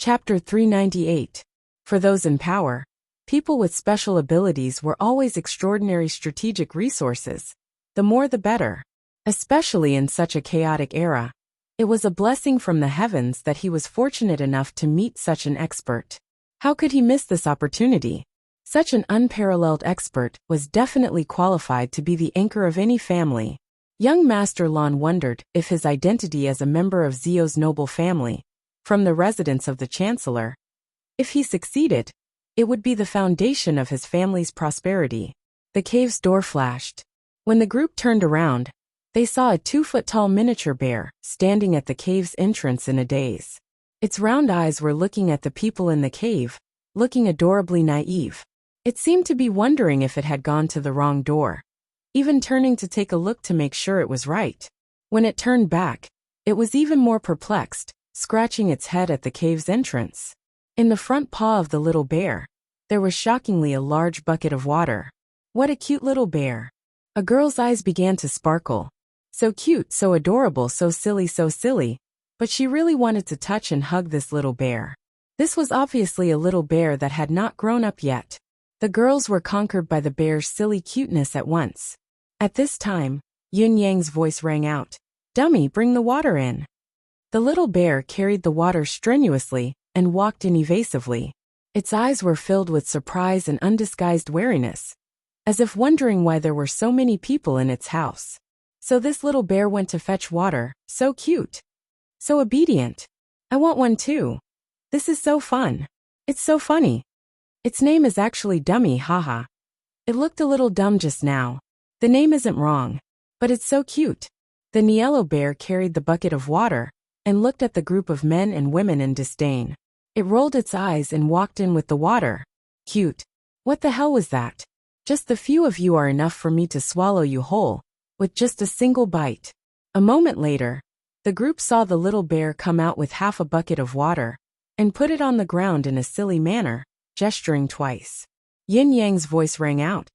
Chapter 398. For those in power, people with special abilities were always extraordinary strategic resources. The more the better. Especially in such a chaotic era. It was a blessing from the heavens that he was fortunate enough to meet such an expert. How could he miss this opportunity? Such an unparalleled expert was definitely qualified to be the anchor of any family. Young Master Lon wondered if his identity as a member of Zio's noble family, from the residence of the Chancellor. If he succeeded, it would be the foundation of his family's prosperity. The cave's door flashed. When the group turned around, they saw a 2-foot-tall miniature bear standing at the cave's entrance in a daze. Its round eyes were looking at the people in the cave, looking adorably naive. It seemed to be wondering if it had gone to the wrong door, even turning to take a look to make sure it was right. When it turned back, it was even more perplexed, scratching its head at the cave's entrance. In the front paw of the little bear, there was shockingly a large bucket of water. What a cute little bear. A girl's eyes began to sparkle. So cute, so adorable, so silly, but she really wanted to touch and hug this little bear. This was obviously a little bear that had not grown up yet. The girls were conquered by the bear's silly cuteness at once. At this time, Yin Yang's voice rang out. "Dummy, bring the water in." The little bear carried the water strenuously and walked in evasively. Its eyes were filled with surprise and undisguised wariness, as if wondering why there were so many people in its house. So this little bear went to fetch water, so cute. So obedient. I want one too. This is so fun. It's so funny. Its name is actually Dummy, haha. It looked a little dumb just now. The name isn't wrong, but it's so cute. The yellow bear carried the bucket of water and looked at the group of men and women in disdain. It rolled its eyes and walked in with the water. Cute. What the hell was that? Just the few of you are enough for me to swallow you whole, with just a single bite. A moment later, the group saw the little bear come out with half a bucket of water and put it on the ground in a silly manner, gesturing twice. Yin Yang's voice rang out.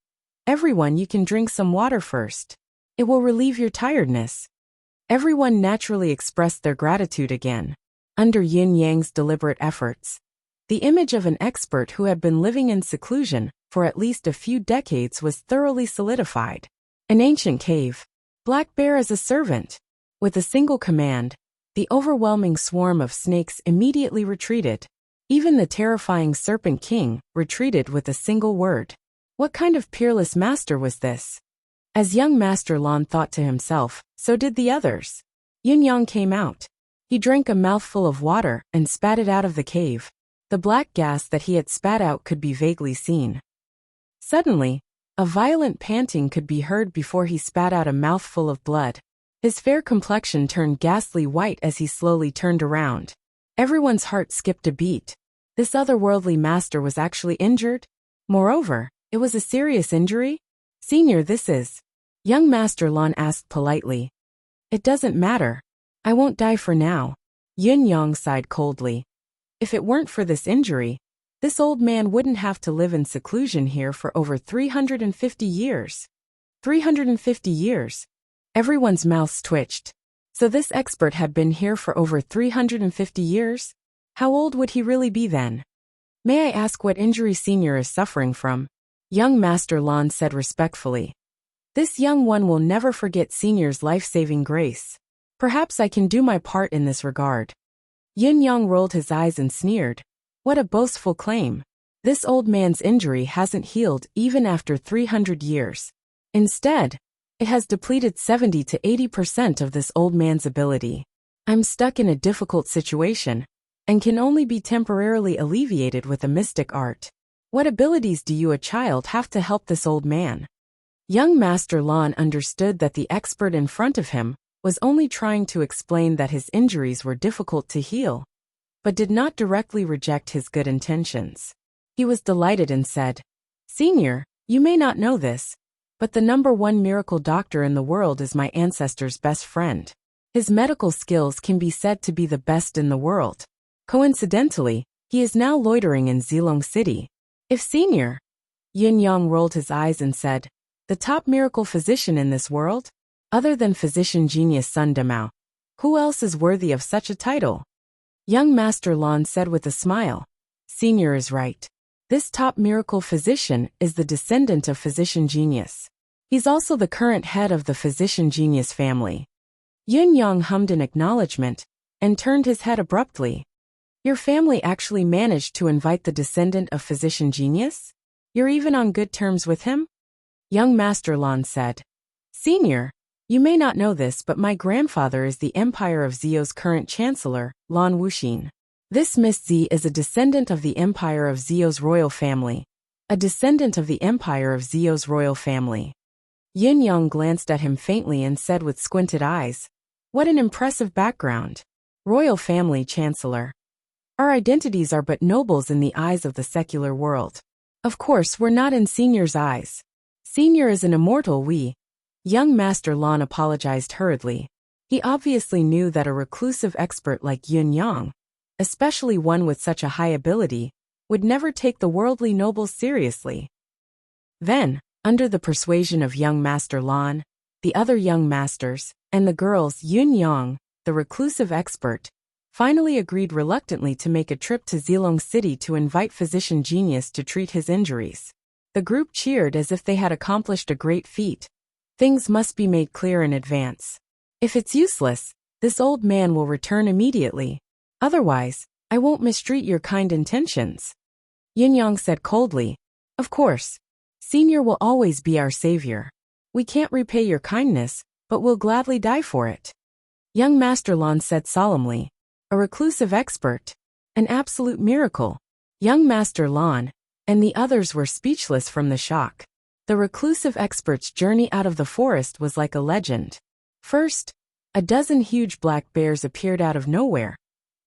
"Everyone, you can drink some water first. It will relieve your tiredness." Everyone naturally expressed their gratitude again. Under Yin Yang's deliberate efforts, the image of an expert who had been living in seclusion for at least a few decades was thoroughly solidified. An ancient cave. Black Bear as a servant. With a single command, the overwhelming swarm of snakes immediately retreated. Even the terrifying Serpent King retreated with a single word. What kind of peerless master was this? As young Master Lon thought to himself, so did the others. Yin Yang came out. He drank a mouthful of water and spat it out of the cave. The black gas that he had spat out could be vaguely seen. Suddenly, a violent panting could be heard before he spat out a mouthful of blood. His fair complexion turned ghastly white as he slowly turned around. Everyone's heart skipped a beat. This otherworldly master was actually injured? Moreover, it was a serious injury? "Senior, this is..." Young Master Lon asked politely. "It doesn't matter. I won't die for now." Yin Yang sighed coldly. If it weren't for this injury, this old man wouldn't have to live in seclusion here for over 350 years. 350 years. Everyone's mouths twitched. So this expert had been here for over 350 years? How old would he really be then? "May I ask what injury Senior is suffering from?" Young Master Lon said respectfully. "This young one will never forget Senior's life-saving grace. Perhaps I can do my part in this regard." Yin Yang rolled his eyes and sneered. What a boastful claim. This old man's injury hasn't healed even after 300 years. Instead, it has depleted 70 to 80% of this old man's ability. I'm stuck in a difficult situation, and can only be temporarily alleviated with a mystic art. What abilities do you, a child, have to help this old man? Young Master Lon understood that the expert in front of him was only trying to explain that his injuries were difficult to heal, but did not directly reject his good intentions. He was delighted and said, "Senior, you may not know this, but the #1 miracle doctor in the world is my ancestor's best friend. His medical skills can be said to be the best in the world. Coincidentally, he is now loitering in Zilong City. If Senior..." Yin Yang rolled his eyes and said, "The top miracle physician in this world? Other than physician genius Sun Damao, who else is worthy of such a title?" Young Master Lan said with a smile. Senior is right. This top miracle physician is the descendant of physician genius. He's also the current head of the physician genius family. Yun Yang hummed in acknowledgement and turned his head abruptly. Your family actually managed to invite the descendant of physician genius? You're even on good terms with him? Young Master Lan said. Senior, you may not know this, but my grandfather is the Empire of Zio's current chancellor, Lan Wuxin. This Miss Zi is a descendant of the Empire of Zio's royal family. A descendant of the Empire of Zio's royal family. Yin Yang glanced at him faintly and said with squinted eyes, what an impressive background. Royal family chancellor. Our identities are but nobles in the eyes of the secular world. Of course, we're not in Senior's eyes. Senior is an immortal Young Master Lan apologized hurriedly. He obviously knew that a reclusive expert like Yun Yang, especially one with such a high ability, would never take the worldly nobles seriously. Then, under the persuasion of young Master Lan, the other young masters, and the girls, Yun Yang, the reclusive expert, finally agreed reluctantly to make a trip to Zilong City to invite physician genius to treat his injuries. The group cheered as if they had accomplished a great feat. Things must be made clear in advance. If it's useless, this old man will return immediately. Otherwise, I won't mistreat your kind intentions. Yin Yang said coldly. Of course. Senior will always be our savior. We can't repay your kindness, but we'll gladly die for it. Young Master Lan said solemnly. A reclusive expert. An absolute miracle. Young Master Lan and the others were speechless from the shock. The reclusive expert's journey out of the forest was like a legend. First, a dozen huge black bears appeared out of nowhere,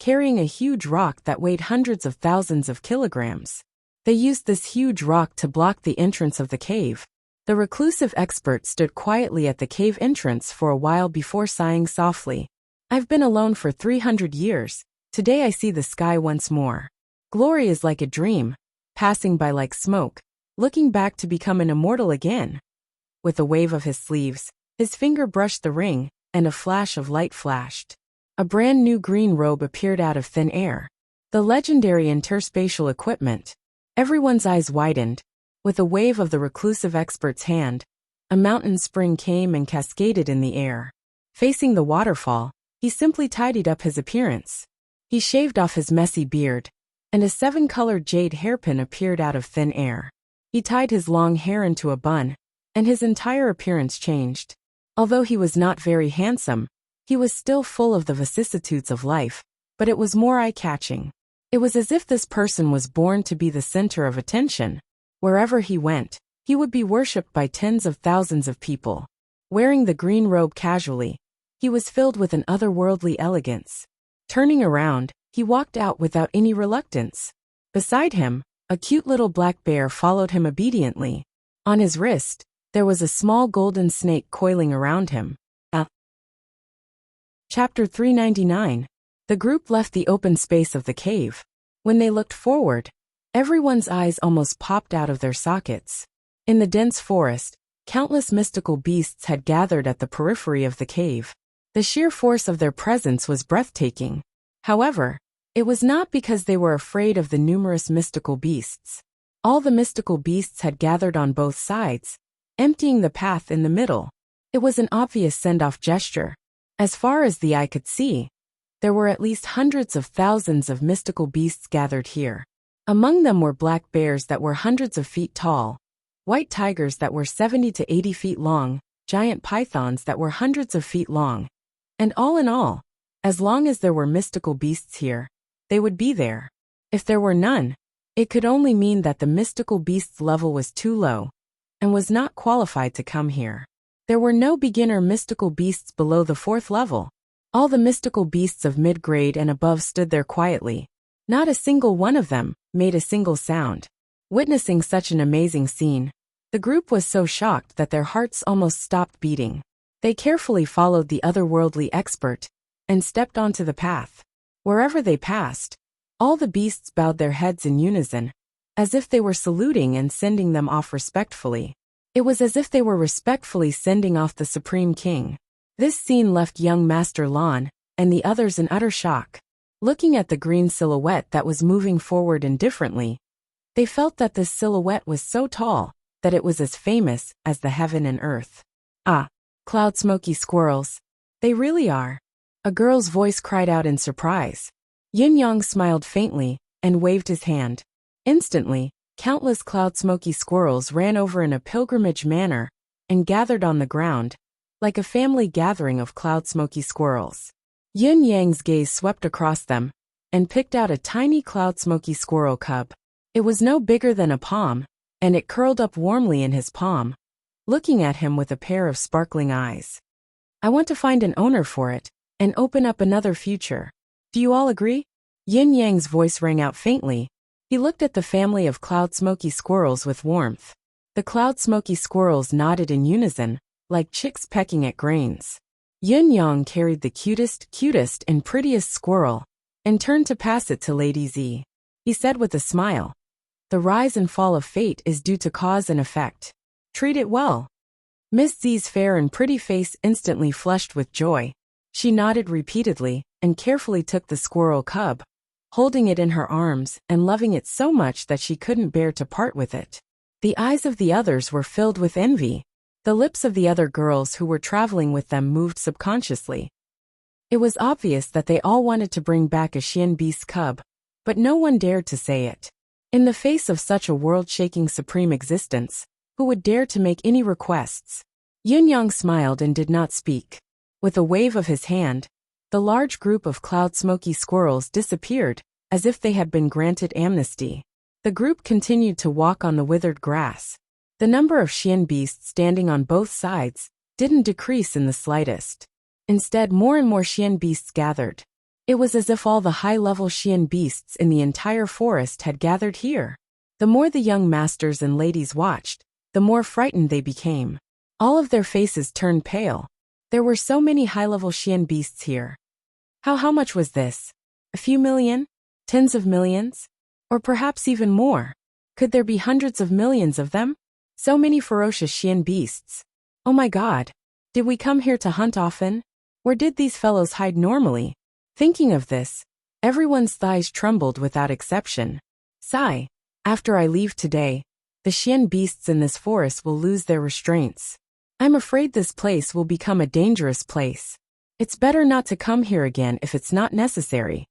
carrying a huge rock that weighed hundreds of thousands of kilograms. They used this huge rock to block the entrance of the cave. The reclusive expert stood quietly at the cave entrance for a while before sighing softly. I've been alone for 300 years. Today I see the sky once more. Glory is like a dream, passing by like smoke, looking back to become an immortal again. With a wave of his sleeves, his finger brushed the ring, and a flash of light flashed. A brand new green robe appeared out of thin air. The legendary interspatial equipment. Everyone's eyes widened. With a wave of the reclusive expert's hand, a mountain spring came and cascaded in the air. Facing the waterfall, he simply tidied up his appearance. He shaved off his messy beard, and a 7-colored jade hairpin appeared out of thin air. He tied his long hair into a bun, and his entire appearance changed. Although he was not very handsome, he was still full of the vicissitudes of life, but it was more eye-catching. It was as if this person was born to be the center of attention. Wherever he went, he would be worshipped by tens of thousands of people. Wearing the green robe casually, he was filled with an otherworldly elegance. Turning around, he walked out without any reluctance. Beside him, a cute little black bear followed him obediently. On his wrist, there was a small golden snake coiling around him. Chapter 399. The group left the open space of the cave. When they looked forward, everyone's eyes almost popped out of their sockets. In the dense forest, countless mystical beasts had gathered at the periphery of the cave. The sheer force of their presence was breathtaking. However, it was not because they were afraid of the numerous mystical beasts. All the mystical beasts had gathered on both sides, emptying the path in the middle. It was an obvious send-off gesture. As far as the eye could see, there were at least hundreds of thousands of mystical beasts gathered here. Among them were black bears that were hundreds of feet tall, white tigers that were 70 to 80 feet long, giant pythons that were hundreds of feet long. And all in all, as long as there were mystical beasts here, they would be there. If there were none, it could only mean that the mystical beast's level was too low and was not qualified to come here. There were no beginner mystical beasts below the 4th level. All the mystical beasts of mid-grade and above stood there quietly. Not a single one of them made a single sound. Witnessing such an amazing scene, the group was so shocked that their hearts almost stopped beating. They carefully followed the otherworldly expert and stepped onto the path. Wherever they passed, all the beasts bowed their heads in unison, as if they were saluting and sending them off respectfully. It was as if they were respectfully sending off the Supreme King. This scene left young Master Lan and the others in utter shock. Looking at the green silhouette that was moving forward indifferently, they felt that this silhouette was so tall that it was as famous as the heaven and earth. Ah, cloud smoky squirrels. They really are. A girl's voice cried out in surprise. Yin Yang smiled faintly and waved his hand. Instantly, countless cloud smoky squirrels ran over in a pilgrimage manner and gathered on the ground, like a family gathering of cloud smoky squirrels. Yin Yang's gaze swept across them and picked out a tiny cloud smoky squirrel cub. It was no bigger than a palm, and it curled up warmly in his palm, looking at him with a pair of sparkling eyes. I want to find an owner for it and open up another future. Do you all agree? Yin Yang's voice rang out faintly. He looked at the family of cloud smoky squirrels with warmth. The cloud smoky squirrels nodded in unison, like chicks pecking at grains. Yin Yang carried the cutest and prettiest squirrel and turned to pass it to Lady Z. He said with a smile, "The rise and fall of fate is due to cause and effect. Treat it well." Miss Z's fair and pretty face instantly flushed with joy. She nodded repeatedly and carefully took the squirrel cub, holding it in her arms and loving it so much that she couldn't bear to part with it. The eyes of the others were filled with envy. The lips of the other girls who were traveling with them moved subconsciously. It was obvious that they all wanted to bring back a Xian beast cub, but no one dared to say it. In the face of such a world-shaking supreme existence, who would dare to make any requests? Yin Yang smiled and did not speak. With a wave of his hand, the large group of cloud smoky squirrels disappeared, as if they had been granted amnesty. The group continued to walk on the withered grass. The number of Xian beasts standing on both sides didn't decrease in the slightest. Instead, more and more Xian beasts gathered. It was as if all the high-level Xian beasts in the entire forest had gathered here. The more the young masters and ladies watched, the more frightened they became. All of their faces turned pale. There were so many high-level Xian beasts here. How much was this? A few million? Tens of millions? Or perhaps even more? Could there be hundreds of millions of them? So many ferocious Xian beasts. Oh my God. Did we come here to hunt often? Or did these fellows hide normally? Thinking of this, everyone's thighs trembled without exception. Sigh. After I leave today, the Xian beasts in this forest will lose their restraints. I'm afraid this place will become a dangerous place. It's better not to come here again if it's not necessary.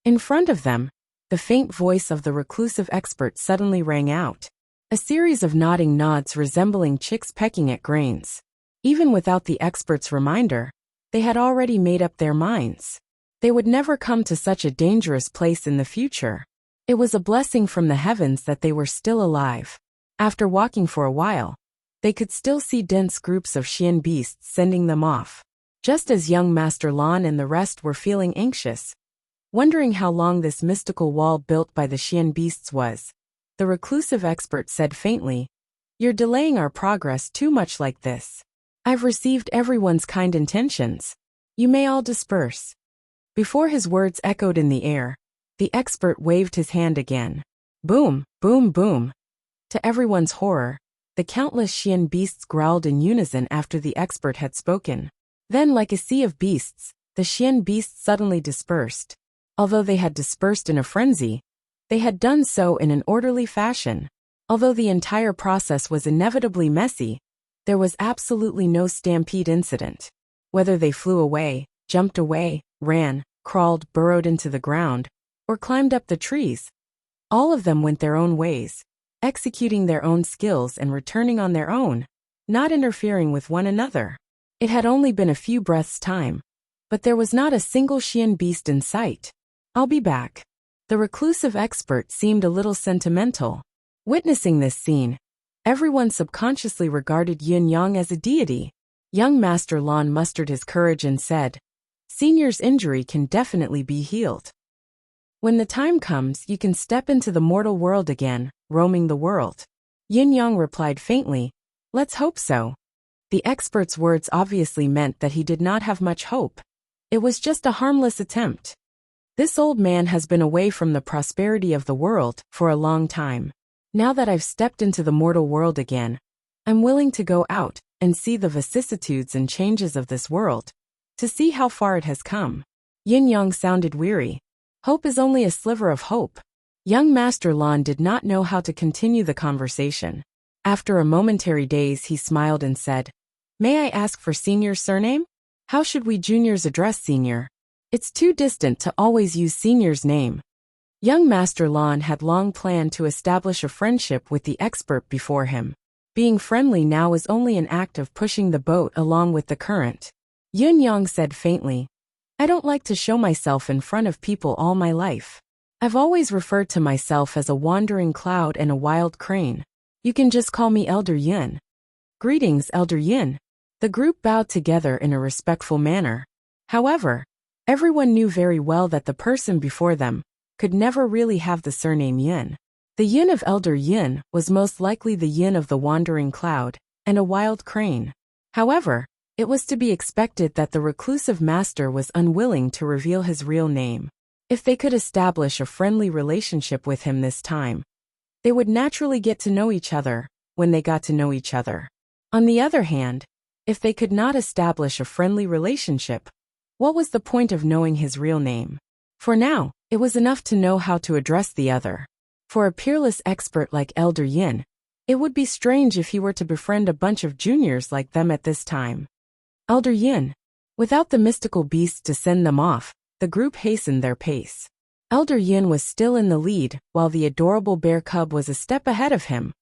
In front of them, the faint voice of the reclusive expert suddenly rang out. A series of nodding nods resembling chicks pecking at grains. Even without the expert's reminder, they had already made up their minds. They would never come to such a dangerous place in the future. It was a blessing from the heavens that they were still alive. After walking for a while, they could still see dense groups of Xian beasts sending them off. Just as young Master Lan and the rest were feeling anxious, wondering how long this mystical wall built by the Xian beasts was, the reclusive expert said faintly, "You're delaying our progress too much like this. I've received everyone's kind intentions. You may all disperse." Before his words echoed in the air, the expert waved his hand again. Boom, boom, boom. To everyone's horror, the countless Xian beasts growled in unison after the expert had spoken. Then, like a sea of beasts, the Xian beasts suddenly dispersed. Although they had dispersed in a frenzy, they had done so in an orderly fashion. Although the entire process was inevitably messy, there was absolutely no stampede incident. Whether they flew away, jumped away, ran, crawled, burrowed into the ground, or climbed up the trees, all of them went their own ways, executing their own skills and returning on their own, not interfering with one another. It had only been a few breaths' time, but there was not a single Xian beast in sight. "I'll be back." The reclusive expert seemed a little sentimental. Witnessing this scene, everyone subconsciously regarded Yin Yang as a deity. Young Master Lan mustered his courage and said, "Senior's injury can definitely be healed. When the time comes, you can step into the mortal world again, roaming the world." Yin Yang replied faintly, "Let's hope so." The expert's words obviously meant that he did not have much hope. It was just a harmless attempt. This old man has been away from the prosperity of the world for a long time. Now that I've stepped into the mortal world again, I'm willing to go out and see the vicissitudes and changes of this world, to see how far it has come. Yin Yang sounded weary. Hope is only a sliver of hope. Young Master Lon did not know how to continue the conversation. After a momentary daze, he smiled and said, "May I ask for Senior's surname? How should we juniors address Senior? It's too distant to always use Senior's name." Young Master Lon had long planned to establish a friendship with the expert before him. Being friendly now is only an act of pushing the boat along with the current. Yun Yang said faintly, "I don't like to show myself in front of people all my life. I've always referred to myself as a wandering cloud and a wild crane. You can just call me Elder Yun." "Greetings, Elder Yun." The group bowed together in a respectful manner. However, everyone knew very well that the person before them could never really have the surname Yun. The Yun of Elder Yun was most likely the Yun of the wandering cloud and a wild crane. However, it was to be expected that the reclusive master was unwilling to reveal his real name. If they could establish a friendly relationship with him this time, they would naturally get to know each other when they got to know each other. On the other hand, if they could not establish a friendly relationship, what was the point of knowing his real name? For now, it was enough to know how to address the other. For a peerless expert like Elder Yin, it would be strange if he were to befriend a bunch of juniors like them at this time. Elder Yin. Without the mystical beast to send them off, the group hastened their pace. Elder Yin was still in the lead, while the adorable bear cub was a step ahead of him,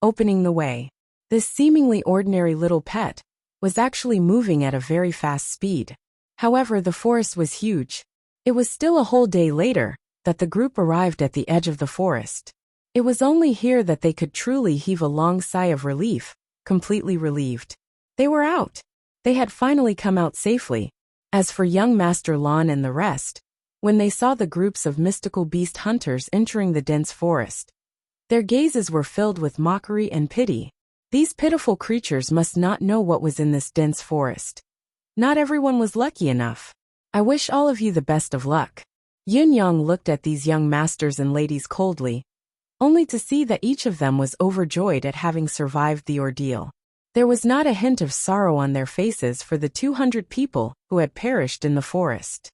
opening the way. This seemingly ordinary little pet was actually moving at a very fast speed. However, the forest was huge. It was still a whole day later that the group arrived at the edge of the forest. It was only here that they could truly heave a long sigh of relief, completely relieved. They were out. They had finally come out safely. As for young Master Lon and the rest, when they saw the groups of mystical beast hunters entering the dense forest, their gazes were filled with mockery and pity. These pitiful creatures must not know what was in this dense forest. Not everyone was lucky enough. I wish all of you the best of luck. Yun Yang looked at these young masters and ladies coldly, only to see that each of them was overjoyed at having survived the ordeal. There was not a hint of sorrow on their faces for the 200 people who had perished in the forest.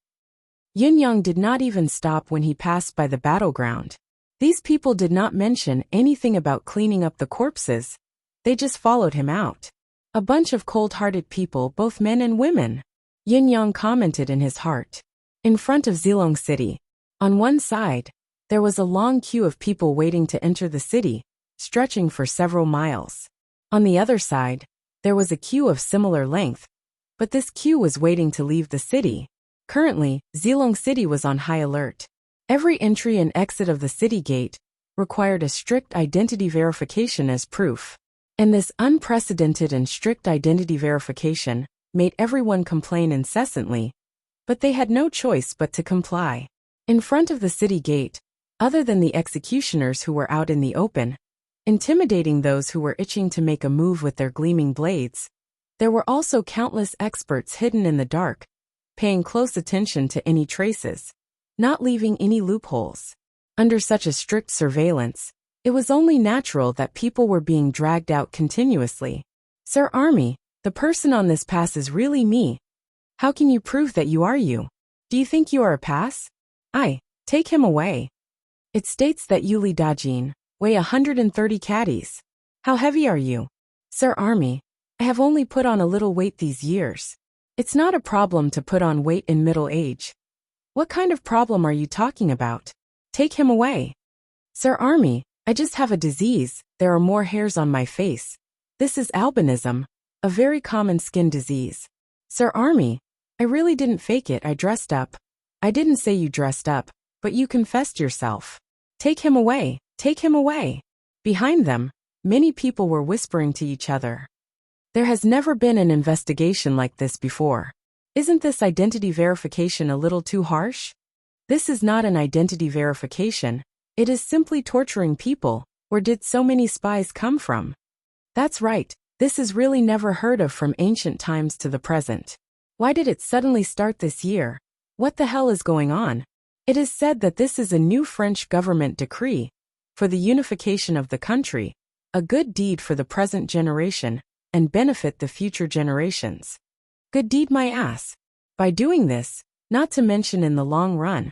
Yun Yang did not even stop when he passed by the battleground. These people did not mention anything about cleaning up the corpses. They just followed him out. A bunch of cold-hearted people, both men and women. Yun Yang commented in his heart. In front of Zilong City, on one side, there was a long queue of people waiting to enter the city, stretching for several miles. On the other side, there was a queue of similar length, but this queue was waiting to leave the city. Currently, Zilong City was on high alert. Every entry and exit of the city gate required a strict identity verification as proof. And this unprecedented and strict identity verification made everyone complain incessantly, but they had no choice but to comply. In front of the city gate, other than the executioners who were out in the open, intimidating those who were itching to make a move with their gleaming blades, there were also countless experts hidden in the dark, paying close attention to any traces, not leaving any loopholes. Under such a strict surveillance, it was only natural that people were being dragged out continuously. "Sir Army, the person on this pass is really me. How can you prove that you are you? Do you think you are a pass? Take him away. It states that you Li Dajin weigh 130 caddies. How heavy are you? Sir Army, I have only put on a little weight these years. It's not a problem to put on weight in middle age. What kind of problem are you talking about? Take him away. Sir Army, I just have a disease, there are more hairs on my face. This is albinism, a very common skin disease. Sir Army, I really didn't fake it, I dressed up. I didn't say you dressed up, but you confessed yourself. Take him away, take him away." Behind them, many people were whispering to each other. There has never been an investigation like this before. Isn't this identity verification a little too harsh? This is not an identity verification, it is simply torturing people. Where did so many spies come from? That's right, this is really never heard of from ancient times to the present. Why did it suddenly start this year? What the hell is going on? It is said that this is a new French government decree for the unification of the country, a good deed for the present generation and benefit the future generations. Good deed my ass. By doing this, not to mention in the long run,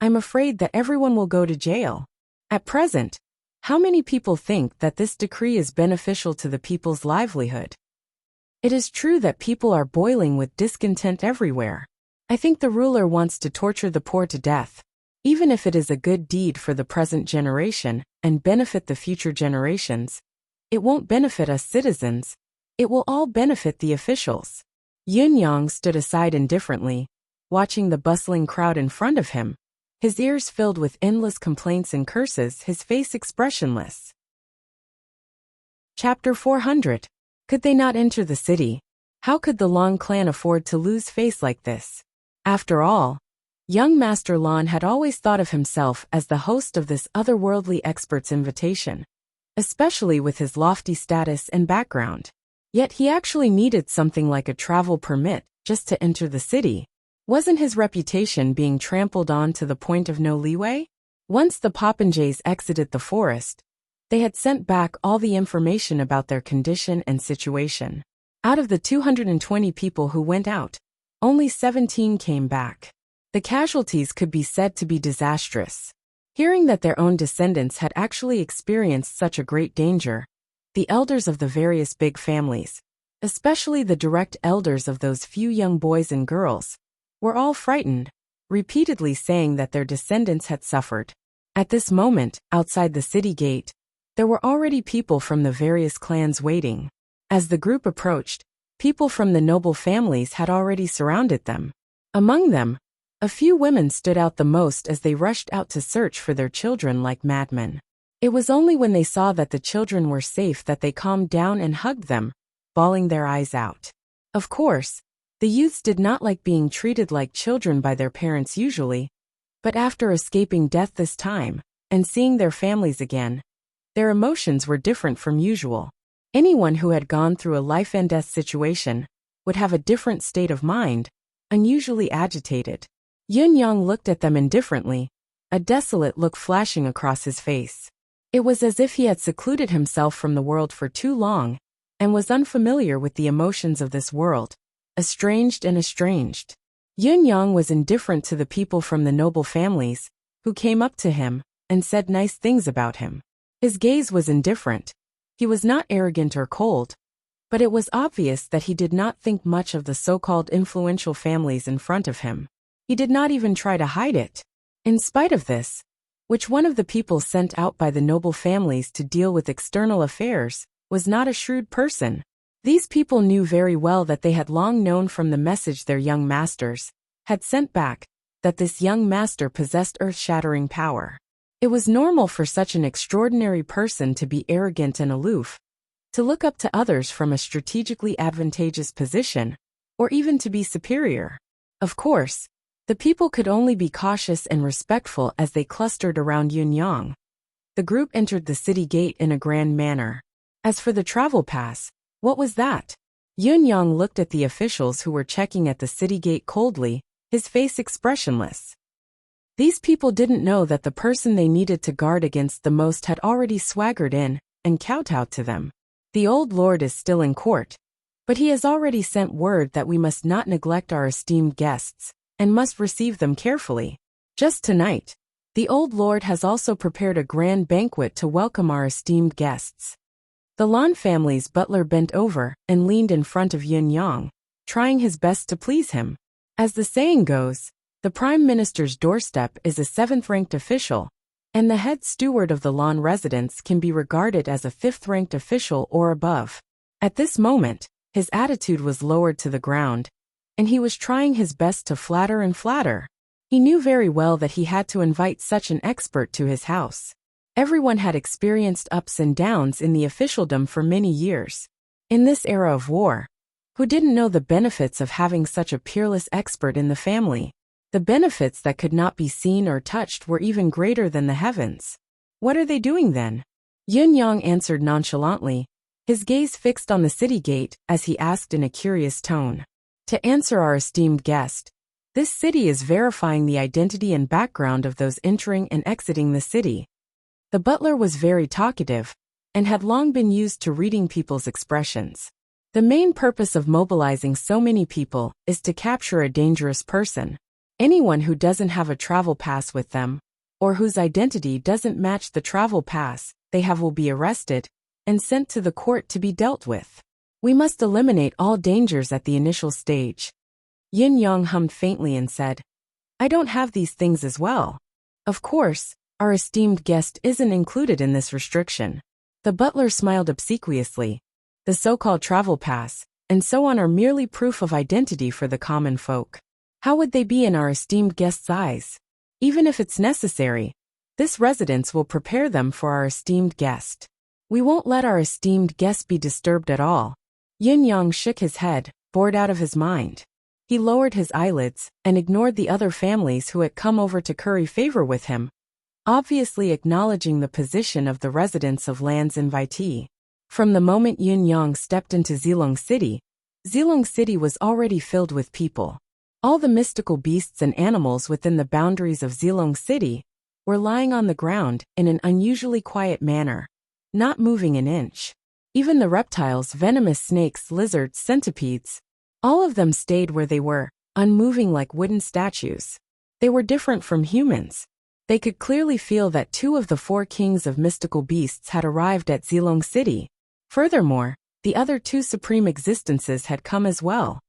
I'm afraid that everyone will go to jail. At present, how many people think that this decree is beneficial to the people's livelihood? It is true that people are boiling with discontent everywhere. I think the ruler wants to torture the poor to death, even if it is a good deed for the present generation and benefit the future generations. It won't benefit us citizens. It will all benefit the officials. Yun Yang stood aside indifferently, watching the bustling crowd in front of him, his ears filled with endless complaints and curses, his face expressionless. Chapter 400. Could they not enter the city? How could the Long clan afford to lose face like this? After all, young Master Lon had always thought of himself as the host of this otherworldly expert's invitation, especially with his lofty status and background. Yet he actually needed something like a travel permit just to enter the city. Wasn't his reputation being trampled on to the point of no leeway? Once the popinjays exited the forest, they had sent back all the information about their condition and situation. Out of the 220 people who went out, only 17 came back. The casualties could be said to be disastrous. Hearing that their own descendants had actually experienced such a great danger, the elders of the various big families, especially the direct elders of those few young boys and girls, were all frightened, repeatedly saying that their descendants had suffered. At this moment, outside the city gate, there were already people from the various clans waiting. As the group approached, people from the noble families had already surrounded them. Among them, a few women stood out the most as they rushed out to search for their children like madmen. It was only when they saw that the children were safe that they calmed down and hugged them, bawling their eyes out. Of course, the youths did not like being treated like children by their parents usually, but after escaping death this time, and seeing their families again, their emotions were different from usual. Anyone who had gone through a life-and-death situation would have a different state of mind, unusually agitated. Yun Yang looked at them indifferently, a desolate look flashing across his face. It was as if he had secluded himself from the world for too long, and was unfamiliar with the emotions of this world, estranged and estranged. Yun Yang was indifferent to the people from the noble families, who came up to him and said nice things about him. His gaze was indifferent. He was not arrogant or cold, but it was obvious that he did not think much of the so-called influential families in front of him. He did not even try to hide it. In spite of this, which one of the people sent out by the noble families to deal with external affairs was not a shrewd person. These people knew very well that they had long known from the message their young masters had sent back that this young master possessed earth-shattering power. It was normal for such an extraordinary person to be arrogant and aloof, to look up to others from a strategically advantageous position, or even to be superior. Of course, the people could only be cautious and respectful as they clustered around Yun Yang. The group entered the city gate in a grand manner. As for the travel pass, what was that? Yun Yang looked at the officials who were checking at the city gate coldly, his face expressionless. These people didn't know that the person they needed to guard against the most had already swaggered in and kowtowed to them. The old lord is still in court, but he has already sent word that we must not neglect our esteemed guests, and must receive them carefully. Just tonight, the old lord has also prepared a grand banquet to welcome our esteemed guests. The Lan family's butler bent over and leaned in front of Yun Yang, trying his best to please him. As the saying goes, the Prime Minister's doorstep is a seventh-ranked official, and the head steward of the Lan residence can be regarded as a fifth-ranked official or above. At this moment, his attitude was lowered to the ground, and he was trying his best to flatter and flatter. He knew very well that he had to invite such an expert to his house. Everyone had experienced ups and downs in the officialdom for many years. In this era of war, who didn't know the benefits of having such a peerless expert in the family? The benefits that could not be seen or touched were even greater than the heavens. What are they doing then? Yun Yang answered nonchalantly, his gaze fixed on the city gate as he asked in a curious tone. To answer our esteemed guest, this city is verifying the identity and background of those entering and exiting the city. The butler was very talkative, and had long been used to reading people's expressions. The main purpose of mobilizing so many people is to capture a dangerous person. Anyone who doesn't have a travel pass with them, or whose identity doesn't match the travel pass they have, will be arrested and sent to the court to be dealt with. We must eliminate all dangers at the initial stage. Yin Yang hummed faintly and said, I don't have these things as well. Of course, our esteemed guest isn't included in this restriction. The butler smiled obsequiously. The so-called travel pass, and so on, are merely proof of identity for the common folk. How would they be in our esteemed guest's eyes? Even if it's necessary, this residence will prepare them for our esteemed guest. We won't let our esteemed guest be disturbed at all. Yin Yang shook his head, bored out of his mind. He lowered his eyelids and ignored the other families who had come over to curry favor with him, obviously acknowledging the position of the residents of land's invitee. From the moment Yin Yang stepped into Zilong City was already filled with people. All the mystical beasts and animals within the boundaries of Zilong City were lying on the ground in an unusually quiet manner, not moving an inch. Even the reptiles, venomous snakes, lizards, centipedes, all of them stayed where they were, unmoving like wooden statues. They were different from humans. They could clearly feel that 2 of the 4 kings of mystical beasts had arrived at Zilong City. Furthermore, the other 2 supreme existences had come as well.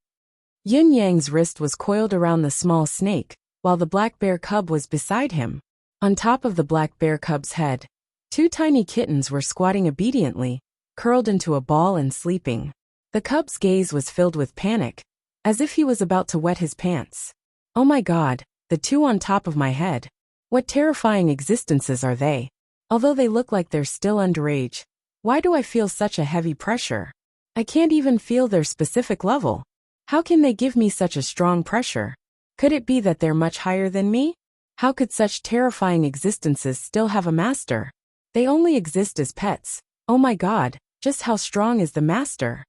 Yin Yang's wrist was coiled around the small snake, while the black bear cub was beside him. On top of the black bear cub's head, 2 tiny kittens were squatting obediently, curled into a ball and sleeping. The cub's gaze was filled with panic, as if he was about to wet his pants. Oh my God, the 2 on top of my head. What terrifying existences are they? Although they look like they're still underage, why do I feel such a heavy pressure? I can't even feel their specific level. How can they give me such a strong pressure? Could it be that they're much higher than me? How could such terrifying existences still have a master? They only exist as pets. Oh my God, just how strong is the master?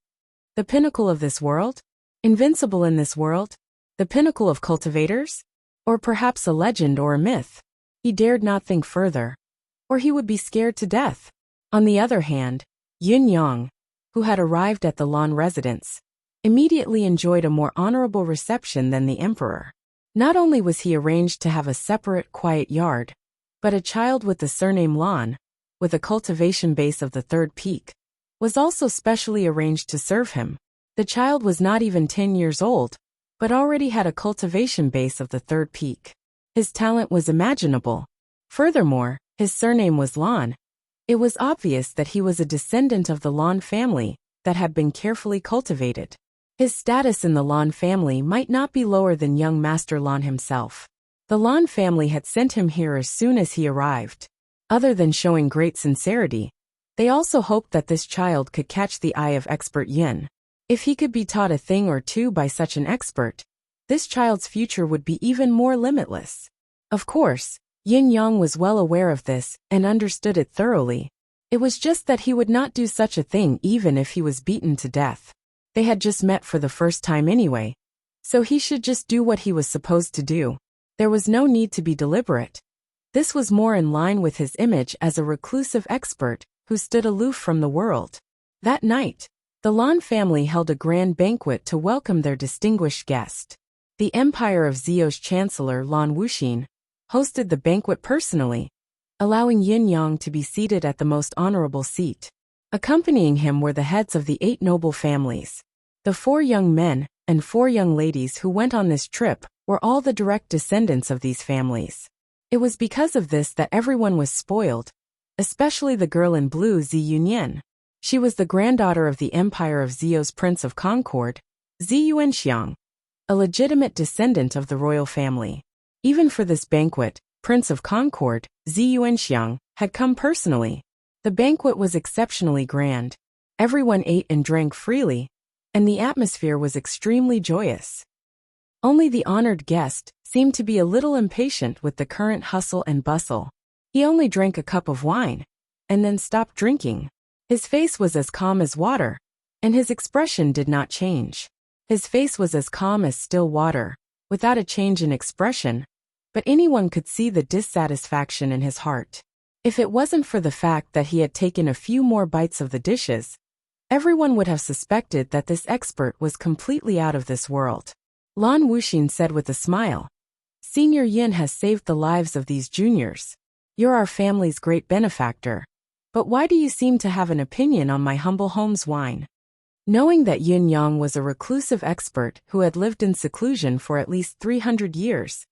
The pinnacle of this world? Invincible in this world? The pinnacle of cultivators? Or perhaps a legend or a myth? He dared not think further, or he would be scared to death. On the other hand, Yin Yang, who had arrived at the Lan residence, immediately enjoyed a more honorable reception than the emperor. Not only was he arranged to have a separate, quiet yard, but a child with the surname Lan, with a cultivation base of the 3rd peak, was also specially arranged to serve him. The child was not even 10 years old, but already had a cultivation base of the 3rd peak. His talent was imaginable. Furthermore, his surname was Lan. It was obvious that he was a descendant of the Lan family that had been carefully cultivated. His status in the Lan family might not be lower than young Master Lan himself. The Lan family had sent him here as soon as he arrived. Other than showing great sincerity, they also hoped that this child could catch the eye of expert Yin. If he could be taught a thing or two by such an expert, this child's future would be even more limitless. Of course, Yin Yang was well aware of this and understood it thoroughly. It was just that he would not do such a thing even if he was beaten to death. They had just met for the first time anyway, so he should just do what he was supposed to do. There was no need to be deliberate. This was more in line with his image as a reclusive expert who stood aloof from the world. That night, the Lan family held a grand banquet to welcome their distinguished guest. The Empire of Zio's Chancellor Lan Wuxin hosted the banquet personally, allowing Yin Yang to be seated at the most honorable seat. Accompanying him were the heads of the 8 noble families. The 4 young men and 4 young ladies who went on this trip were all the direct descendants of these families. It was because of this that everyone was spoiled, especially the girl in blue, Zi Yunyan. She was the granddaughter of the Empire of Zio's Prince of Concord, Zi Yuanxiang, a legitimate descendant of the royal family. Even for this banquet, Prince of Concord, Zi Yuanxiang, had come personally. The banquet was exceptionally grand. Everyone ate and drank freely, and the atmosphere was extremely joyous. Only the honored guest seemed to be a little impatient with the current hustle and bustle. He only drank a cup of wine, and then stopped drinking. His face was as calm as water, and his expression did not change. His face was as calm as still water, without a change in expression, but anyone could see the dissatisfaction in his heart. If it wasn't for the fact that he had taken a few more bites of the dishes, everyone would have suspected that this expert was completely out of this world. Lan Wuxin said with a smile, Senior Yin has saved the lives of these juniors. You're our family's great benefactor. But why do you seem to have an opinion on my humble home's wine? Knowing that Yin Yang was a reclusive expert who had lived in seclusion for at least 300 years,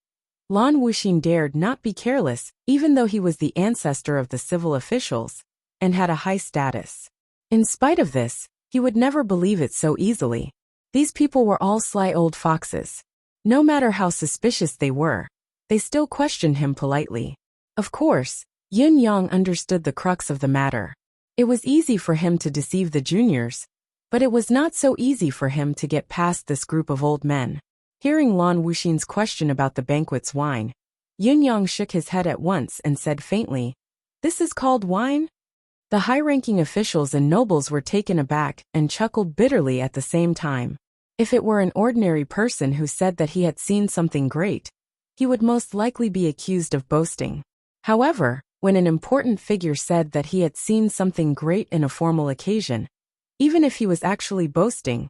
Lan Wuxin dared not be careless, even though he was the ancestor of the civil officials and had a high status. In spite of this, he would never believe it so easily. These people were all sly old foxes. No matter how suspicious they were, they still questioned him politely. Of course, Yin Yang understood the crux of the matter. It was easy for him to deceive the juniors, but it was not so easy for him to get past this group of old men. Hearing Lan Wuxin's question about the banquet's wine, Yin Yang shook his head at once and said faintly, "This is called wine?" The high-ranking officials and nobles were taken aback and chuckled bitterly at the same time. If it were an ordinary person who said that he had seen something great, he would most likely be accused of boasting. However, when an important figure said that he had seen something great in a formal occasion, even if he was actually boasting,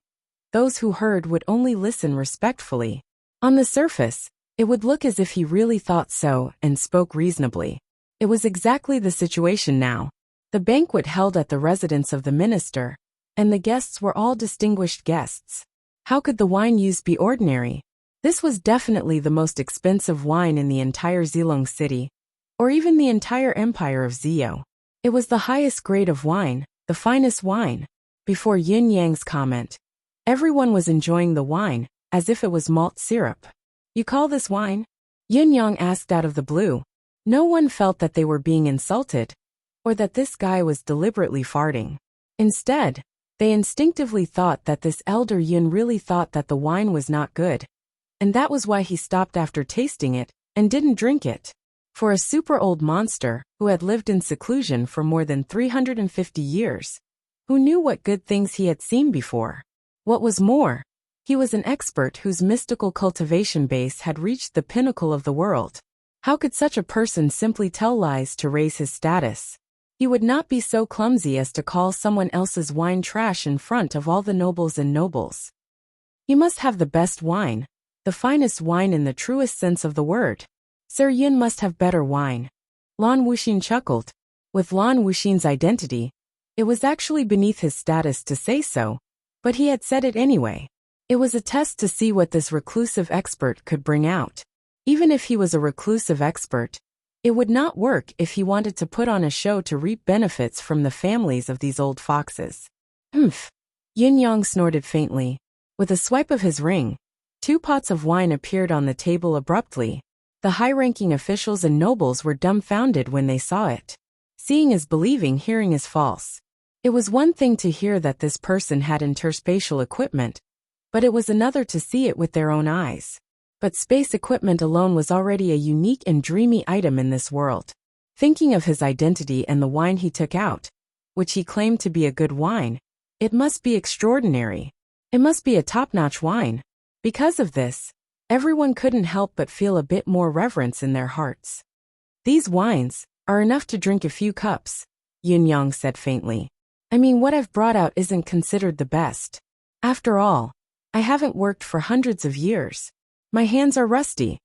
those who heard would only listen respectfully. On the surface, it would look as if he really thought so and spoke reasonably. It was exactly the situation now. The banquet held at the residence of the minister, and the guests were all distinguished guests. How could the wine used be ordinary? This was definitely the most expensive wine in the entire Zilong city, or even the entire empire of Zio. It was the highest grade of wine, the finest wine. Before Yin Yang's comment, everyone was enjoying the wine, as if it was malt syrup. "You call this wine?" Yin Yang asked out of the blue. No one felt that they were being insulted, or that this guy was deliberately farting. Instead, they instinctively thought that this elder Yin really thought that the wine was not good, and that was why he stopped after tasting it and didn't drink it. For a super old monster who had lived in seclusion for more than 350 years, who knew what good things he had seen before? What was more, he was an expert whose mystical cultivation base had reached the pinnacle of the world. How could such a person simply tell lies to raise his status? He would not be so clumsy as to call someone else's wine trash in front of all the nobles and nobles. He must have the best wine, the finest wine in the truest sense of the word. Sir Yin must have better wine. Lan Wuxin chuckled. With Lan Wuxin's identity, it was actually beneath his status to say so, but he had said it anyway. It was a test to see what this reclusive expert could bring out. Even if he was a reclusive expert, it would not work if he wanted to put on a show to reap benefits from the families of these old foxes. Humph. Yin Yang snorted faintly. With a swipe of his ring, 2 pots of wine appeared on the table abruptly. The high-ranking officials and nobles were dumbfounded when they saw it. Seeing is believing, hearing is false. It was one thing to hear that this person had interspatial equipment, but it was another to see it with their own eyes. But space equipment alone was already a unique and dreamy item in this world. Thinking of his identity and the wine he took out, which he claimed to be a good wine, it must be extraordinary. It must be a top-notch wine. Because of this, everyone couldn't help but feel a bit more reverence in their hearts. "These wines are enough to drink a few cups," Yin Yang said faintly. "I mean, what I've brought out isn't considered the best. After all, I haven't worked for hundreds of years. My hands are rusty."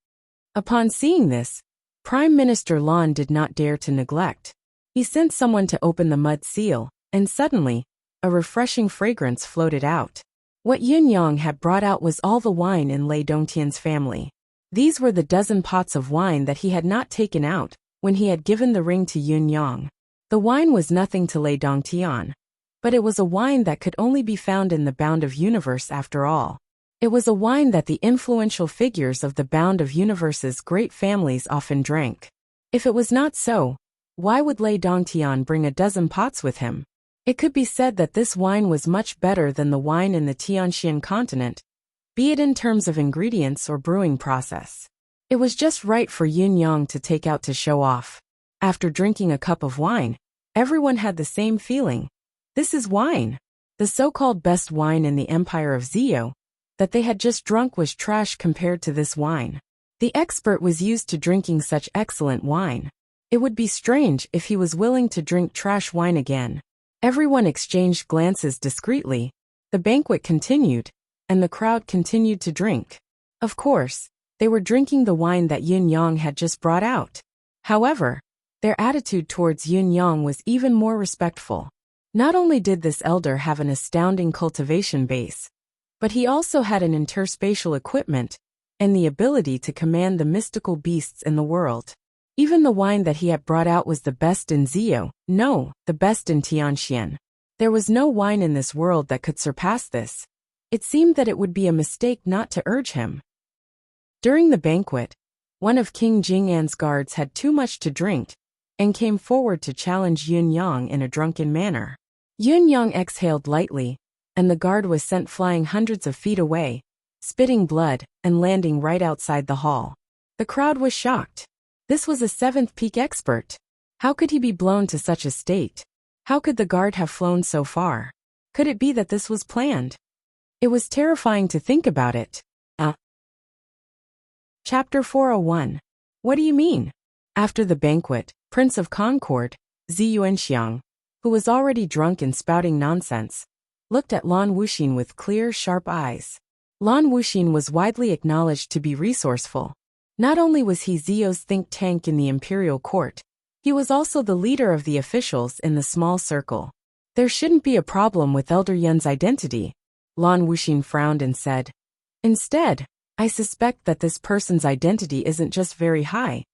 Upon seeing this, Prime Minister Lan did not dare to neglect. He sent someone to open the mud seal, and suddenly, a refreshing fragrance floated out. What Yin Yang had brought out was all the wine in Lei Dongtian's family. These were the dozen pots of wine that he had not taken out when he had given the ring to Yin Yang. The wine was nothing to Lei Dongtian, but it was a wine that could only be found in the Bound of Universe after all. It was a wine that the influential figures of the Bound of Universe's great families often drank. If it was not so, why would Lei Dongtian bring a dozen pots with him? It could be said that this wine was much better than the wine in the Tianxian continent, be it in terms of ingredients or brewing process. It was just right for Yin Yang to take out to show off. After drinking a cup of wine, everyone had the same feeling. This is wine. The so-called best wine in the Empire of Zio that they had just drunk was trash compared to this wine. The expert was used to drinking such excellent wine. It would be strange if he was willing to drink trash wine again. Everyone exchanged glances discreetly. The banquet continued, and the crowd continued to drink. Of course, They were drinking the wine that Yun Yang had just brought out. However, their attitude towards Yun Yang was even more respectful. Not only did this elder have an astounding cultivation base, but he also had an interspatial equipment and the ability to command the mystical beasts in the world. Even the wine that he had brought out was the best in Zio, no, the best in Tianxian. There was no wine in this world that could surpass this. It seemed that it would be a mistake not to urge him. During the banquet, one of King Jing'an's guards had too much to drink and came forward to challenge Yun Yang in a drunken manner. Yun Yang exhaled lightly, and the guard was sent flying hundreds of feet away, spitting blood and landing right outside the hall. The crowd was shocked. This was a 7th peak expert. How could he be blown to such a state? How could the guard have flown so far? Could it be that this was planned? It was terrifying to think about it. Chapter 401. What do you mean? After the banquet, Prince of Concord, Zi Yuanxiang, who was already drunk and spouting nonsense, looked at Lan Wuxin with clear, sharp eyes. Lan Wuxin was widely acknowledged to be resourceful. Not only was he Zio's think tank in the imperial court, he was also the leader of the officials in the small circle. There shouldn't be a problem with Elder Yun's identity. Lan Wuxin frowned and said, "Instead, I suspect that this person's identity isn't just very high.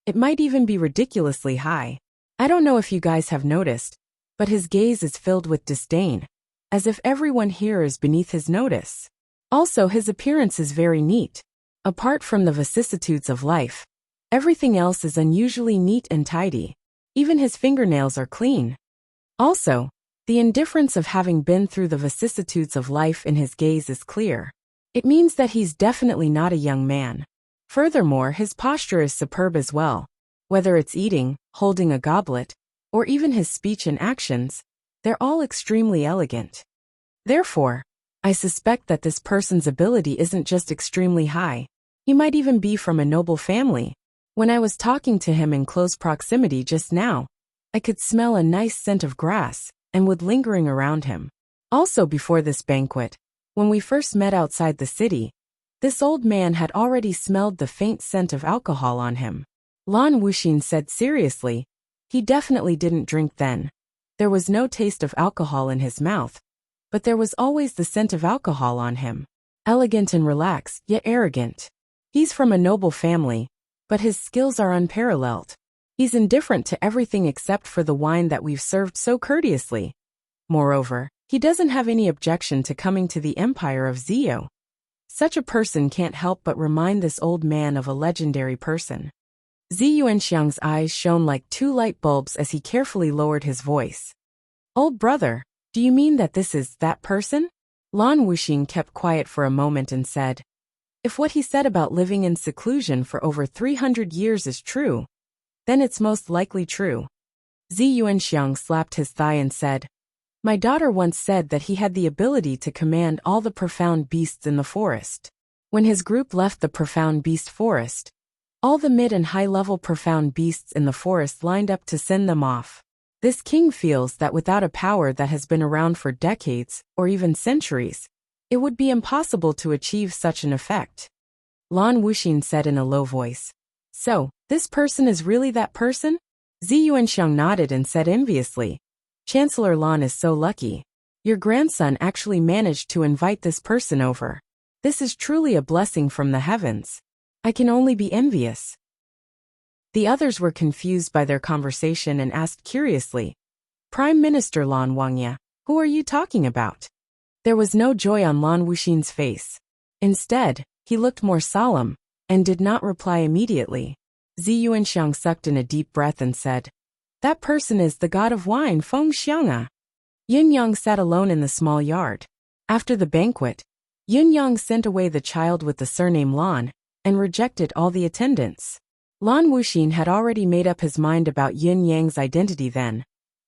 It might even be ridiculously high. I don't know if you guys have noticed, but his gaze is filled with disdain, as if everyone here is beneath his notice. Also, his appearance is very neat. Apart from the vicissitudes of life, everything else is unusually neat and tidy. Even his fingernails are clean. Also, the indifference of having been through the vicissitudes of life in his gaze is clear. It means that he's definitely not a young man. Furthermore, his posture is superb as well. Whether it's eating, holding a goblet, or even his speech and actions, they're all extremely elegant. Therefore, I suspect that this person's ability isn't just extremely high. He might even be from a noble family. When I was talking to him in close proximity just now, I could smell a nice scent of grass and wood lingering around him. Also, before this banquet, when we first met outside the city, this old man had already smelled the faint scent of alcohol on him." Lan Wuxin said seriously. He definitely didn't drink then. There was no taste of alcohol in his mouth, but there was always the scent of alcohol on him. Elegant and relaxed, yet arrogant. He's from a noble family, but his skills are unparalleled. He's indifferent to everything except for the wine that we've served so courteously. Moreover, he doesn't have any objection to coming to the empire of Zio. Such a person can't help but remind this old man of a legendary person. Zi Yuanxiang's eyes shone like 2 light bulbs as he carefully lowered his voice. "Old brother, do you mean that this is that person?" Lan Wuxin kept quiet for a moment and said, "If what he said about living in seclusion for over 300 years is true, then it's most likely true." Zi Yuanxiang slapped his thigh and said, "My daughter once said that he had the ability to command all the profound beasts in the forest. When his group left the profound beast forest, all the mid and high-level profound beasts in the forest lined up to send them off. This king feels that without a power that has been around for decades, or even centuries, it would be impossible to achieve such an effect." Lan Wuxin said in a low voice, "So, this person is really that person?" Zi Yuanxiang nodded and said enviously, "Chancellor Lan is so lucky. Your grandson actually managed to invite this person over. This is truly a blessing from the heavens. I can only be envious." The others were confused by their conversation and asked curiously, "Prime Minister Lan Wangya, who are you talking about?" There was no joy on Lan Wuxin's face. Instead, he looked more solemn and did not reply immediately. Zi Yuanxiang sucked in a deep breath and said, "That person is the god of wine, Feng Xiang'a." Yun Yang sat alone in the small yard. After the banquet, Yun Yang sent away the child with the surname Lan and rejected all the attendants. Lan Wuxin had already made up his mind about Yun Yang's identity then,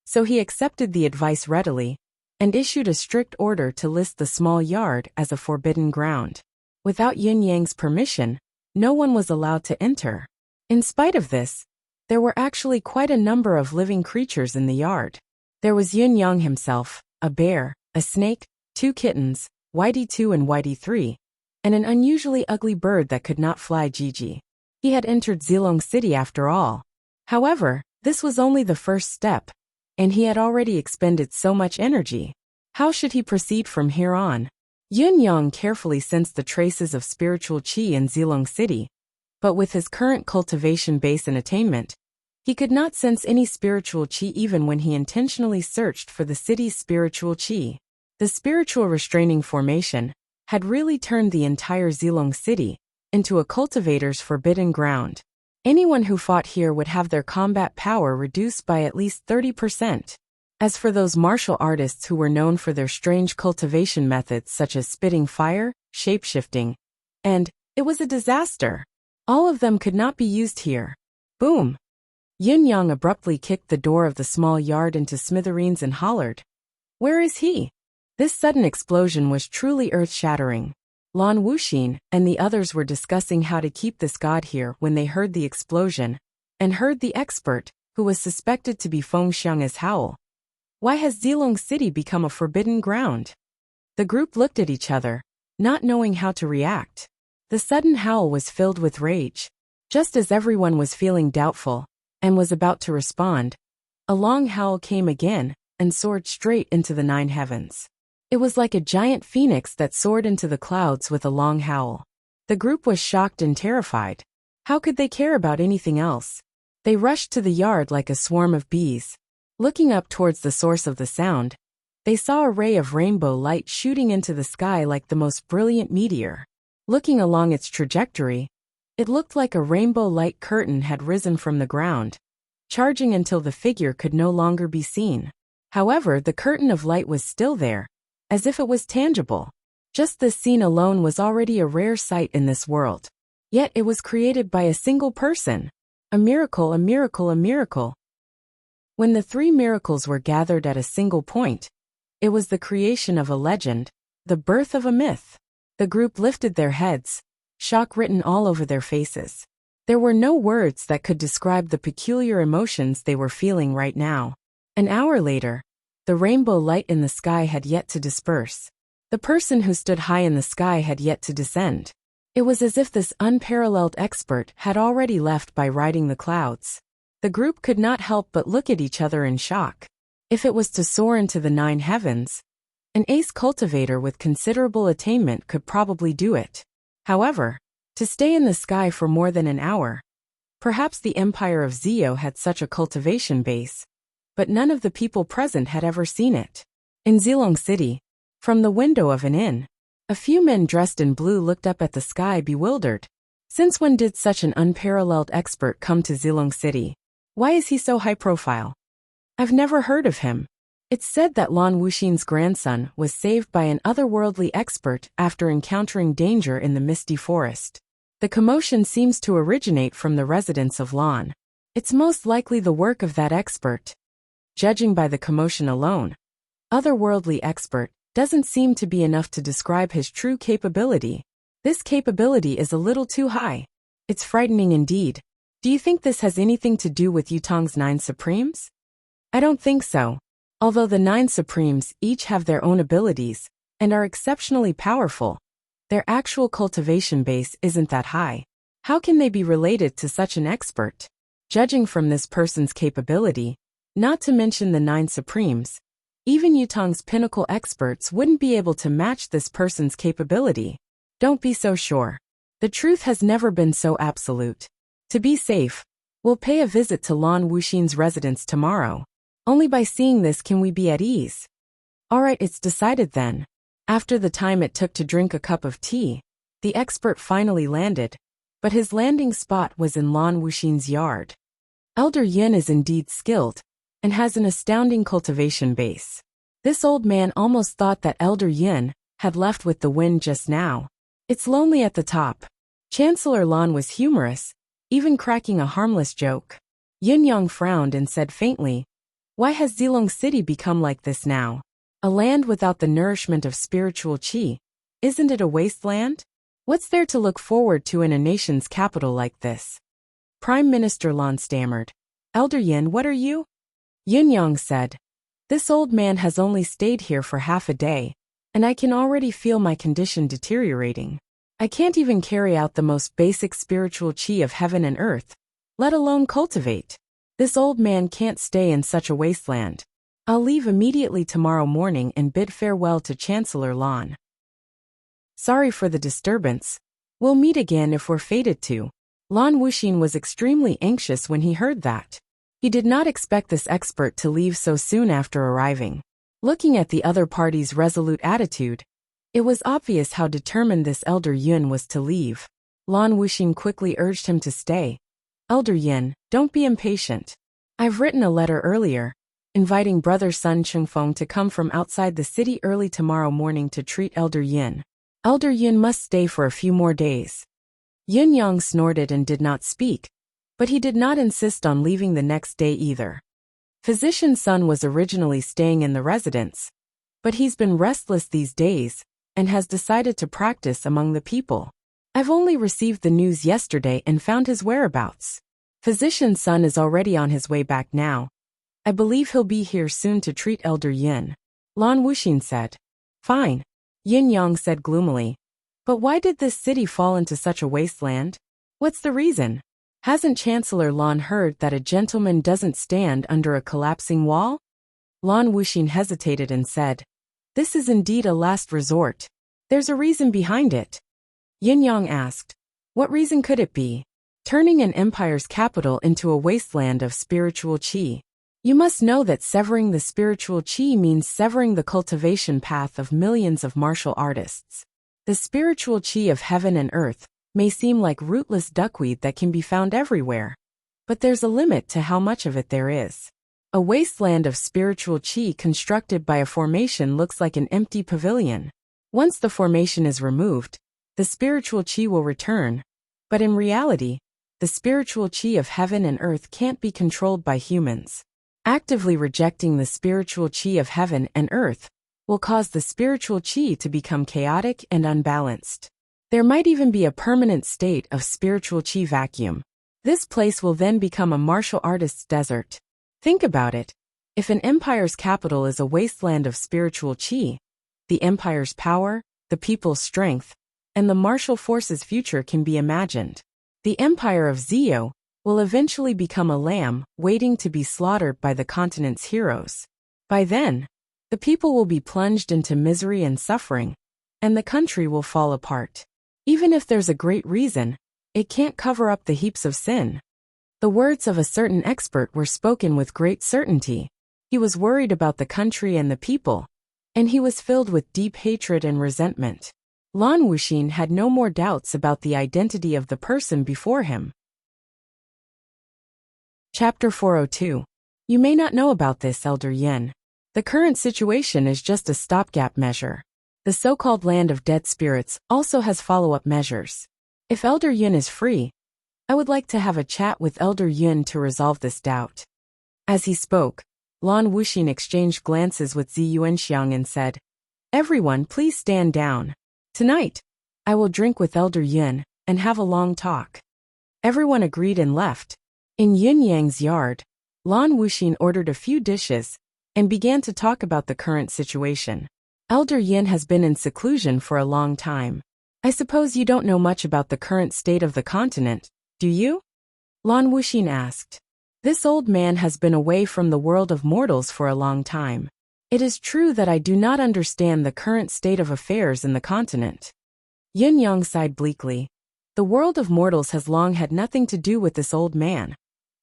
so he accepted the advice readily and issued a strict order to list the small yard as a forbidden ground. Without Yun Yang's permission, no one was allowed to enter. In spite of this, there were actually quite a number of living creatures in the yard. There was Yun Yang himself, a bear, a snake, 2 kittens, Whitey 2 and Whitey 3, and an unusually ugly bird that could not fly. Gigi. He had entered Zilong City after all. However, this was only the first step, and he had already expended so much energy. How should he proceed from here on? Yun Yang carefully sensed the traces of spiritual qi in Zilong City, but with his current cultivation base and attainment, he could not sense any spiritual qi even when he intentionally searched for the city's spiritual qi. The spiritual restraining formation had really turned the entire Zilong City into a cultivator's forbidden ground. Anyone who fought here would have their combat power reduced by at least 30%. As for those martial artists who were known for their strange cultivation methods such as spitting fire, shapeshifting, and it was a disaster. All of them could not be used here. Boom! Yun Yang abruptly kicked the door of the small yard into smithereens and hollered, "Where is he?" This sudden explosion was truly earth-shattering. Lan Wuxin and the others were discussing how to keep this god here when they heard the explosion, and heard the expert, who was suspected to be Feng Xiang's howl. Why has Zilong City become a forbidden ground? The group looked at each other, not knowing how to react. The sudden howl was filled with rage. Just as everyone was feeling doubtful and was about to respond, a long howl came again and soared straight into the 9 heavens. It was like a giant phoenix that soared into the clouds with a long howl. The group was shocked and terrified. How could they care about anything else? They rushed to the yard like a swarm of bees. Looking up towards the source of the sound, they saw a ray of rainbow light shooting into the sky like the most brilliant meteor. Looking along its trajectory, it looked like a rainbow light curtain had risen from the ground, charging until the figure could no longer be seen. However, the curtain of light was still there, as if it was tangible. Just this scene alone was already a rare sight in this world. Yet it was created by a single person. A miracle, a miracle, a miracle. When the 3 miracles were gathered at a single point, it was the creation of a legend, the birth of a myth. The group lifted their heads, shock written all over their faces. There were no words that could describe the peculiar emotions they were feeling right now. An hour later, the rainbow light in the sky had yet to disperse. The person who stood high in the sky had yet to descend. It was as if this unparalleled expert had already left by riding the clouds. The group could not help but look at each other in shock. If it was to soar into the 9 heavens, an ace cultivator with considerable attainment could probably do it. However, to stay in the sky for more than an hour, perhaps the Empire of Zio had such a cultivation base, but none of the people present had ever seen it. In Zilong City, from the window of an inn, a few men dressed in blue looked up at the sky bewildered. Since when did such an unparalleled expert come to Zilong City? Why is he so high profile? I've never heard of him. It's said that Lan Wuxin's grandson was saved by an otherworldly expert after encountering danger in the misty forest. The commotion seems to originate from the residents of Lan. It's most likely the work of that expert. Judging by the commotion alone, otherworldly expert doesn't seem to be enough to describe his true capability. This capability is a little too high. It's frightening indeed. Do you think this has anything to do with Yutong's 9 Supremes? I don't think so. Although the 9 Supremes each have their own abilities and are exceptionally powerful, their actual cultivation base isn't that high. How can they be related to such an expert? Judging from this person's capability, not to mention the 9 Supremes, even Yutong's pinnacle experts wouldn't be able to match this person's capability. Don't be so sure. The truth has never been so absolute. To be safe, we'll pay a visit to Lan Wuxin's residence tomorrow. Only by seeing this can we be at ease. Alright, it's decided then. After the time it took to drink a cup of tea, the expert finally landed, but his landing spot was in Lan Wuxin's yard. Elder Yin is indeed skilled, and has an astounding cultivation base. This old man almost thought that Elder Yin had left with the wind just now. It's lonely at the top. Chancellor Lan was humorous, even cracking a harmless joke. Yin Yang frowned and said faintly, "Why has Zilong City become like this now? A land without the nourishment of spiritual qi. Isn't it a wasteland? What's there to look forward to in a nation's capital like this?" Prime Minister Lan stammered. "Elder Yin, what are you?" Yin Yang said, "This old man has only stayed here for half a day, and I can already feel my condition deteriorating. I can't even carry out the most basic spiritual chi of heaven and earth, let alone cultivate. This old man can't stay in such a wasteland. I'll leave immediately tomorrow morning and bid farewell to Chancellor Lan. Sorry for the disturbance. We'll meet again if we're fated to. Lan Wuxin was extremely anxious when he heard that. He did not expect this expert to leave so soon after arriving. Looking at the other party's resolute attitude, it was obvious how determined this Elder Yun was to leave. Lan Wuxin quickly urged him to stay. Elder Yin, don't be impatient. I've written a letter earlier, inviting brother Sun Chengfeng to come from outside the city early tomorrow morning to treat Elder Yin. Elder Yin must stay for a few more days. Yin Yang snorted and did not speak, but he did not insist on leaving the next day either. Physician Sun was originally staying in the residence, but he's been restless these days and has decided to practice among the people. I've only received the news yesterday and found his whereabouts. Physician Sun is already on his way back now. I believe he'll be here soon to treat Elder Yin. Lan Wuxin said. Fine. Yin Yang said gloomily. But why did this city fall into such a wasteland? What's the reason? Hasn't Chancellor Lan heard that a gentleman doesn't stand under a collapsing wall? Lan Wuxin hesitated and said. This is indeed a last resort. There's a reason behind it. Yin Yang asked. What reason could it be? Turning an empire's capital into a wasteland of spiritual qi. You must know that severing the spiritual qi means severing the cultivation path of millions of martial artists. The spiritual qi of heaven and earth may seem like rootless duckweed that can be found everywhere. But there's a limit to how much of it there is. A wasteland of spiritual qi constructed by a formation looks like an empty pavilion. Once the formation is removed, the spiritual qi will return, but in reality, the spiritual qi of heaven and earth can't be controlled by humans. Actively rejecting the spiritual qi of heaven and earth will cause the spiritual qi to become chaotic and unbalanced. There might even be a permanent state of spiritual qi vacuum. This place will then become a martial artist's desert. Think about it. If an empire's capital is a wasteland of spiritual qi, the empire's power, the people's strength, and the martial force's future can be imagined. The empire of Zio will eventually become a lamb waiting to be slaughtered by the continent's heroes. By then, the people will be plunged into misery and suffering, and the country will fall apart. Even if there's a great reason, it can't cover up the heaps of sin. The words of a certain expert were spoken with great certainty. He was worried about the country and the people, and he was filled with deep hatred and resentment. Lan Wuxin had no more doubts about the identity of the person before him. Chapter 402. You may not know about this, Elder Yin. The current situation is just a stopgap measure. The so-called land of dead spirits also has follow-up measures. If Elder Yin is free, I would like to have a chat with Elder Yin to resolve this doubt. As he spoke, Lan Wuxin exchanged glances with Zi Yuanxiang and said, Everyone, please stand down. Tonight, I will drink with Elder Yin and have a long talk. Everyone agreed and left. In Yin Yang's yard, Lan Wuxin ordered a few dishes and began to talk about the current situation. Elder Yin has been in seclusion for a long time. I suppose you don't know much about the current state of the continent, do you? Lan Wuxin asked. This old man has been away from the world of mortals for a long time. It is true that I do not understand the current state of affairs in the continent. Yin Yang sighed bleakly. The world of mortals has long had nothing to do with this old man.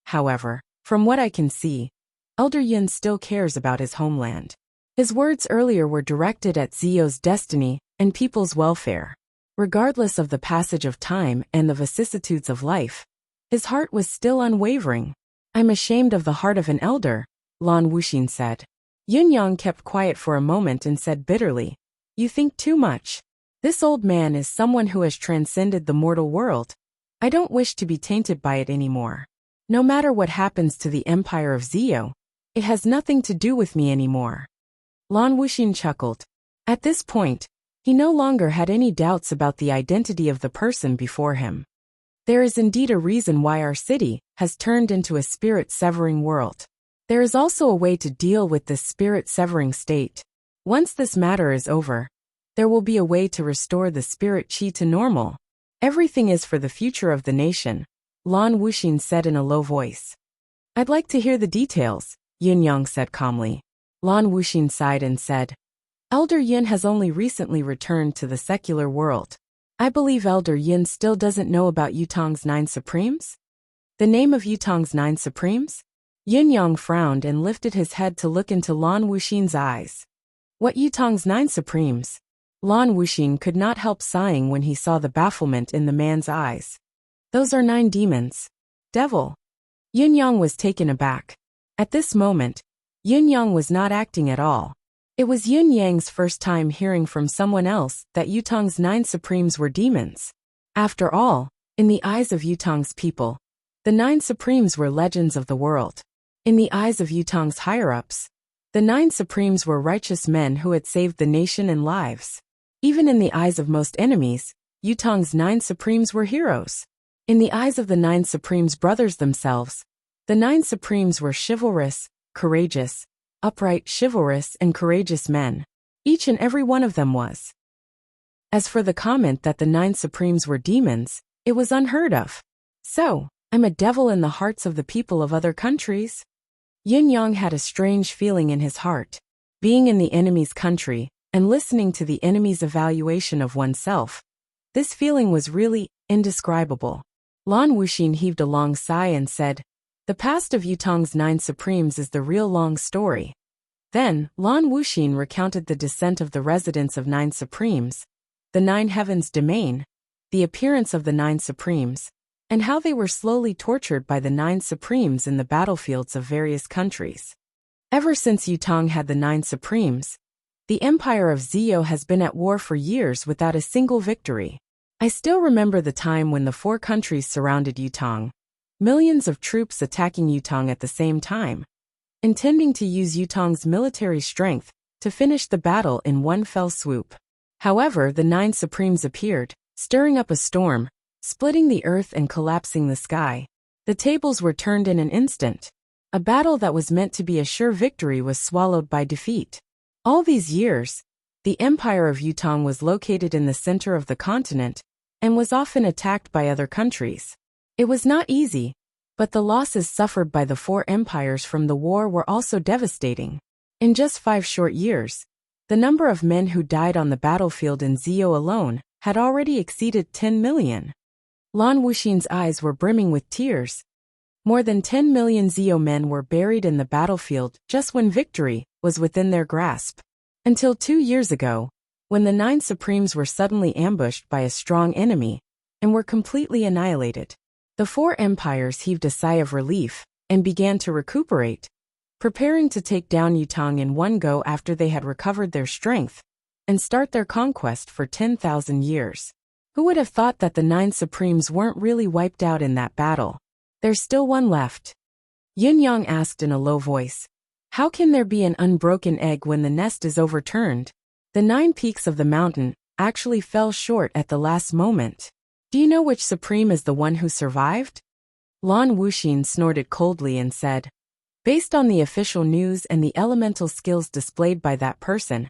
However, from what I can see, Elder Yin still cares about his homeland. His words earlier were directed at Zio's destiny and people's welfare. Regardless of the passage of time and the vicissitudes of life, his heart was still unwavering. I'm ashamed of the heart of an elder, Lan Wuxin said. Yin Yang kept quiet for a moment and said bitterly, You think too much. This old man is someone who has transcended the mortal world. I don't wish to be tainted by it anymore. No matter what happens to the empire of Zio, it has nothing to do with me anymore. Lan Wuxin chuckled. At this point, he no longer had any doubts about the identity of the person before him. There is indeed a reason why our city has turned into a spirit-severing world. There is also a way to deal with this spirit-severing state. Once this matter is over, There will be a way to restore the spirit chi to normal. Everything is for the future of the nation, Lan Wuxin said in a low voice. I'd like to hear the details, Yin Yang said calmly. Lan Wuxin sighed and said, Elder Yin has only recently returned to the secular world. I believe Elder Yin still doesn't know about Yutong's 9 Supremes? The name of Yutong's 9 Supremes? Yin Yang frowned and lifted his head to look into Lan Wuxin's eyes. What Yutong's 9 Supremes? Lan Wuxin could not help sighing when he saw the bafflement in the man's eyes. Those are 9 demons. Devil. Yin Yang was taken aback. At this moment, Yin Yang was not acting at all. It was Yin Yang's first time hearing from someone else that Yutong's 9 Supremes were demons. After all, in the eyes of Yutong's people, the 9 Supremes were legends of the world. In the eyes of Yutong's higher-ups, the 9 Supremes were righteous men who had saved the nation and lives. Even in the eyes of most enemies, Yutong's 9 Supremes were heroes. In the eyes of the 9 Supremes' brothers themselves, the 9 Supremes were chivalrous, courageous, upright, chivalrous, and courageous men. Each and every one of them was. As for the comment that the 9 Supremes were demons, it was unheard of. So, I'm a devil in the hearts of the people of other countries? Yin Yang had a strange feeling in his heart. Being in the enemy's country, and listening to the enemy's evaluation of oneself, this feeling was really indescribable. Lan Wuxin heaved a long sigh and said, The past of Yutong's 9 Supremes is the real long story. Then, Lan Wuxin recounted the descent of the residents of 9 Supremes, the 9 Heavens domain, the appearance of the 9 Supremes, and how they were slowly tortured by the 9 Supremes in the battlefields of various countries. Ever since Yutong had the 9 Supremes, the empire of Zio has been at war for years without a single victory. I still remember the time when the 4 countries surrounded Yutong, millions of troops attacking Yutong at the same time, intending to use Yutong's military strength to finish the battle in one fell swoop. However, the 9 Supremes appeared, stirring up a storm, splitting the earth and collapsing the sky. The tables were turned in an instant. A battle that was meant to be a sure victory was swallowed by defeat. All these years, the empire of Yutong was located in the center of the continent and was often attacked by other countries. It was not easy, but the losses suffered by the 4 empires from the war were also devastating. In just 5 short years, the number of men who died on the battlefield in Zio alone had already exceeded 10 million. Lan Wuxin's eyes were brimming with tears. More than 10 million Zio men were buried in the battlefield just when victory was within their grasp. Until 2 years ago, when the 9 Supremes were suddenly ambushed by a strong enemy and were completely annihilated. The 4 empires heaved a sigh of relief and began to recuperate, preparing to take down Yutong in one go after they had recovered their strength and start their conquest for 10,000 years. Who would have thought that the 9 Supremes weren't really wiped out in that battle? There's still one left. Yin Yang asked in a low voice. How can there be an unbroken egg when the nest is overturned? The 9 peaks of the mountain actually fell short at the last moment. Do you know which Supreme is the one who survived? Lan Wuxin snorted coldly and said, Based on the official news and the elemental skills displayed by that person,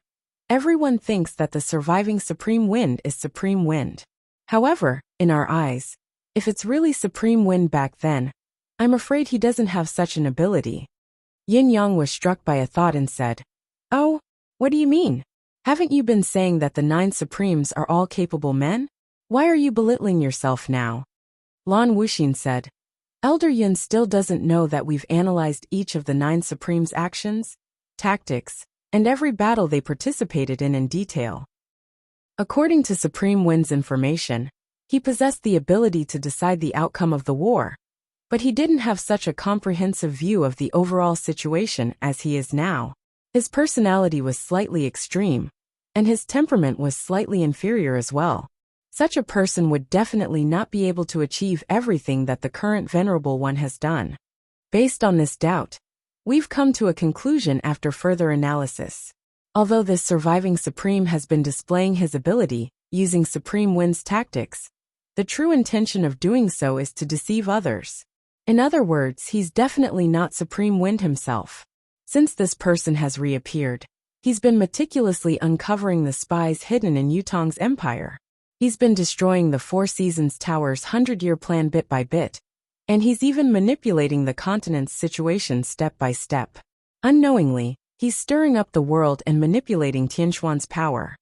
everyone thinks that the surviving Supreme Wind is Supreme Wind. However, in our eyes, if it's really Supreme Wind back then, I'm afraid he doesn't have such an ability. Yin Yang was struck by a thought and said, Oh, what do you mean? Haven't you been saying that the 9 Supremes are all capable men? Why are you belittling yourself now? Lan Wuxin said, Elder Yin still doesn't know that we've analyzed each of the 9 Supremes' actions, tactics, and every battle they participated in detail. According to Supreme Wind's information, he possessed the ability to decide the outcome of the war, but he didn't have such a comprehensive view of the overall situation as he is now. His personality was slightly extreme, and his temperament was slightly inferior as well. Such a person would definitely not be able to achieve everything that the current Venerable One has done. Based on this doubt, we've come to a conclusion after further analysis. Although this surviving Supreme has been displaying his ability, using Supreme Wind's tactics, the true intention of doing so is to deceive others. In other words, he's definitely not Supreme Wind himself. Since this person has reappeared, He's been meticulously uncovering the spies hidden in Yutong's empire. He's been destroying the Four Seasons Tower's 100-year plan bit by bit, and he's even manipulating the continent's situation step by step. Unknowingly, he's stirring up the world and manipulating Tianquan's power.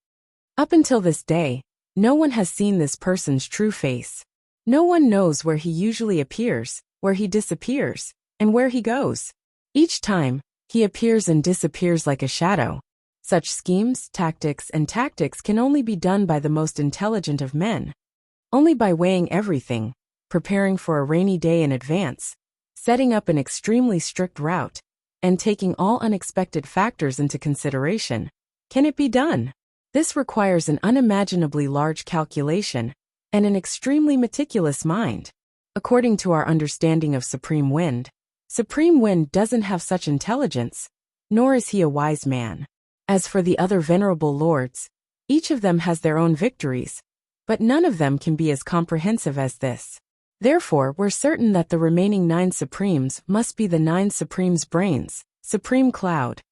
Up until this day, no one has seen this person's true face. No one knows where he usually appears, where he disappears, and where he goes. Each time, he appears and disappears like a shadow. Such schemes, tactics can only be done by the most intelligent of men. Only by weighing everything, preparing for a rainy day in advance, setting up an extremely strict route, and taking all unexpected factors into consideration, can it be done. This requires an unimaginably large calculation and an extremely meticulous mind. According to our understanding of Supreme Wind doesn't have such intelligence, nor is he a wise man. As for the other venerable lords, each of them has their own victories, but none of them can be as comprehensive as this. Therefore, we're certain that the remaining 9 Supremes must be the 9 Supremes' brains, Supreme Cloud.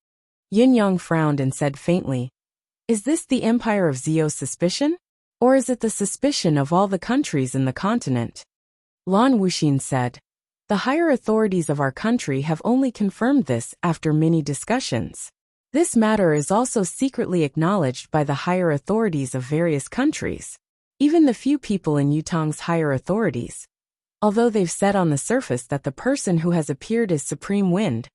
Yin Yang frowned and said faintly, "Is this the empire of Zio's suspicion? Or is it the suspicion of all the countries in the continent?" Lan Wuxin said, "The higher authorities of our country have only confirmed this after many discussions. This matter is also secretly acknowledged by the higher authorities of various countries, even the few people in Yutong's higher authorities. Although they've said on the surface that the person who has appeared is Supreme Wind,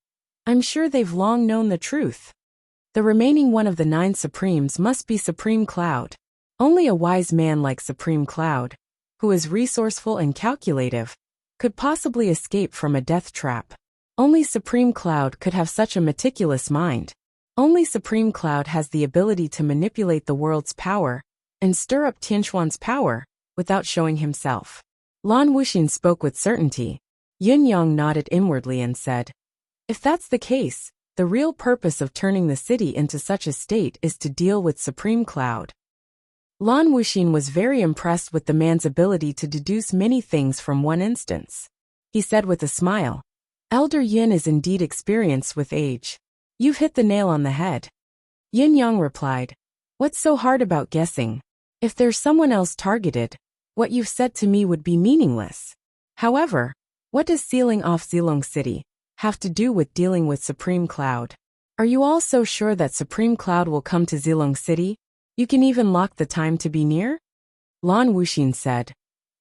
I'm sure they've long known the truth. The remaining one of the 9 Supremes must be Supreme Cloud. Only a wise man like Supreme Cloud, who is resourceful and calculative, could possibly escape from a death trap. Only Supreme Cloud could have such a meticulous mind. Only Supreme Cloud has the ability to manipulate the world's power and stir up Tianquan's power without showing himself." Lan Wuxin spoke with certainty. Yin Yang nodded inwardly and said, "If that's the case, the real purpose of turning the city into such a state is to deal with Supreme Cloud." Lan Wuxin was very impressed with the man's ability to deduce many things from one instance. He said with a smile, "Elder Yin is indeed experienced with age. You've hit the nail on the head." Yin Yang replied, "What's so hard about guessing? If there's someone else targeted, what you've said to me would be meaningless. However, what does sealing off Zilong City have to do with dealing with Supreme Cloud? Are you all so sure that Supreme Cloud will come to Zilong City? You can even lock the time to be near?" Lan Wuxin said,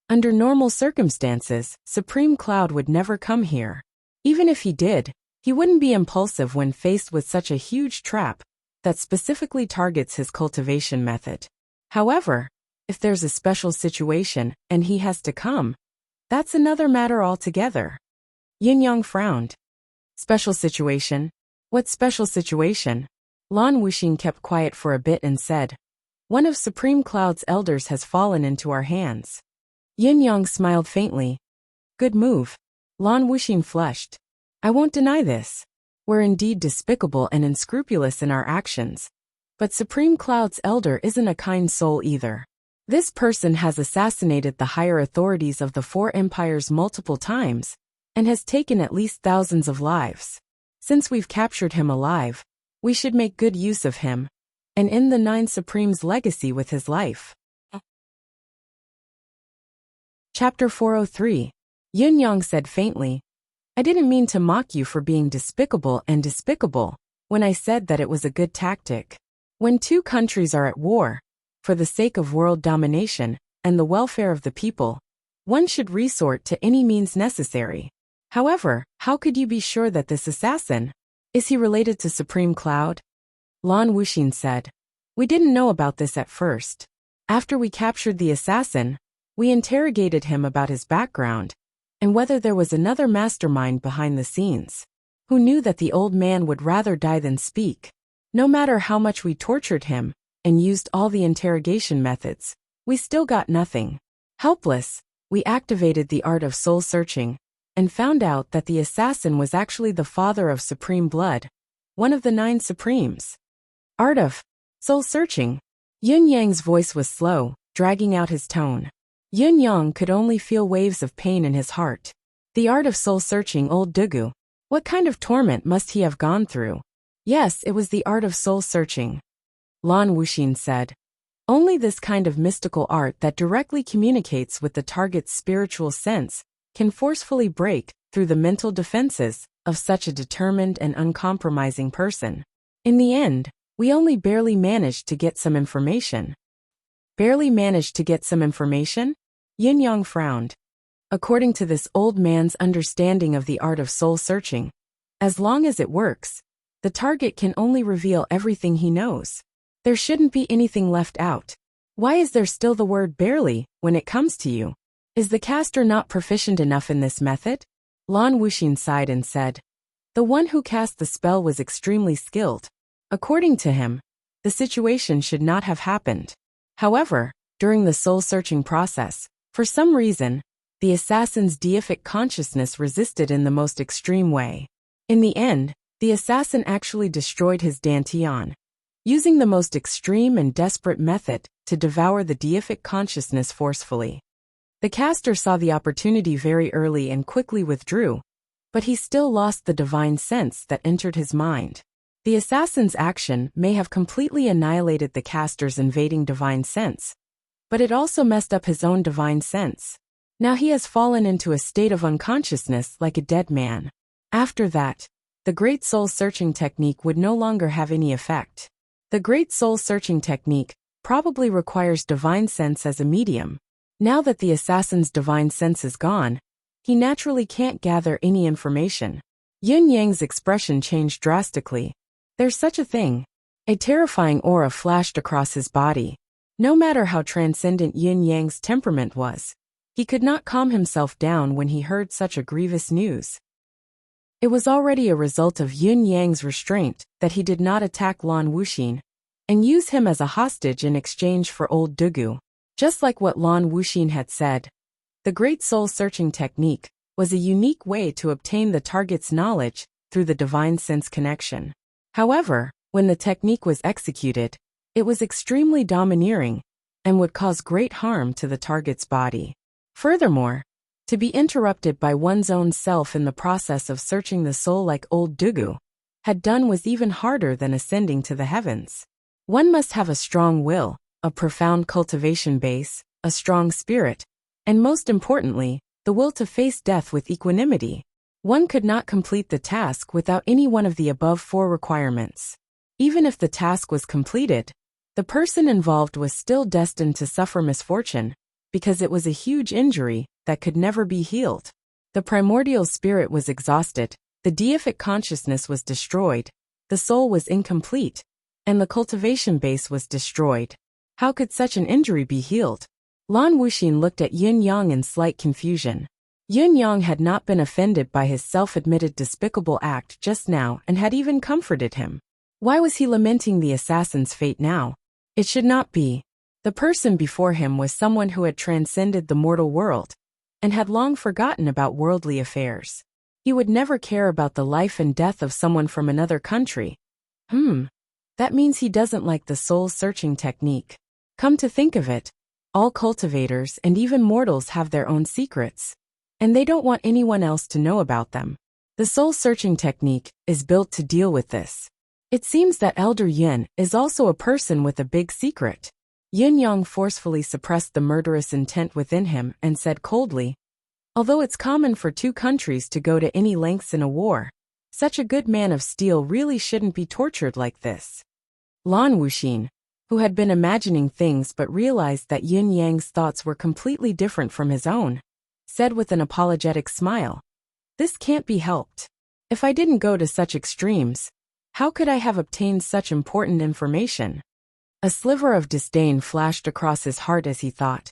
"Under normal circumstances, Supreme Cloud would never come here. Even if he did, he wouldn't be impulsive when faced with such a huge trap that specifically targets his cultivation method. However, if there's a special situation and he has to come, that's another matter altogether." Yin Yang frowned. "Special situation? What special situation?" Lan Wuxin kept quiet for a bit and said, "One of Supreme Cloud's elders has fallen into our hands." Yin Yang smiled faintly. "Good move." Lan Wuxin flushed. "I won't deny this. We're indeed despicable and unscrupulous in our actions. But Supreme Cloud's elder isn't a kind soul either. This person has assassinated the higher authorities of the 4 empires multiple times, and has taken at least thousands of lives. Since we've captured him alive, we should make good use of him, and end the 9 Supremes' legacy with his life." Chapter 403. Yin Yang said faintly, "I didn't mean to mock you for being despicable when I said that it was a good tactic. When 2 countries are at war, for the sake of world domination and the welfare of the people, one should resort to any means necessary. However, how could you be sure that this assassin, is he related to Supreme Cloud?" Lan Wuxin said, "We didn't know about this at first. After we captured the assassin, we interrogated him about his background, and whether there was another mastermind behind the scenes, who knew that the old man would rather die than speak. No matter how much we tortured him, and used all the interrogation methods, we still got nothing. Helpless, we activated the art of soul searching, and found out that the assassin was actually the father of Supreme Blood, one of the 9 Supremes." "Art of soul searching?" Yin Yang's voice was slow, dragging out his tone. Yin Yang could only feel waves of pain in his heart. The art of soul searching, old Dugu. What kind of torment must he have gone through? Yes, it was the art of soul-searching, Lan Wuxin said. Only this kind of mystical art that directly communicates with the target's spiritual sense can forcefully break through the mental defenses of such a determined and uncompromising person. In the end, we only barely managed to get some information. Barely managed to get some information? Yin Yang frowned. According to this old man's understanding of the art of soul-searching, as long as it works, the target can only reveal everything he knows. There shouldn't be anything left out. Why is there still the word barely when it comes to you? Is the caster not proficient enough in this method? Lan Wuxin sighed and said. The one who cast the spell was extremely skilled. According to him, the situation should not have happened. However, during the soul-searching process, for some reason, the assassin's deific consciousness resisted in the most extreme way. In the end, the assassin actually destroyed his dantian, using the most extreme and desperate method to devour the deific consciousness forcefully. The caster saw the opportunity very early and quickly withdrew, but he still lost the divine sense that entered his mind. The assassin's action may have completely annihilated the caster's invading divine sense, but it also messed up his own divine sense. Now he has fallen into a state of unconsciousness like a dead man. After that, the great soul-searching technique would no longer have any effect. The great soul-searching technique probably requires divine sense as a medium. Now that the assassin's divine sense is gone, he naturally can't gather any information. Yin Yang's expression changed drastically. There's such a thing. A terrifying aura flashed across his body. No matter how transcendent Yin Yang's temperament was, he could not calm himself down when he heard such a grievous news. It was already a result of Yin Yang's restraint that he did not attack Lan Wuxin and use him as a hostage in exchange for old Dugu. Just like what Lan Wuxin had said, the great soul-searching technique was a unique way to obtain the target's knowledge through the divine sense connection. However, when the technique was executed, it was extremely domineering and would cause great harm to the target's body. Furthermore, to be interrupted by one's own self in the process of searching the soul like old Dugu had done was even harder than ascending to the heavens. One must have a strong will, a profound cultivation base, a strong spirit, and most importantly, the will to face death with equanimity. One could not complete the task without any one of the above 4 requirements. Even if the task was completed, the person involved was still destined to suffer misfortune, because it was a huge injury that could never be healed. The primordial spirit was exhausted, the deific consciousness was destroyed, the soul was incomplete, and the cultivation base was destroyed. How could such an injury be healed? Lan Wuxin looked at Yin Yang in slight confusion. Yin Yang had not been offended by his self-admitted despicable act just now and had even comforted him. Why was he lamenting the assassin's fate now? It should not be. The person before him was someone who had transcended the mortal world and had long forgotten about worldly affairs. He would never care about the life and death of someone from another country. That means he doesn't like the soul-searching technique. Come to think of it, all cultivators and even mortals have their own secrets, and they don't want anyone else to know about them. The soul-searching technique is built to deal with this. It seems that Elder Yin is also a person with a big secret. Yin Yang forcefully suppressed the murderous intent within him and said coldly, although it's common for 2 countries to go to any lengths in a war, such a good man of steel really shouldn't be tortured like this. Lan Wuxin, who had been imagining things but realized that Yin Yang's thoughts were completely different from his own, said with an apologetic smile, "This can't be helped. If I didn't go to such extremes, how could I have obtained such important information?" A sliver of disdain flashed across his heart as he thought.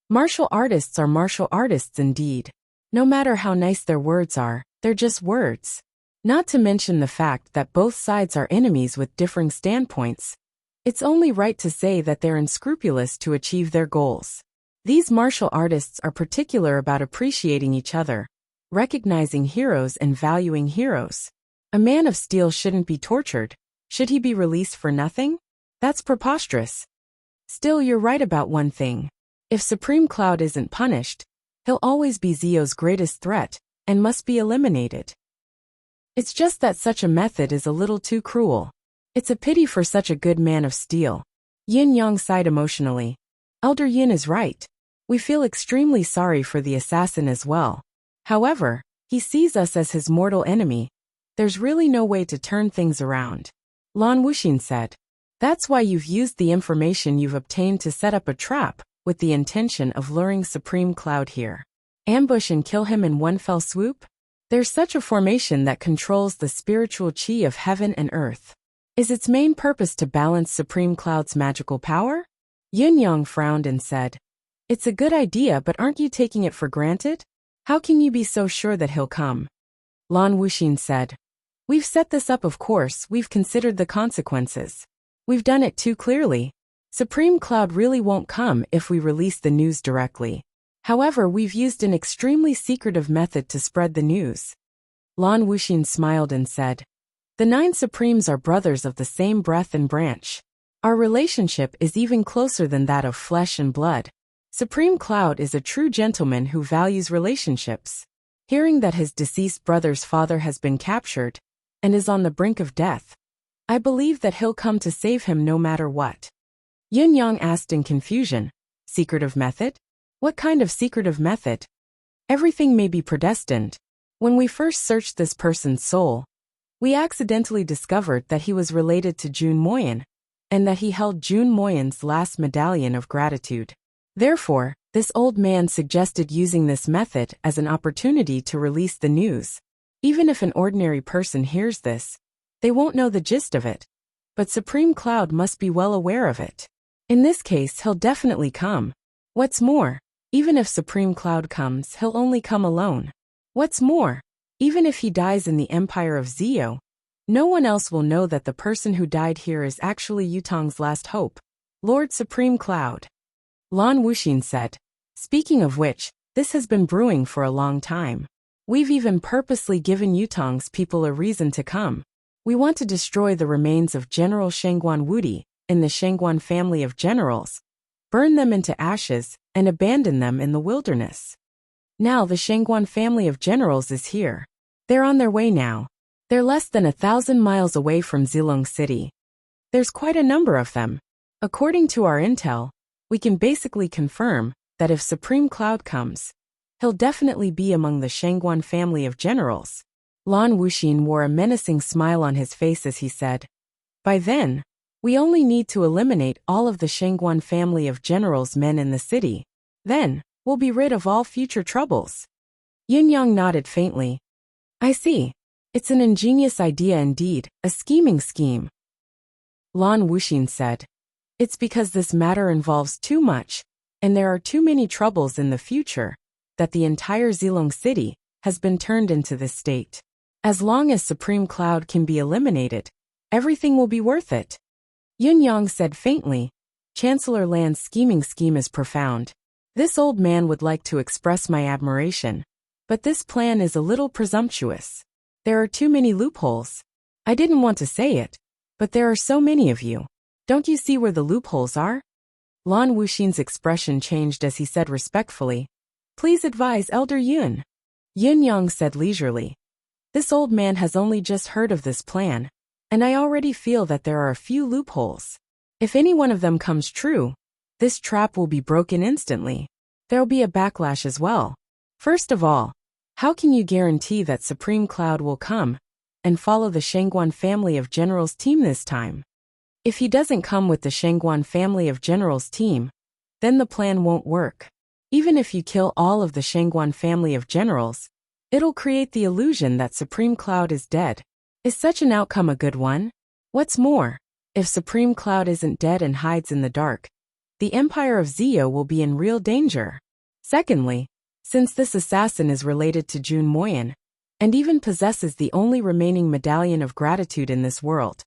Martial artists are martial artists indeed. No matter how nice their words are, they're just words. Not to mention the fact that both sides are enemies with differing standpoints. It's only right to say that they're unscrupulous to achieve their goals. These martial artists are particular about appreciating each other, recognizing heroes and valuing heroes. A man of steel shouldn't be tortured. Should he be released for nothing? That's preposterous. Still, you're right about one thing. If Supreme Cloud isn't punished, he'll always be Zio's greatest threat and must be eliminated. It's just that such a method is a little too cruel. It's a pity for such a good man of steel. Yin Yang sighed emotionally. Elder Yin is right. We feel extremely sorry for the assassin as well. However, he sees us as his mortal enemy. There's really no way to turn things around. Lan Wuxin said. That's why you've used the information you've obtained to set up a trap, with the intention of luring Supreme Cloud here. Ambush and kill him in one fell swoop? There's such a formation that controls the spiritual chi of heaven and earth. Is its main purpose to balance Supreme Cloud's magical power? Yin Yang frowned and said, It's a good idea, but aren't you taking it for granted? How can you be so sure that he'll come? Lan Wuxin said, We've set this up, of course, we've considered the consequences. We've done it too clearly. Supreme Cloud really won't come if we release the news directly. However, we've used an extremely secretive method to spread the news. Lan Wuxin smiled and said, The 9 Supremes are brothers of the same breath and branch. Our relationship is even closer than that of flesh and blood. Supreme Cloud is a true gentleman who values relationships. Hearing that his deceased brother's father has been captured and is on the brink of death, I believe that he'll come to save him no matter what. Yin Yang asked in confusion, Secretive method? What kind of secretive method? Everything may be predestined. When we first searched this person's soul, we accidentally discovered that he was related to Jun Moyen, and that he held Jun Moyen's last medallion of gratitude. Therefore, this old man suggested using this method as an opportunity to release the news. Even if an ordinary person hears this, they won't know the gist of it. But Supreme Cloud must be well aware of it. In this case, he'll definitely come. What's more, even if Supreme Cloud comes, he'll only come alone. What's more, even if he dies in the Empire of Zio, no one else will know that the person who died here is actually Yutong's last hope, Lord Supreme Cloud. Lan Wuxin said, Speaking of which, this has been brewing for a long time. We've even purposely given Yutong's people a reason to come. We want to destroy the remains of General Shengguan Wudi in the Shengguan family of generals, burn them into ashes, and abandon them in the wilderness. Now the Shengguan family of generals is here. They're on their way now. They're less than 1,000 miles away from Zilong City. There's quite a number of them. According to our intel, we can basically confirm that if Supreme Cloud comes, he'll definitely be among the Shengguan family of generals. Lan Wuxin wore a menacing smile on his face as he said, By then, we only need to eliminate all of the Shengguan family of generals' men in the city. Then, we'll be rid of all future troubles. Yin Yang nodded faintly. I see. It's an ingenious idea indeed, a scheming scheme. Lan Wuxin said, It's because this matter involves too much, and there are too many troubles in the future, that the entire Zilong City has been turned into this state. As long as Supreme Cloud can be eliminated, everything will be worth it. Yin Yang said faintly, Chancellor Lan's scheming scheme is profound. This old man would like to express my admiration. But this plan is a little presumptuous. There are too many loopholes. I didn't want to say it, but there are so many of you. Don't you see where the loopholes are? Lan Wuxin's expression changed as he said respectfully, Please advise Elder Yun. Yin Yang said leisurely, This old man has only just heard of this plan, and I already feel that there are a few loopholes. If any one of them comes true, this trap will be broken instantly. There'll be a backlash as well. First of all, how can you guarantee that Supreme Cloud will come and follow the Shengguan family of generals team this time? If he doesn't come with the Shengguan family of generals team, then the plan won't work. Even if you kill all of the Shengguan family of generals, it'll create the illusion that Supreme Cloud is dead. Is such an outcome a good one? What's more, if Supreme Cloud isn't dead and hides in the dark, the Empire of Zio will be in real danger. Secondly, since this assassin is related to Jun Moyen, and even possesses the only remaining medallion of gratitude in this world,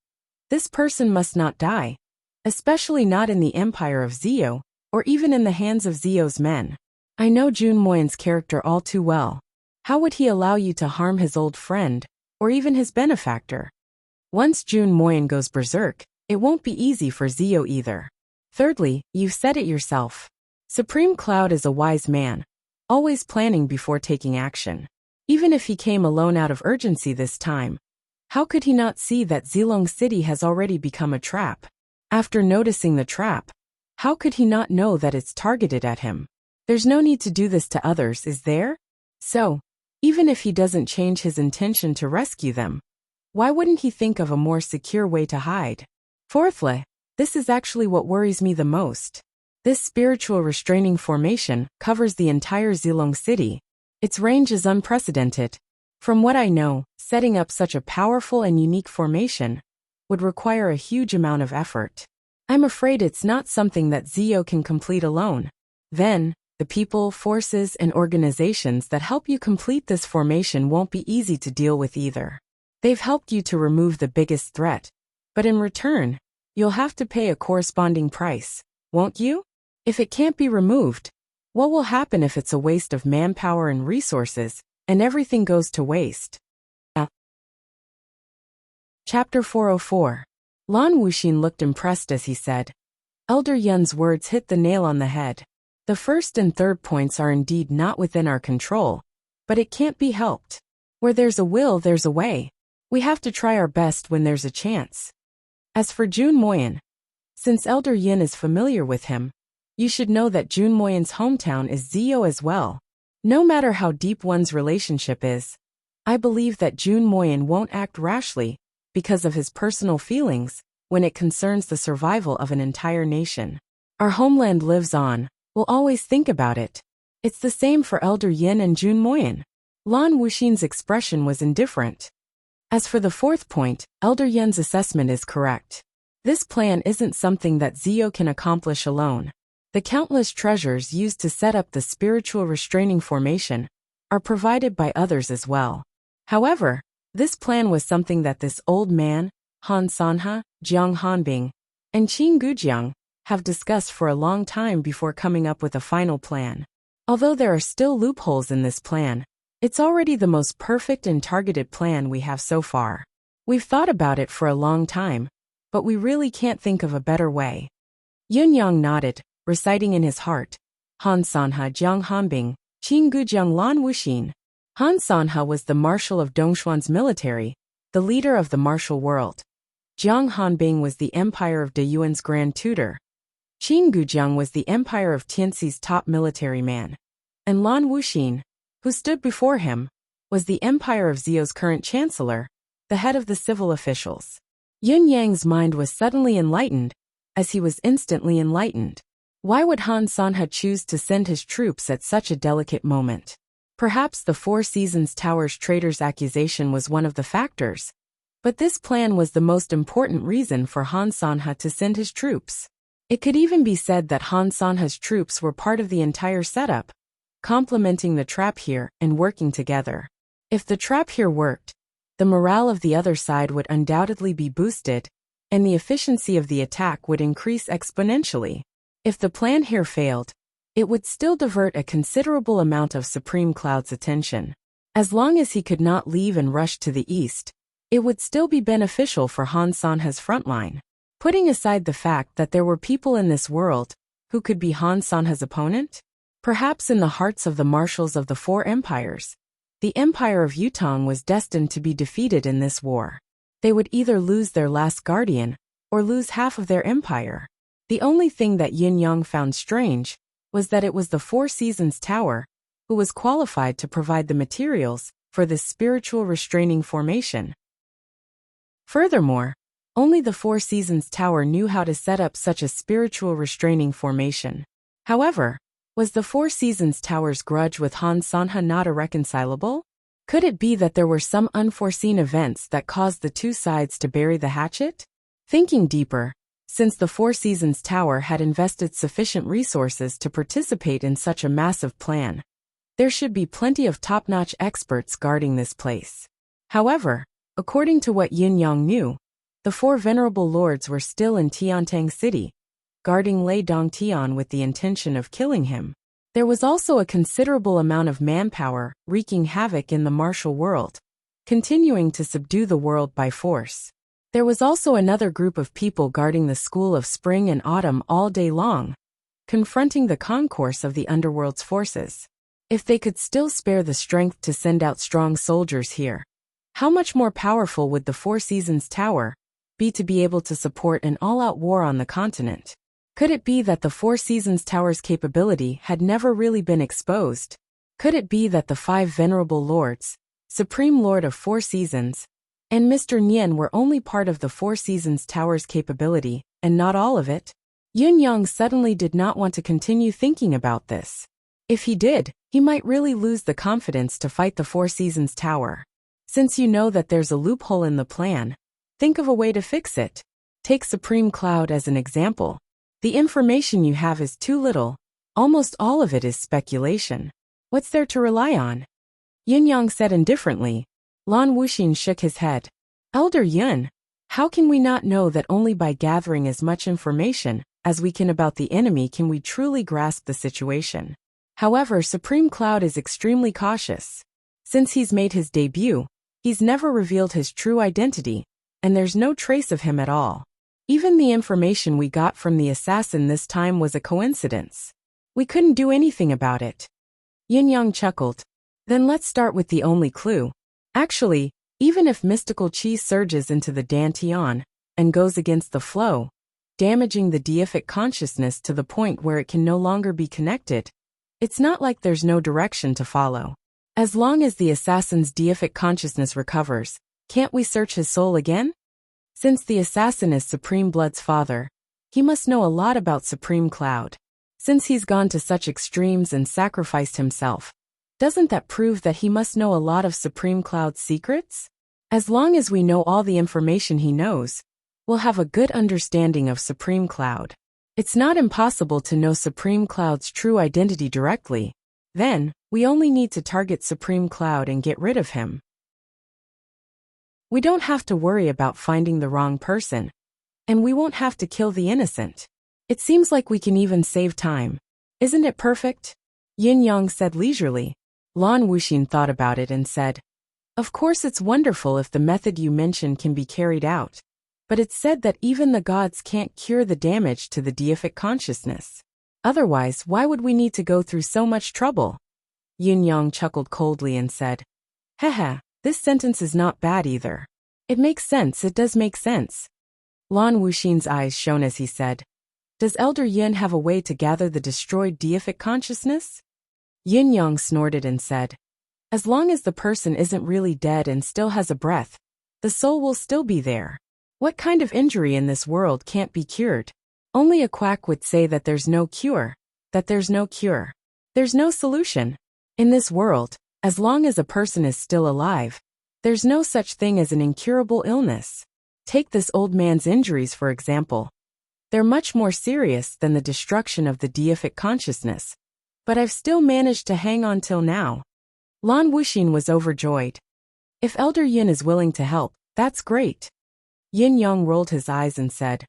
this person must not die, especially not in the Empire of Zio, or even in the hands of Zio's men. I know Jun Moyen's character all too well. How would he allow you to harm his old friend, or even his benefactor? Once Jun Moyen goes berserk, it won't be easy for Zio either. Thirdly, you've said it yourself. Supreme Cloud is a wise man, always planning before taking action. Even if he came alone out of urgency this time, How could he not see that Zilong City has already become a trap? After noticing the trap, how could he not know that it's targeted at him? There's no need to do this to others, is there? So, even if he doesn't change his intention to rescue them, why wouldn't he think of a more secure way to hide? Fourthly, this is actually what worries me the most. This spiritual restraining formation covers the entire Zilong City. Its range is unprecedented. From what I know, setting up such a powerful and unique formation would require a huge amount of effort. I'm afraid it's not something that Zio can complete alone. Then, the people, forces, and organizations that help you complete this formation won't be easy to deal with either. They've helped you to remove the biggest threat, but in return, you'll have to pay a corresponding price, won't you? If it can't be removed, what will happen if it's a waste of manpower and resources, and everything goes to waste? Chapter 404. Lan Wuxin looked impressed as he said. Elder Yun's words hit the nail on the head. The first and third points are indeed not within our control, but it can't be helped. Where there's a will, there's a way. We have to try our best when there's a chance. As for Jun Moyen, since Elder Yin is familiar with him, you should know that Jun Moyen's hometown is Zio as well. No matter how deep one's relationship is, I believe that Jun Moyen won't act rashly because of his personal feelings when it concerns the survival of an entire nation. Our homeland lives on. We'll always think about it. It's the same for Elder Yin and Jun Moyen. Lan Wuxin's expression was indifferent. As for the fourth point, Elder Yin's assessment is correct. This plan isn't something that Zio can accomplish alone. The countless treasures used to set up the spiritual restraining formation are provided by others as well. However, this plan was something that this old man, Han Sanha, Jiang Hanbing, and Qin Gujiang have discussed for a long time before coming up with a final plan. Although there are still loopholes in this plan, it's already the most perfect and targeted plan we have so far. We've thought about it for a long time, but we really can't think of a better way. Yun Yang nodded, reciting in his heart, Han Sanha Jiang Hanbing, Qin Gujiang Lan Wuxin. Han Sanha was the marshal of Dongshuan's military, the leader of the martial world. Jiang Hanbing was the empire of De Yuan's grand tutor. Qin Gujiang was the empire of Tianxi's top military man. And Lan Wuxin, who stood before him, was the empire of Zio's current chancellor, the head of the civil officials. Yun Yang's mind was suddenly enlightened, as he was instantly enlightened. Why would Han Sanha choose to send his troops at such a delicate moment? Perhaps the Four Seasons Tower's traitor's accusation was one of the factors, but this plan was the most important reason for Han Sanha to send his troops. It could even be said that Han Sanha's troops were part of the entire setup, complementing the trap here and working together. If the trap here worked, the morale of the other side would undoubtedly be boosted, and the efficiency of the attack would increase exponentially. If the plan here failed, it would still divert a considerable amount of Supreme Cloud's attention. As long as he could not leave and rush to the east, it would still be beneficial for Han Sanha's frontline. Putting aside the fact that there were people in this world who could be Han Sanha's opponent, perhaps in the hearts of the marshals of the four empires, the empire of Yutong was destined to be defeated in this war. They would either lose their last guardian or lose half of their empire. The only thing that Yin Yang found strange was that it was the Four Seasons Tower who was qualified to provide the materials for this spiritual restraining formation. Furthermore, only the Four Seasons Tower knew how to set up such a spiritual restraining formation. However, was the Four Seasons Tower's grudge with Han Sanha not irreconcilable? Could it be that there were some unforeseen events that caused the two sides to bury the hatchet? Thinking deeper, since the Four Seasons Tower had invested sufficient resources to participate in such a massive plan, there should be plenty of top-notch experts guarding this place. However, according to what Yin Yang knew, the four venerable lords were still in Tiantang City, guarding Lei Dongtian with the intention of killing him. There was also a considerable amount of manpower wreaking havoc in the martial world, continuing to subdue the world by force. There was also another group of people guarding the school of spring and autumn all day long, confronting the concourse of the underworld's forces. If they could still spare the strength to send out strong soldiers here, How much more powerful would the Four Seasons Tower be to be able to support an all-out war on the continent? Could it be that the Four Seasons Tower's capability had never really been exposed? Could it be that the five venerable lords, Supreme Lord of Four Seasons, and Mr. Nian were only part of the Four Seasons Tower's capability, and not all of it? Yun Yang suddenly did not want to continue thinking about this. If he did, he might really lose the confidence to fight the Four Seasons Tower. Since you know that there's a loophole in the plan, think of a way to fix it. Take Supreme Cloud as an example. The information you have is too little. Almost all of it is speculation. What's there to rely on? Yun Yang said indifferently. Lan Wuxin shook his head. Elder Yun, how can we not know that only by gathering as much information as we can about the enemy can we truly grasp the situation? However, Supreme Cloud is extremely cautious. Since he's made his debut, he's never revealed his true identity, and there's no trace of him at all. Even the information we got from the assassin this time was a coincidence. We couldn't do anything about it. Yin Yang chuckled. Then let's start with the only clue. Actually, even if mystical qi surges into the dantian and goes against the flow, damaging the deific consciousness to the point where it can no longer be connected, it's not like there's no direction to follow. As long as the assassin's deific consciousness recovers, can't we search his soul again? Since the assassin is Supreme Blood's father, he must know a lot about Supreme Cloud. Since he's gone to such extremes and sacrificed himself, doesn't that prove that he must know a lot of Supreme Cloud's secrets? As long as we know all the information he knows, we'll have a good understanding of Supreme Cloud. It's not impossible to know Supreme Cloud's true identity directly. Then, we only need to target Supreme Cloud and get rid of him. We don't have to worry about finding the wrong person, and we won't have to kill the innocent. It seems like we can even save time. Isn't it perfect? Yin Yang said leisurely. Lan Wuxin thought about it and said, of course it's wonderful if the method you mentioned can be carried out. But it's said that even the gods can't cure the damage to the deific consciousness. Otherwise, why would we need to go through so much trouble? Yin Yang chuckled coldly and said, haha, this sentence is not bad either. It makes sense, it does make sense. Lan Wuxin's eyes shone as he said, does Elder Yin have a way to gather the destroyed deific consciousness? Yin Yang snorted and said, as long as the person isn't really dead and still has a breath, the soul will still be there. What kind of injury in this world can't be cured? Only a quack would say that there's no cure, that there's no cure. There's no solution. In this world, as long as a person is still alive, there's no such thing as an incurable illness. Take this old man's injuries for example. They're much more serious than the destruction of the deific consciousness. But I've still managed to hang on till now. Lan Wuxin was overjoyed. If Elder Yin is willing to help, that's great. Yin Yang rolled his eyes and said,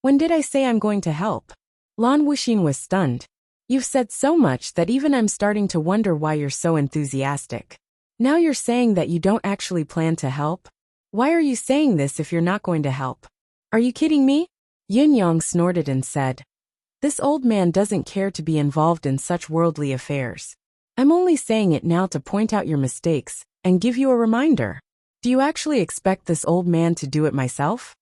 when did I say I'm going to help? Lan Wuxin was stunned. You've said so much that even I'm starting to wonder why you're so enthusiastic. Now you're saying that you don't actually plan to help? Why are you saying this if you're not going to help? Are you kidding me? Yin Yang snorted and said, this old man doesn't care to be involved in such worldly affairs. I'm only saying it now to point out your mistakes and give you a reminder. Do you actually expect this old man to do it myself?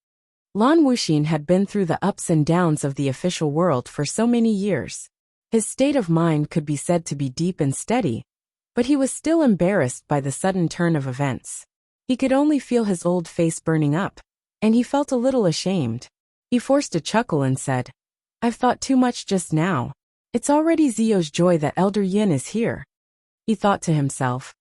Lan Wuxin had been through the ups and downs of the official world for so many years. His state of mind could be said to be deep and steady, but he was still embarrassed by the sudden turn of events. He could only feel his old face burning up, and he felt a little ashamed. He forced a chuckle and said, I've thought too much just now. It's already Zio's joy that Elder Yin is here. He thought to himself,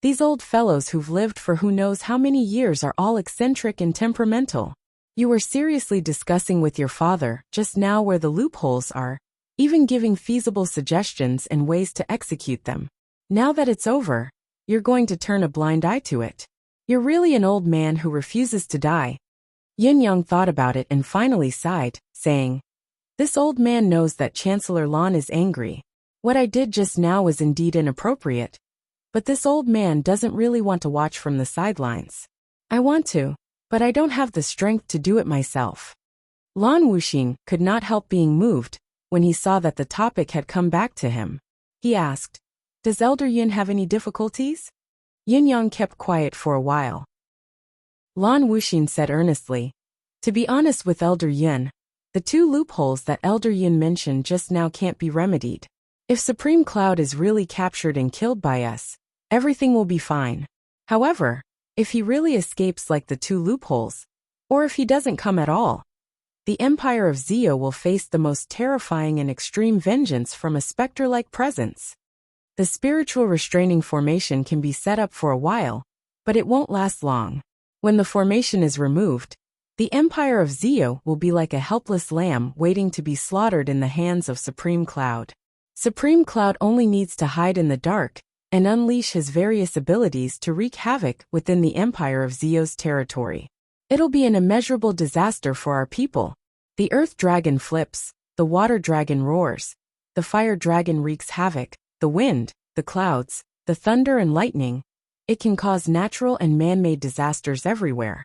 these old fellows who've lived for who knows how many years are all eccentric and temperamental. You were seriously discussing with your father just now where the loopholes are, even giving feasible suggestions and ways to execute them. Now that it's over, you're going to turn a blind eye to it. You're really an old man who refuses to die. Yin Yang thought about it and finally sighed, saying, this old man knows that Chancellor Lan is angry. What I did just now was indeed inappropriate. But this old man doesn't really want to watch from the sidelines. I want to, but I don't have the strength to do it myself. Lan Wuxin could not help being moved when he saw that the topic had come back to him. He asked, does Elder Yin have any difficulties? Yin Yang kept quiet for a while. Lan Wuxin said earnestly. To be honest with Elder Yun, the two loopholes that Elder Yun mentioned just now can't be remedied. If Supreme Cloud is really captured and killed by us, everything will be fine. However, if he really escapes like the two loopholes, or if he doesn't come at all, the Empire of Zio will face the most terrifying and extreme vengeance from a specter-like presence. The spiritual restraining formation can be set up for a while, but it won't last long. When the formation is removed, the Empire of Zio will be like a helpless lamb waiting to be slaughtered in the hands of Supreme Cloud. Supreme Cloud only needs to hide in the dark and unleash his various abilities to wreak havoc within the Empire of Zio's territory. It'll be an immeasurable disaster for our people. The Earth Dragon flips, the Water Dragon roars, the Fire Dragon wreaks havoc, the wind, the clouds, the thunder and lightning. It can cause natural and man-made disasters everywhere.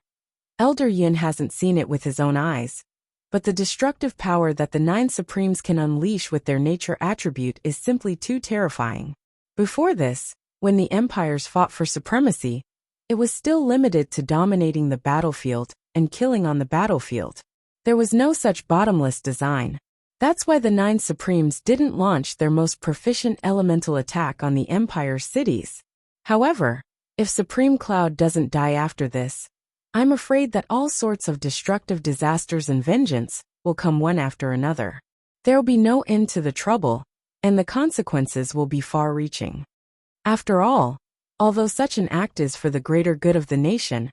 Elder Yin hasn't seen it with his own eyes, but the destructive power that the 9 Supremes can unleash with their nature attribute is simply too terrifying. Before this, when the empires fought for supremacy, it was still limited to dominating the battlefield and killing on the battlefield. There was no such bottomless design. That's why the 9 Supremes didn't launch their most proficient elemental attack on the Empire's cities. However, if Supreme Cloud doesn't die after this, I'm afraid that all sorts of destructive disasters and vengeance will come one after another. There'll be no end to the trouble, and the consequences will be far-reaching. After all, although such an act is for the greater good of the nation,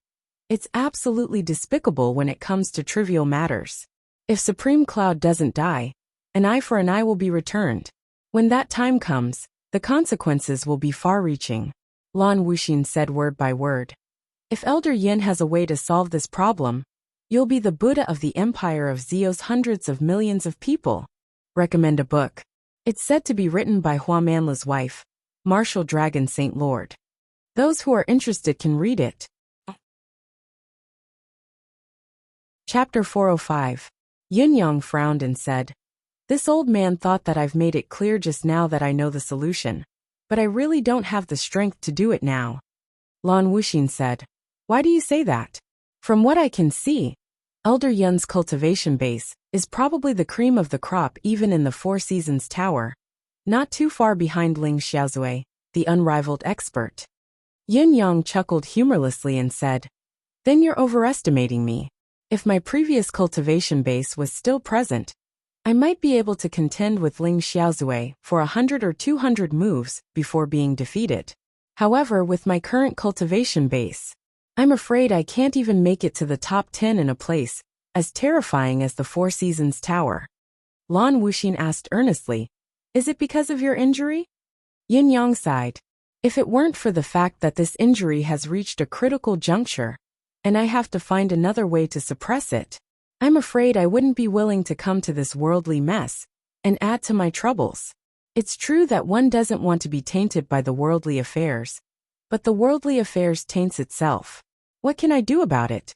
it's absolutely despicable when it comes to trivial matters. If Supreme Cloud doesn't die, an eye for an eye will be returned. When that time comes, the consequences will be far-reaching. Lan Wuxin said word by word. If Elder Yin has a way to solve this problem, you'll be the Buddha of the Empire of Zio's hundreds of millions of people. Recommend a book. It's said to be written by Hua Manla's wife, Martial Dragon Saint Lord. Those who are interested can read it. Chapter 405. Yun Yang frowned and said, This old man thought that I've made it clear just now that I know the solution, but I really don't have the strength to do it now. Lan Wuxin said, Why do you say that? From what I can see, Elder Yun's cultivation base is probably the cream of the crop even in the Four Seasons Tower, not too far behind Ling Xiaozui, the unrivaled expert. Yun Yang chuckled humorlessly and said, Then you're overestimating me. If my previous cultivation base was still present, I might be able to contend with Ling Xiaozui for 100 or 200 moves before being defeated. However, with my current cultivation base, I'm afraid I can't even make it to the top 10 in a place as terrifying as the Four Seasons Tower. Lan Wuxin asked earnestly, Is it because of your injury? Yin Yang sighed. If it weren't for the fact that this injury has reached a critical juncture, and I have to find another way to suppress it, I'm afraid I wouldn't be willing to come to this worldly mess and add to my troubles. It's true that one doesn't want to be tainted by the worldly affairs, but the worldly affairs taints itself. What can I do about it?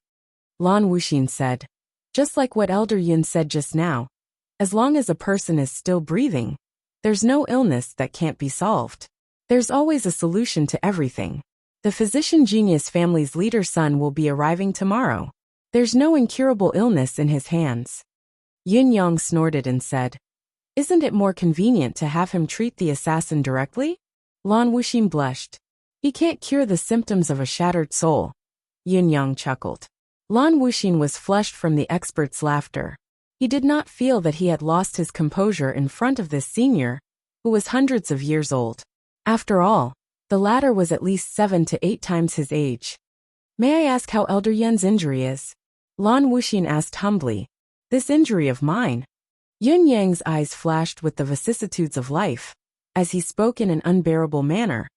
Lan Wuxin said, just like what Elder Yin said just now, as long as a person is still breathing, there's no illness that can't be solved. There's always a solution to everything. The physician genius family's leader son will be arriving tomorrow. There's no incurable illness in his hands. Yin Yang snorted and said, Isn't it more convenient to have him treat the assassin directly? Lan Wuxin blushed. He can't cure the symptoms of a shattered soul. Yin Yang chuckled. Lan Wuxin was flushed from the expert's laughter. He did not feel that he had lost his composure in front of this senior, who was hundreds of years old. After all, the latter was at least 7 to 8 times his age. May I ask how Elder Yun's injury is? Lan Wuxin asked humbly. This injury of mine? Yun Yang's eyes flashed with the vicissitudes of life, as he spoke in an unbearable manner.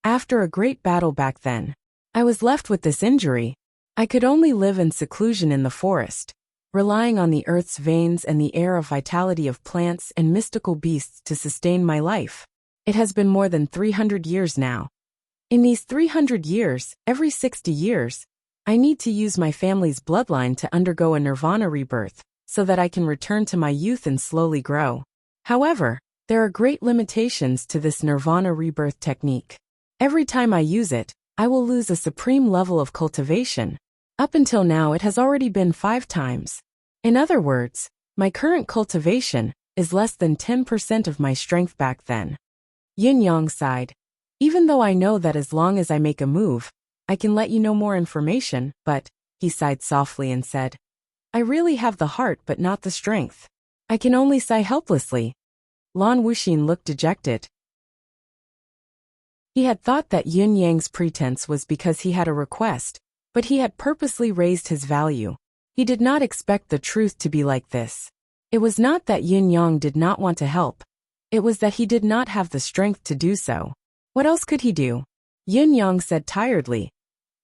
After a great battle back then, I was left with this injury. I could only live in seclusion in the forest, relying on the earth's veins and the air of vitality of plants and mystical beasts to sustain my life. It has been more than 300 years now. In these 300 years, every 60 years, I need to use my family's bloodline to undergo a nirvana rebirth, so that I can return to my youth and slowly grow. However, there are great limitations to this nirvana rebirth technique. Every time I use it, I will lose a supreme level of cultivation. Up until now it has already been 5 times. In other words, my current cultivation is less than 10% of my strength back then. Yin Yang sighed. Even though I know that as long as I make a move, I can let you know more information, but, he sighed softly and said, I really have the heart but not the strength. I can only sigh helplessly. Lan Wuxin looked dejected. He had thought that Yin Yang's pretense was because he had a request, but he had purposely raised his value. He did not expect the truth to be like this. It was not that Yin Yang did not want to help. It was that he did not have the strength to do so. What else could he do? Yin Yang said tiredly.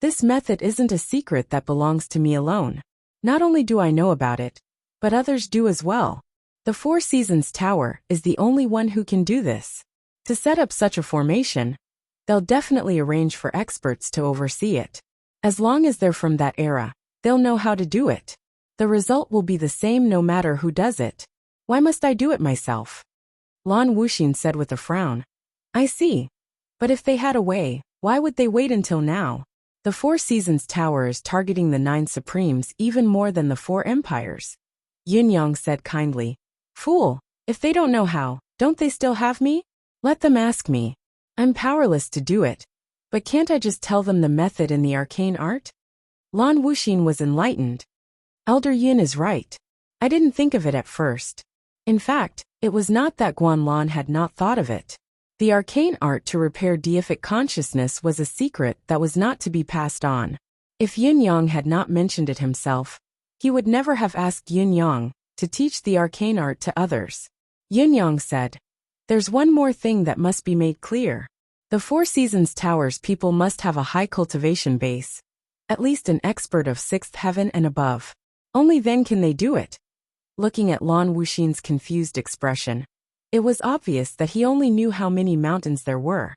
This method isn't a secret that belongs to me alone. Not only do I know about it, but others do as well. The Four Seasons Tower is the only one who can do this. To set up such a formation, they'll definitely arrange for experts to oversee it. As long as they're from that era, they'll know how to do it. The result will be the same no matter who does it. Why must I do it myself? Lan Wuxin said with a frown. I see. But if they had a way, why would they wait until now? The Four Seasons Tower is targeting the 9 Supremes even more than the 4 Empires. Yin Yang said kindly. Fool, if they don't know how, don't they still have me? Let them ask me. I'm powerless to do it. But can't I just tell them the method in the arcane art? Lan Wuxin was enlightened. Elder Yin is right. I didn't think of it at first. In fact, it was not that Guanlan had not thought of it. The arcane art to repair deific consciousness was a secret that was not to be passed on. If Yin Yang had not mentioned it himself, he would never have asked Yin Yang to teach the arcane art to others. Yin Yang said, There's one more thing that must be made clear. The Four Seasons Tower's people must have a high cultivation base, at least an expert of 6th heaven and above. Only then can they do it. Looking at Lan Wuxin's confused expression, it was obvious that he only knew how many mountains there were.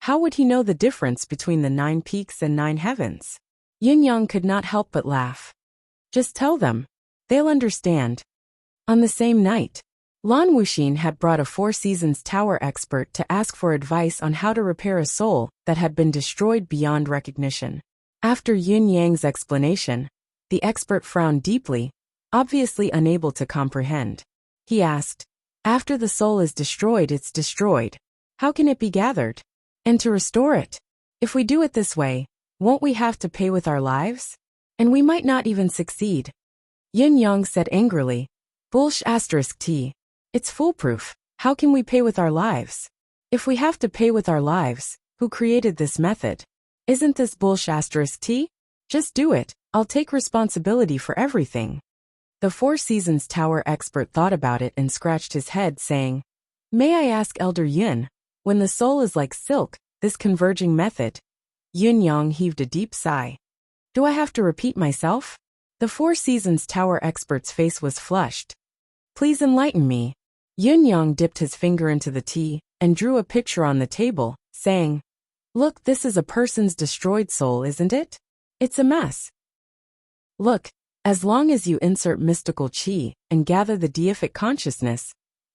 How would he know the difference between the 9 peaks and 9 heavens? Yin Yang could not help but laugh. Just tell them. They'll understand. On the same night, Lan Wuxin had brought a Four Seasons Tower expert to ask for advice on how to repair a soul that had been destroyed beyond recognition. After Yin Yang's explanation, the expert frowned deeply, obviously unable to comprehend. He asked, After the soul is destroyed, it's destroyed. How can it be gathered? And to restore it? If we do it this way, won't we have to pay with our lives? And we might not even succeed. Yin Yang said angrily, Bullsh*t. It's foolproof. How can we pay with our lives? If we have to pay with our lives, who created this method? Isn't this bullsh*t? Just do it. I'll take responsibility for everything. The Four Seasons Tower expert thought about it and scratched his head, saying, May I ask Elder Yin, when the soul is like silk, this converging method? Yin Yang heaved a deep sigh. Do I have to repeat myself? The Four Seasons Tower expert's face was flushed. Please enlighten me. Yin Yang dipped his finger into the tea and drew a picture on the table, saying, Look, this is a person's destroyed soul, isn't it? It's a mess. Look, as long as you insert mystical qi and gather the deific consciousness,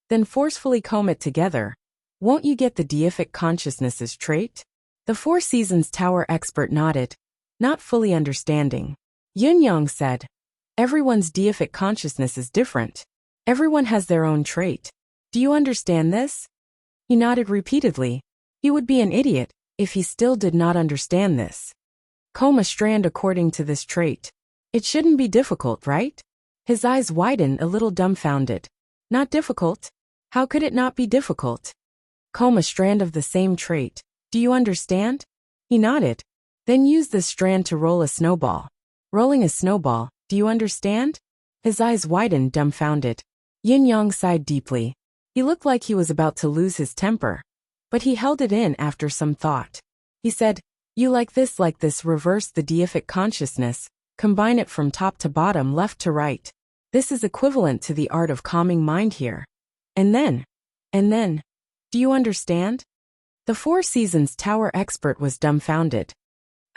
then forcefully comb it together, won't you get the deific consciousness's trait? The Four Seasons Tower expert nodded, not fully understanding. Yin Yang said, Everyone's deific consciousness is different. Everyone has their own trait. Do you understand this? He nodded repeatedly. He would be an idiot if he still did not understand this. Comb a strand according to this trait. It shouldn't be difficult, right? His eyes widened, a little dumbfounded. Not difficult? How could it not be difficult? Comb a strand of the same trait. Do you understand? He nodded. Then use this strand to roll a snowball. Rolling a snowball, do you understand? His eyes widened, dumbfounded. Yin Yang sighed deeply. He looked like he was about to lose his temper. But he held it in after some thought. He said, You like this, reverse the deific consciousness, combine it from top to bottom, left to right. This is equivalent to the art of calming mind here. And then, do you understand? The Four Seasons Tower expert was dumbfounded.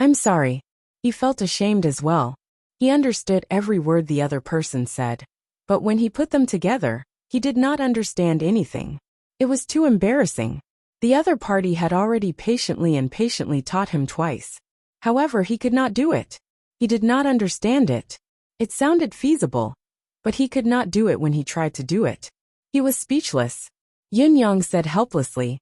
I'm sorry. He felt ashamed as well. He understood every word the other person said. But when he put them together, he did not understand anything. It was too embarrassing. The other party had already patiently taught him twice. However, he could not do it. He did not understand it. It sounded feasible, but he could not do it when he tried to do it. He was speechless. Yun Yang said helplessly,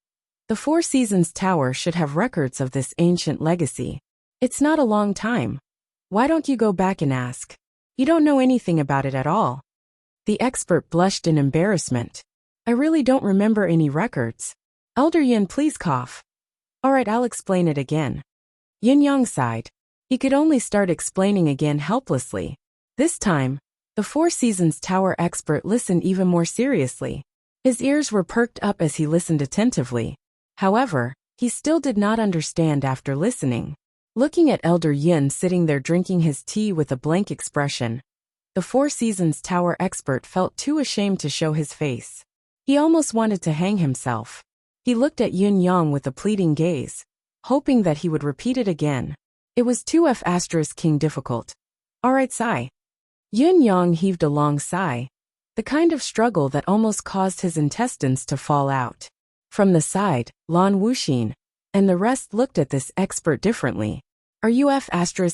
"The Four Seasons Tower should have records of this ancient legacy. It's not a long time. Why don't you go back and ask? You don't know anything about it at all." The expert blushed in embarrassment. "I really don't remember any records. Elder Yin, please cough." "All right, I'll explain it again." Yin Yang sighed. He could only start explaining again helplessly. This time, the Four Seasons Tower expert listened even more seriously. His ears were perked up as he listened attentively. However, he still did not understand after listening. Looking at Elder Yin sitting there drinking his tea with a blank expression, the Four Seasons Tower expert felt too ashamed to show his face. He almost wanted to hang himself. He looked at Yun Yang with a pleading gaze, hoping that he would repeat it again. It was too King difficult. "All right, sigh." Yun Yang heaved a long sigh, the kind of struggle that almost caused his intestines to fall out. From the side, Lan Wuxin and the rest looked at this expert differently. "Are you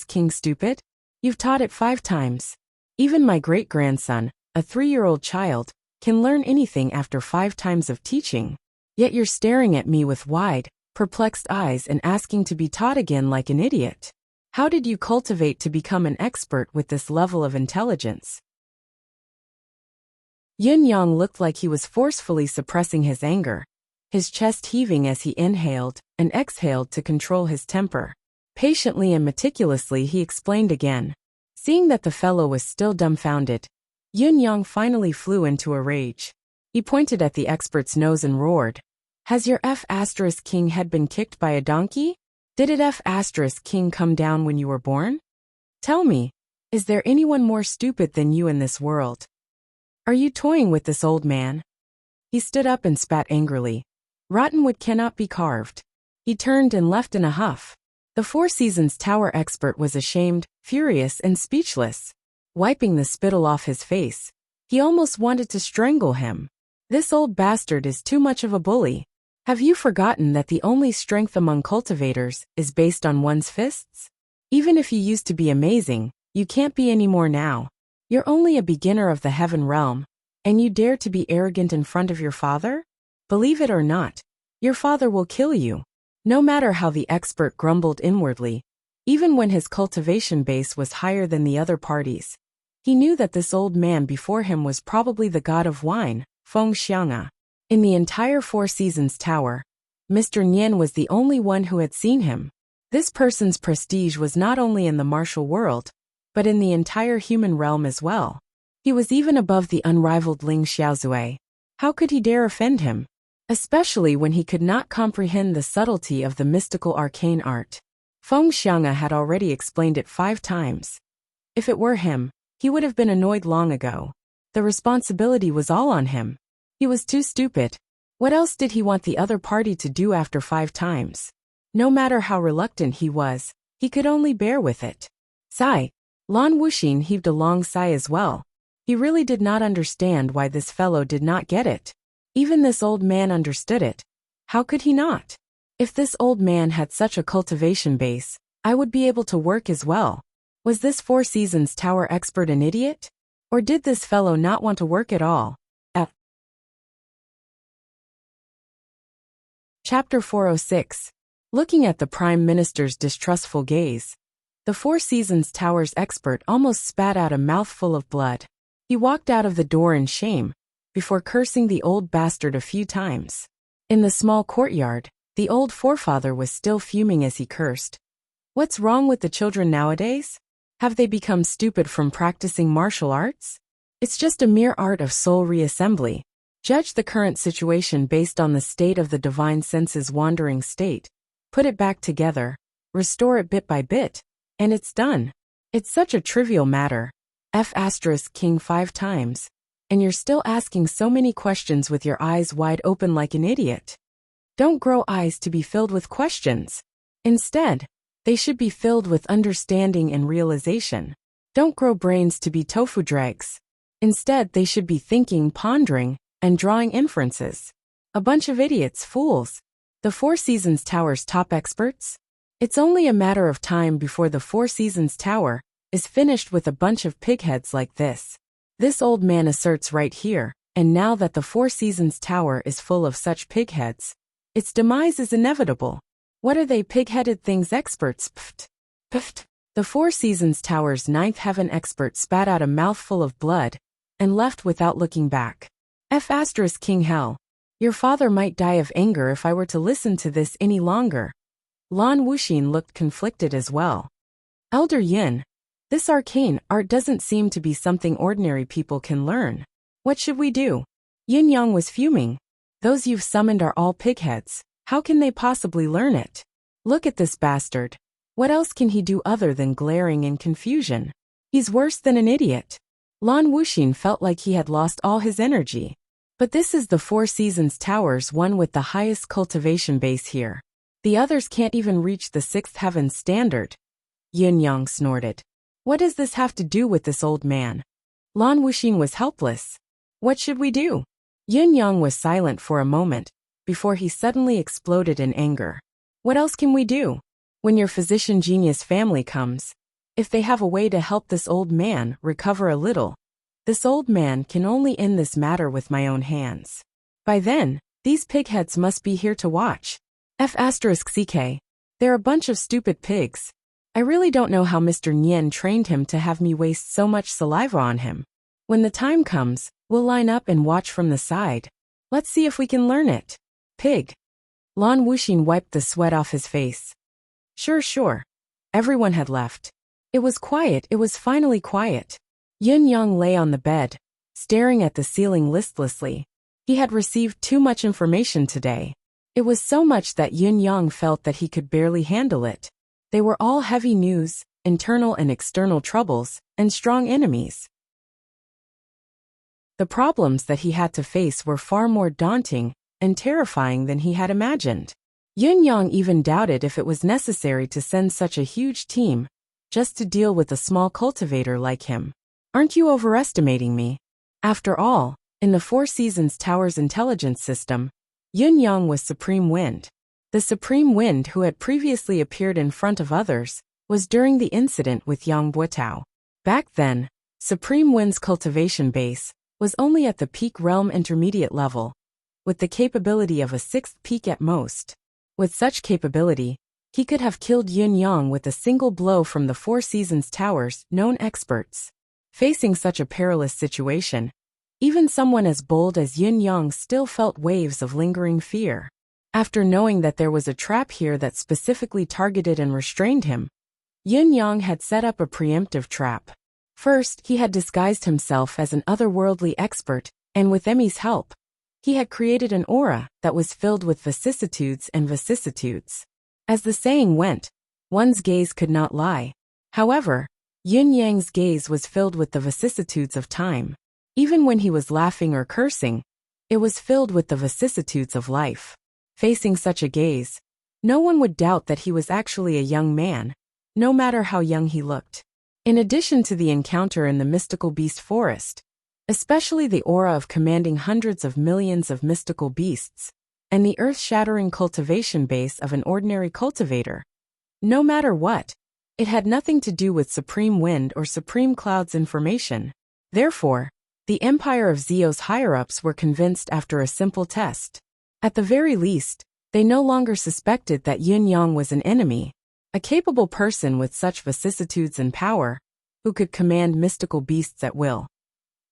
King stupid? You've taught it 5 times. Even my great-grandson, a 3-year-old child, can learn anything after 5 times of teaching. Yet you're staring at me with wide, perplexed eyes and asking to be taught again like an idiot. How did you cultivate to become an expert with this level of intelligence?" Yun Yang looked like he was forcefully suppressing his anger, his chest heaving as he inhaled and exhaled to control his temper. Patiently and meticulously he explained again. Seeing that the fellow was still dumbfounded, Yun Yang finally flew into a rage. He pointed at the expert's nose and roared, "Has your King head been kicked by a donkey? Did it King come down when you were born? Tell me, is there anyone more stupid than you in this world? Are you toying with this old man?" He stood up and spat angrily. "Rotten wood cannot be carved." He turned and left in a huff. The Four Seasons Tower expert was ashamed, furious, and speechless. Wiping the spittle off his face, he almost wanted to strangle him. "This old bastard is too much of a bully. Have you forgotten that the only strength among cultivators is based on one's fists? Even if you used to be amazing, you can't be anymore now. You're only a beginner of the heaven realm, and you dare to be arrogant in front of your father? Believe it or not, your father will kill you." No matter how the expert grumbled inwardly, even when his cultivation base was higher than the other parties, he knew that this old man before him was probably the god of wine, Feng Xiang'a. In the entire Four Seasons Tower, Mr. Nian was the only one who had seen him. This person's prestige was not only in the martial world, but in the entire human realm as well. He was even above the unrivaled Ling Xiaozui. How could he dare offend him? Especially when he could not comprehend the subtlety of the mystical arcane art. Feng Xiang'a had already explained it 5 times. If it were him, he would have been annoyed long ago. The responsibility was all on him. He was too stupid. What else did he want the other party to do after 5 times? No matter how reluctant he was, he could only bear with it. Sigh. Lan Wuxin heaved a long sigh as well. He really did not understand why this fellow did not get it. Even this old man understood it. How could he not? If this old man had such a cultivation base, I would be able to work as well. Was this Four Seasons Tower expert an idiot? Or did this fellow not want to work at all? Chapter 406. Looking at the Prime Minister's distrustful gaze, the Four Seasons Tower's expert almost spat out a mouthful of blood. He walked out of the door in shame, before cursing the old bastard a few times. In the small courtyard, the old forefather was still fuming as he cursed. What's wrong with the children nowadays? Have they become stupid from practicing martial arts? It's just a mere art of soul reassembly. Judge the current situation based on the state of the divine senses' wandering state, put it back together, restore it bit by bit, and it's done. It's such a trivial matter. King 5 times. And you're still asking so many questions with your eyes wide open like an idiot. Don't grow eyes to be filled with questions. Instead, they should be filled with understanding and realization. Don't grow brains to be tofu dregs. Instead, they should be thinking, pondering, and drawing inferences. A bunch of idiots, fools. The Four Seasons Tower's top experts? It's only a matter of time before the Four Seasons Tower is finished with a bunch of pigheads like this. This old man asserts right here, and now that the Four Seasons Tower is full of such pigheads, its demise is inevitable. What are they pig-headed things experts? Pft. Pft. The Four Seasons Tower's ninth heaven expert spat out a mouthful of blood and left without looking back. King Hell. Your father might die of anger if I were to listen to this any longer. Lan Wuxin looked conflicted as well. Elder Yin, this arcane art doesn't seem to be something ordinary people can learn. What should we do? Yin Yang was fuming. Those you've summoned are all pigheads. How can they possibly learn it? Look at this bastard. What else can he do other than glaring in confusion? He's worse than an idiot. Lan Wuxin felt like he had lost all his energy. But this is the Four Seasons Tower's one with the highest cultivation base here. The others can't even reach the sixth heaven standard. Yin Yang snorted. What does this have to do with this old man? Lan Wuxin was helpless. What should we do? Yin Yang was silent for a moment, before he suddenly exploded in anger. What else can we do? When your physician genius family comes, if they have a way to help this old man recover a little, this old man can only end this matter with my own hands. By then, these pigheads must be here to watch. CK. They're a bunch of stupid pigs. I really don't know how Mr. Nian trained him to have me waste so much saliva on him. When the time comes, we'll line up and watch from the side. Let's see if we can learn it. Pig. Lan Wuxin wiped the sweat off his face. Sure. Everyone had left. It was quiet, it was finally quiet. Yin Yang lay on the bed, staring at the ceiling listlessly. He had received too much information today. It was so much that Yin Yang felt that he could barely handle it. They were all heavy news, internal and external troubles, and strong enemies. The problems that he had to face were far more daunting and terrifying than he had imagined. Yin Yang even doubted if it was necessary to send such a huge team just to deal with a small cultivator like him. Aren't you overestimating me? After all, in the Four Seasons Tower's intelligence system, Yin Yang was Supreme Wind. The Supreme Wind who had previously appeared in front of others was during the incident with Yang Buotao. Back then, Supreme Wind's cultivation base was only at the peak realm intermediate level, with the capability of a sixth peak at most. With such capability, he could have killed Yin Yang with a single blow from the Four Seasons Tower's known experts. Facing such a perilous situation, even someone as bold as Yin Yang still felt waves of lingering fear. After knowing that there was a trap here that specifically targeted and restrained him, Yin Yang had set up a preemptive trap. First, he had disguised himself as an otherworldly expert, and with Emmy's help, he had created an aura that was filled with vicissitudes and vicissitudes. As the saying went, one's gaze could not lie. However, Yin Yang's gaze was filled with the vicissitudes of time. Even when he was laughing or cursing, it was filled with the vicissitudes of life. Facing such a gaze, no one would doubt that he was actually a young man, no matter how young he looked. In addition to the encounter in the mystical beast forest, especially the aura of commanding hundreds of millions of mystical beasts, and the earth-shattering cultivation base of an ordinary cultivator. No matter what, it had nothing to do with Supreme Wind or Supreme Cloud's information. Therefore, the Empire of Zio's higher-ups were convinced after a simple test. At the very least, they no longer suspected that Yin Yang was an enemy, a capable person with such vicissitudes and power, who could command mystical beasts at will.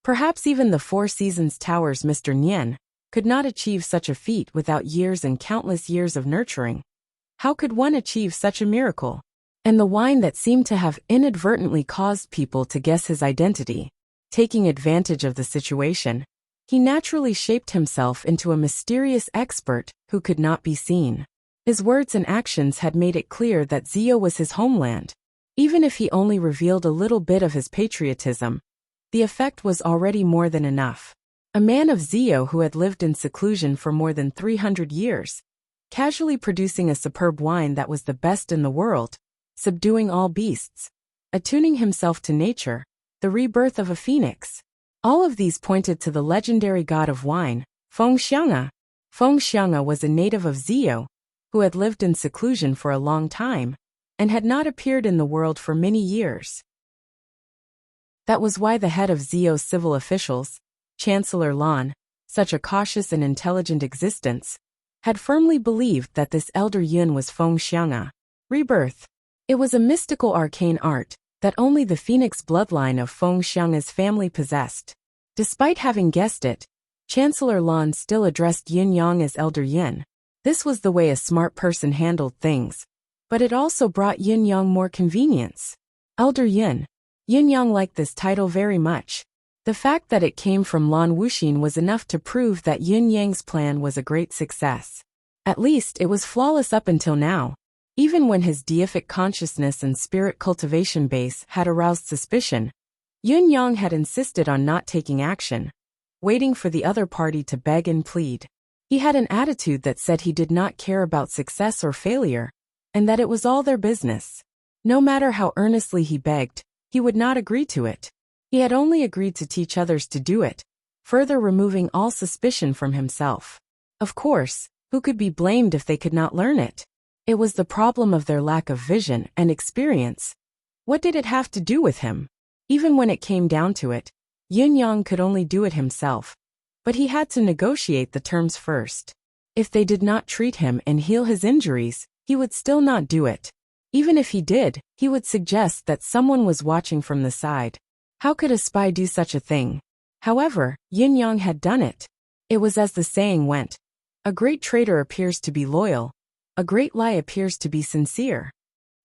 Perhaps even the Four Seasons Tower's Mr. Nian could not achieve such a feat without years and countless years of nurturing. How could one achieve such a miracle? And the wine that seemed to have inadvertently caused people to guess his identity. Taking advantage of the situation, he naturally shaped himself into a mysterious expert who could not be seen. His words and actions had made it clear that Zio was his homeland. Even if he only revealed a little bit of his patriotism, the effect was already more than enough. A man of Zio who had lived in seclusion for more than 300 years, casually producing a superb wine that was the best in the world, subduing all beasts, attuning himself to nature, the rebirth of a phoenix. All of these pointed to the legendary god of wine, Feng Xiang'a. Feng Xiang'a was a native of Zio, who had lived in seclusion for a long time, and had not appeared in the world for many years. That was why the head of Zio's civil officials, Chancellor Lan, such a cautious and intelligent existence, had firmly believed that this elder Yun was Feng Xiang'a, rebirth. It was a mystical arcane art that only the phoenix bloodline of Feng Xiang'a's family possessed. Despite having guessed it, Chancellor Lan still addressed Yin Yang as Elder Yin. This was the way a smart person handled things, but it also brought Yin Yang more convenience. Elder Yin. Yin Yang liked this title very much. The fact that it came from Lan Wuxin was enough to prove that Yin Yang's plan was a great success. At least it was flawless up until now. Even when his deific consciousness and spirit cultivation base had aroused suspicion, Yin Yang had insisted on not taking action, waiting for the other party to beg and plead. He had an attitude that said he did not care about success or failure, and that it was all their business. No matter how earnestly he begged, he would not agree to it. He had only agreed to teach others to do it, further removing all suspicion from himself. Of course, who could be blamed if they could not learn it? It was the problem of their lack of vision and experience. What did it have to do with him? Even when it came down to it, Yin Yang could only do it himself. But he had to negotiate the terms first. If they did not treat him and heal his injuries, he would still not do it. Even if he did, he would suggest that someone was watching from the side. How could a spy do such a thing? However, Yin Yang had done it. It was as the saying went, a great traitor appears to be loyal, a great lie appears to be sincere.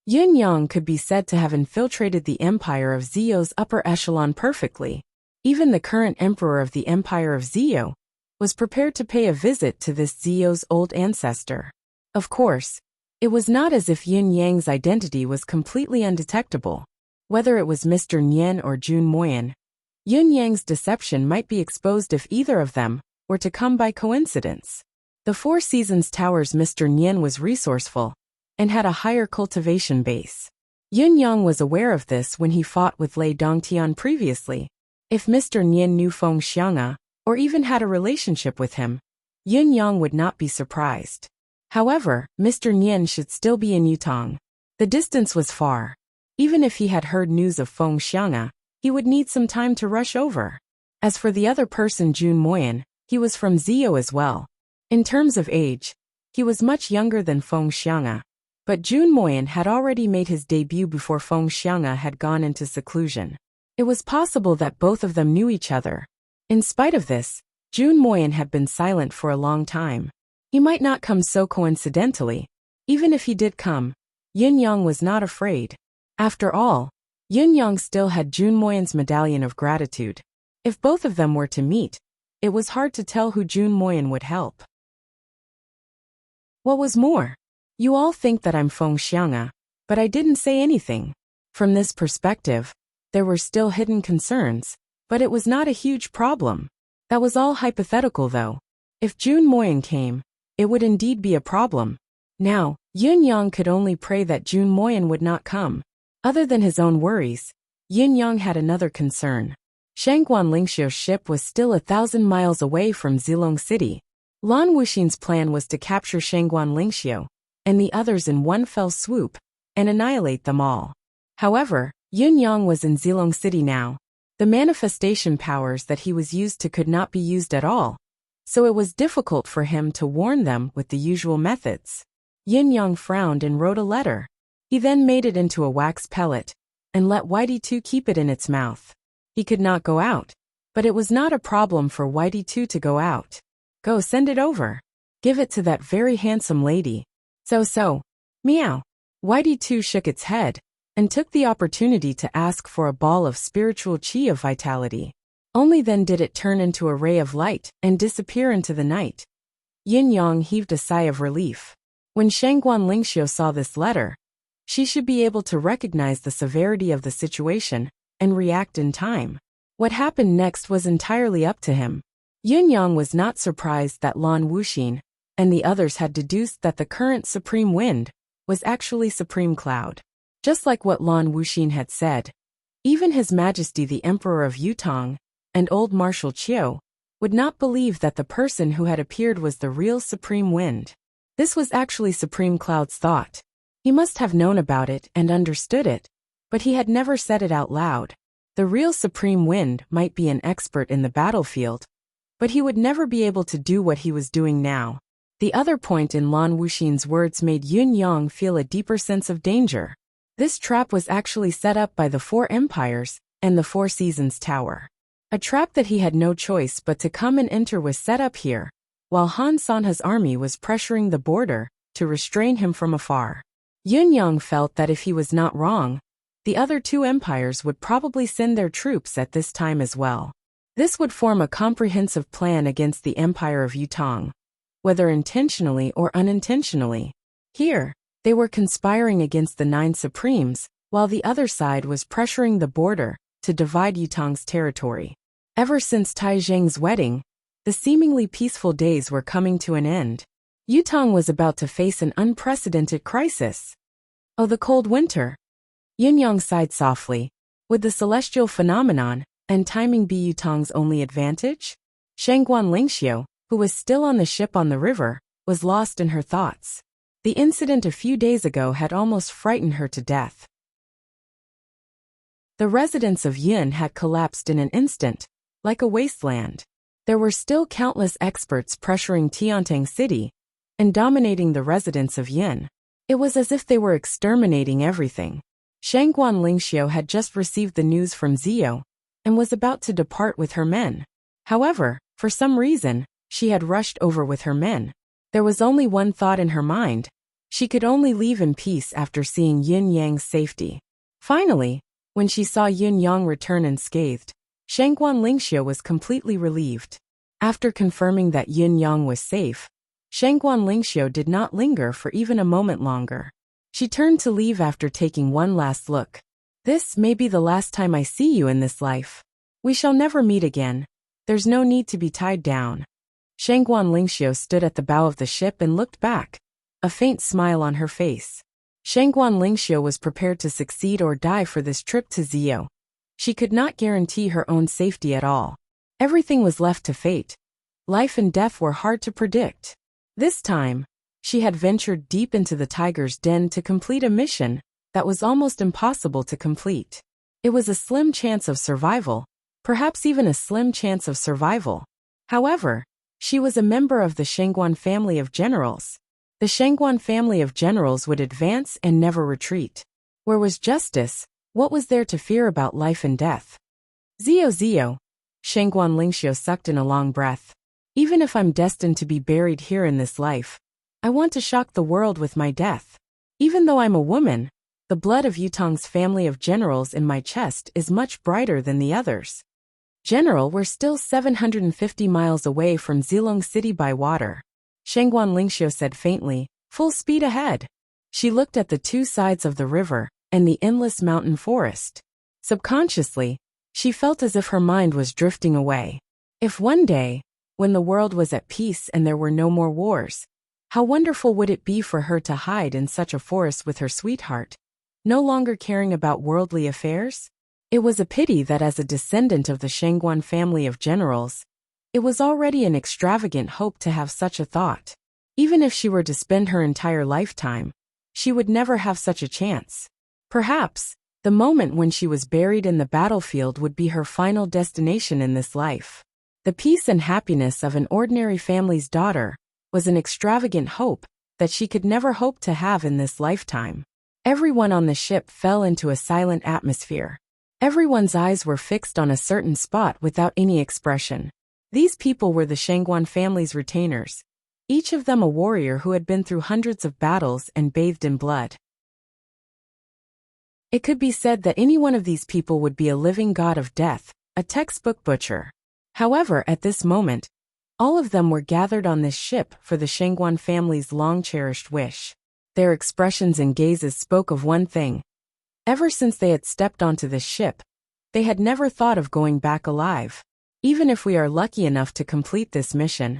Yin Yang could be said to have infiltrated the empire of Zio's upper echelon perfectly. Even the current emperor of the empire of Zio was prepared to pay a visit to this Zio's old ancestor. Of course, it was not as if Yin Yang's identity was completely undetectable. Whether it was Mr. Nian or Jun Moyan, Yin Yang's deception might be exposed if either of them were to come by coincidence. The Four Seasons Tower's Mr. Nian was resourceful and had a higher cultivation base. Yin Yang was aware of this when he fought with Lei Dongtian previously. If Mr. Nian knew Feng Xiang'a, or even had a relationship with him, Yin Yang would not be surprised. However, Mr. Nian should still be in Yutong. The distance was far. Even if he had heard news of Feng Xiang'a, he would need some time to rush over. As for the other person, Jun Moyan, he was from Zio as well. In terms of age, he was much younger than Feng Xiang'a, but Jun Moyan had already made his debut before Feng Xiang'a had gone into seclusion. It was possible that both of them knew each other. In spite of this, Jun Moyan had been silent for a long time. He might not come so coincidentally. Even if he did come, Yin Yang was not afraid. After all, Yin Yang still had Jun Moyan's medallion of gratitude. If both of them were to meet, it was hard to tell who Jun Moyan would help. What was more, you all think that I'm Feng Xiang'a, but I didn't say anything. From this perspective, there were still hidden concerns, but it was not a huge problem. That was all hypothetical though. If Jun Moyan came, it would indeed be a problem. Now, Yin Yang could only pray that Jun Moyan would not come. Other than his own worries, Yin Yang had another concern. Shangguan Lingxiu's ship was still 1,000 miles away from Zilong City. Lan Wuxin's plan was to capture Shangguan Lingxiu and the others in one fell swoop and annihilate them all. However, Yin Yang was in Zilong City now. The manifestation powers that he was used to could not be used at all, so it was difficult for him to warn them with the usual methods. Yin Yang frowned and wrote a letter. He then made it into a wax pellet and let Whitey 2 keep it in its mouth. He could not go out, but it was not a problem for Whitey 2 to go out. Go, send it over. Give it to that very handsome lady. So. Meow. Whitey 2 shook its head and took the opportunity to ask for a ball of spiritual chi of vitality. Only then did it turn into a ray of light and disappear into the night. Yin Yang heaved a sigh of relief. When Shangguan Lingxiu saw this letter, she should be able to recognize the severity of the situation and react in time. What happened next was entirely up to him. Yin Yang was not surprised that Lan Wuxin and the others had deduced that the current supreme wind was actually supreme cloud. Just like what Lan Wuxin had said, even His Majesty the Emperor of Yutong and old Marshal Qiu would not believe that the person who had appeared was the real supreme wind. This was actually Supreme Cloud's thought. He must have known about it and understood it, but he had never said it out loud. The real supreme wind might be an expert in the battlefield, but he would never be able to do what he was doing now. The other point in Lan Wuxin's words made Yun Yang feel a deeper sense of danger. This trap was actually set up by the Four Empires and the Four Seasons Tower. A trap that he had no choice but to come and enter was set up here, while Han Sanha's army was pressuring the border to restrain him from afar. Yun Yang felt that if he was not wrong, the other two empires would probably send their troops at this time as well. This would form a comprehensive plan against the Empire of Yutong, whether intentionally or unintentionally. Here, they were conspiring against the Nine Supremes, while the other side was pressuring the border to divide Yutong's territory. Ever since Tai Zheng's wedding, the seemingly peaceful days were coming to an end. Yutong was about to face an unprecedented crisis. Oh, the cold winter! Yun Yang sighed softly. Would the celestial phenomenon and timing be Yutong's only advantage? Shangguan Lingxiu, who was still on the ship on the river, was lost in her thoughts. The incident a few days ago had almost frightened her to death. The residence of Yun had collapsed in an instant, like a wasteland. There were still countless experts pressuring Tiantang City and dominating the residence of Yun. It was as if they were exterminating everything. Shangguan Lingxiu had just received the news from Zio and was about to depart with her men. However, for some reason, she had rushed over with her men. There was only one thought in her mind. She could only leave in peace after seeing Yin Yang's safety. Finally, when she saw Yun Yang return unscathed, Shangguan Lingxiu was completely relieved. After confirming that Yun Yang was safe, Shangguan Lingxiu did not linger for even a moment longer. She turned to leave after taking one last look. This may be the last time I see you in this life. We shall never meet again. There's no need to be tied down. Shangguan Lingxiu stood at the bow of the ship and looked back, a faint smile on her face. Shangguan Lingxiu was prepared to succeed or die for this trip to Zio. She could not guarantee her own safety at all. Everything was left to fate. Life and death were hard to predict. This time, she had ventured deep into the tiger's den to complete a mission that was almost impossible to complete. It was a slim chance of survival, perhaps even a slim chance of survival. However, she was a member of the Shangguan family of generals. The Shangguan family of generals would advance and never retreat. Where was justice? What was there to fear about life and death? Zio Zio, Shangguan Lingxiu sucked in a long breath. Even if I'm destined to be buried here in this life, I want to shock the world with my death. Even though I'm a woman, the blood of Yutong's family of generals in my chest is much brighter than the others. General, we're still 750 miles away from Zilong City by water. Shangguan Lingxiu said faintly, full speed ahead. She looked at the two sides of the river and the endless mountain forest. Subconsciously, she felt as if her mind was drifting away. If one day, when the world was at peace and there were no more wars, how wonderful would it be for her to hide in such a forest with her sweetheart, no longer caring about worldly affairs? It was a pity that as a descendant of the Shangguan family of generals, it was already an extravagant hope to have such a thought. Even if she were to spend her entire lifetime, she would never have such a chance. Perhaps, the moment when she was buried in the battlefield would be her final destination in this life. The peace and happiness of an ordinary family's daughter was an extravagant hope that she could never hope to have in this lifetime. Everyone on the ship fell into a silent atmosphere. Everyone's eyes were fixed on a certain spot without any expression. These people were the Shangguan family's retainers, each of them a warrior who had been through hundreds of battles and bathed in blood. It could be said that any one of these people would be a living god of death, a textbook butcher. However, at this moment, all of them were gathered on this ship for the Shangguan family's long-cherished wish. Their expressions and gazes spoke of one thing. Ever since they had stepped onto this ship, they had never thought of going back alive. Even if we are lucky enough to complete this mission,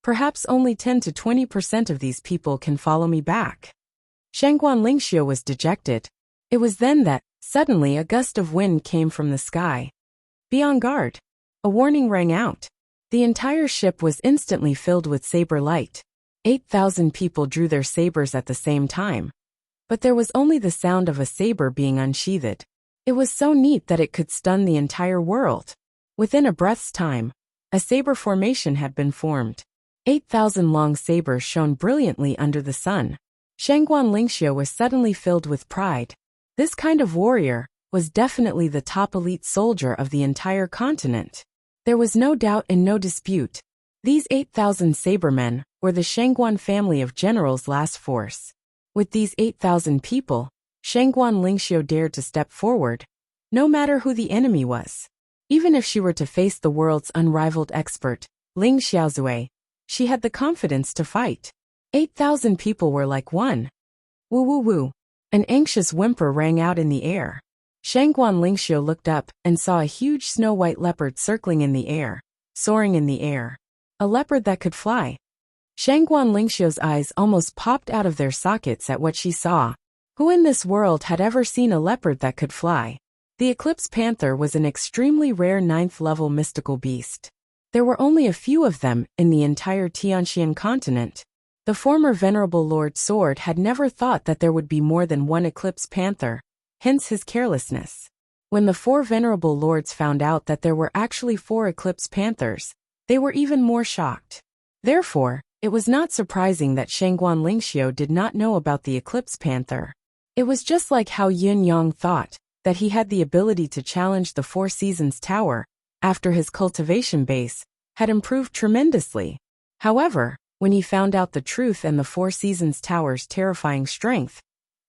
perhaps only 10 to 20% of these people can follow me back. Shangguan Lingxiu was dejected. It was then that, suddenly, a gust of wind came from the sky. Be on guard. A warning rang out. The entire ship was instantly filled with saber light. 8,000 people drew their sabers at the same time. But there was only the sound of a saber being unsheathed. It was so neat that it could stun the entire world. Within a breath's time, a saber formation had been formed. 8,000 long sabers shone brilliantly under the sun. Shangguan Lingxiu was suddenly filled with pride. This kind of warrior was definitely the top elite soldier of the entire continent. There was no doubt and no dispute. These 8,000 sabermen were the Shangguan family of generals' last force. With these 8,000 people, Shangguan Lingxiu dared to step forward, no matter who the enemy was. Even if she were to face the world's unrivaled expert, Ling Xiaozui, she had the confidence to fight. 8,000 people were like one. Woo woo woo. An anxious whimper rang out in the air. Shangguan Lingxiu looked up and saw a huge snow-white leopard circling in the air, soaring in the air. A leopard that could fly. Shangguan Lingxiu's eyes almost popped out of their sockets at what she saw. Who in this world had ever seen a leopard that could fly? The eclipse panther was an extremely rare 9th-level mystical beast. There were only a few of them in the entire Tianxian continent. The former Venerable Lord Sword had never thought that there would be more than one eclipse panther, hence his carelessness. When the 4 Venerable Lords found out that there were actually 4 eclipse panthers, they were even more shocked. Therefore, it was not surprising that Shangguan Lingxiu did not know about the eclipse panther. It was just like how Yin Yang thought that he had the ability to challenge the 4 Seasons Tower after his cultivation base had improved tremendously. However, when he found out the truth and the 4 Seasons Tower's terrifying strength,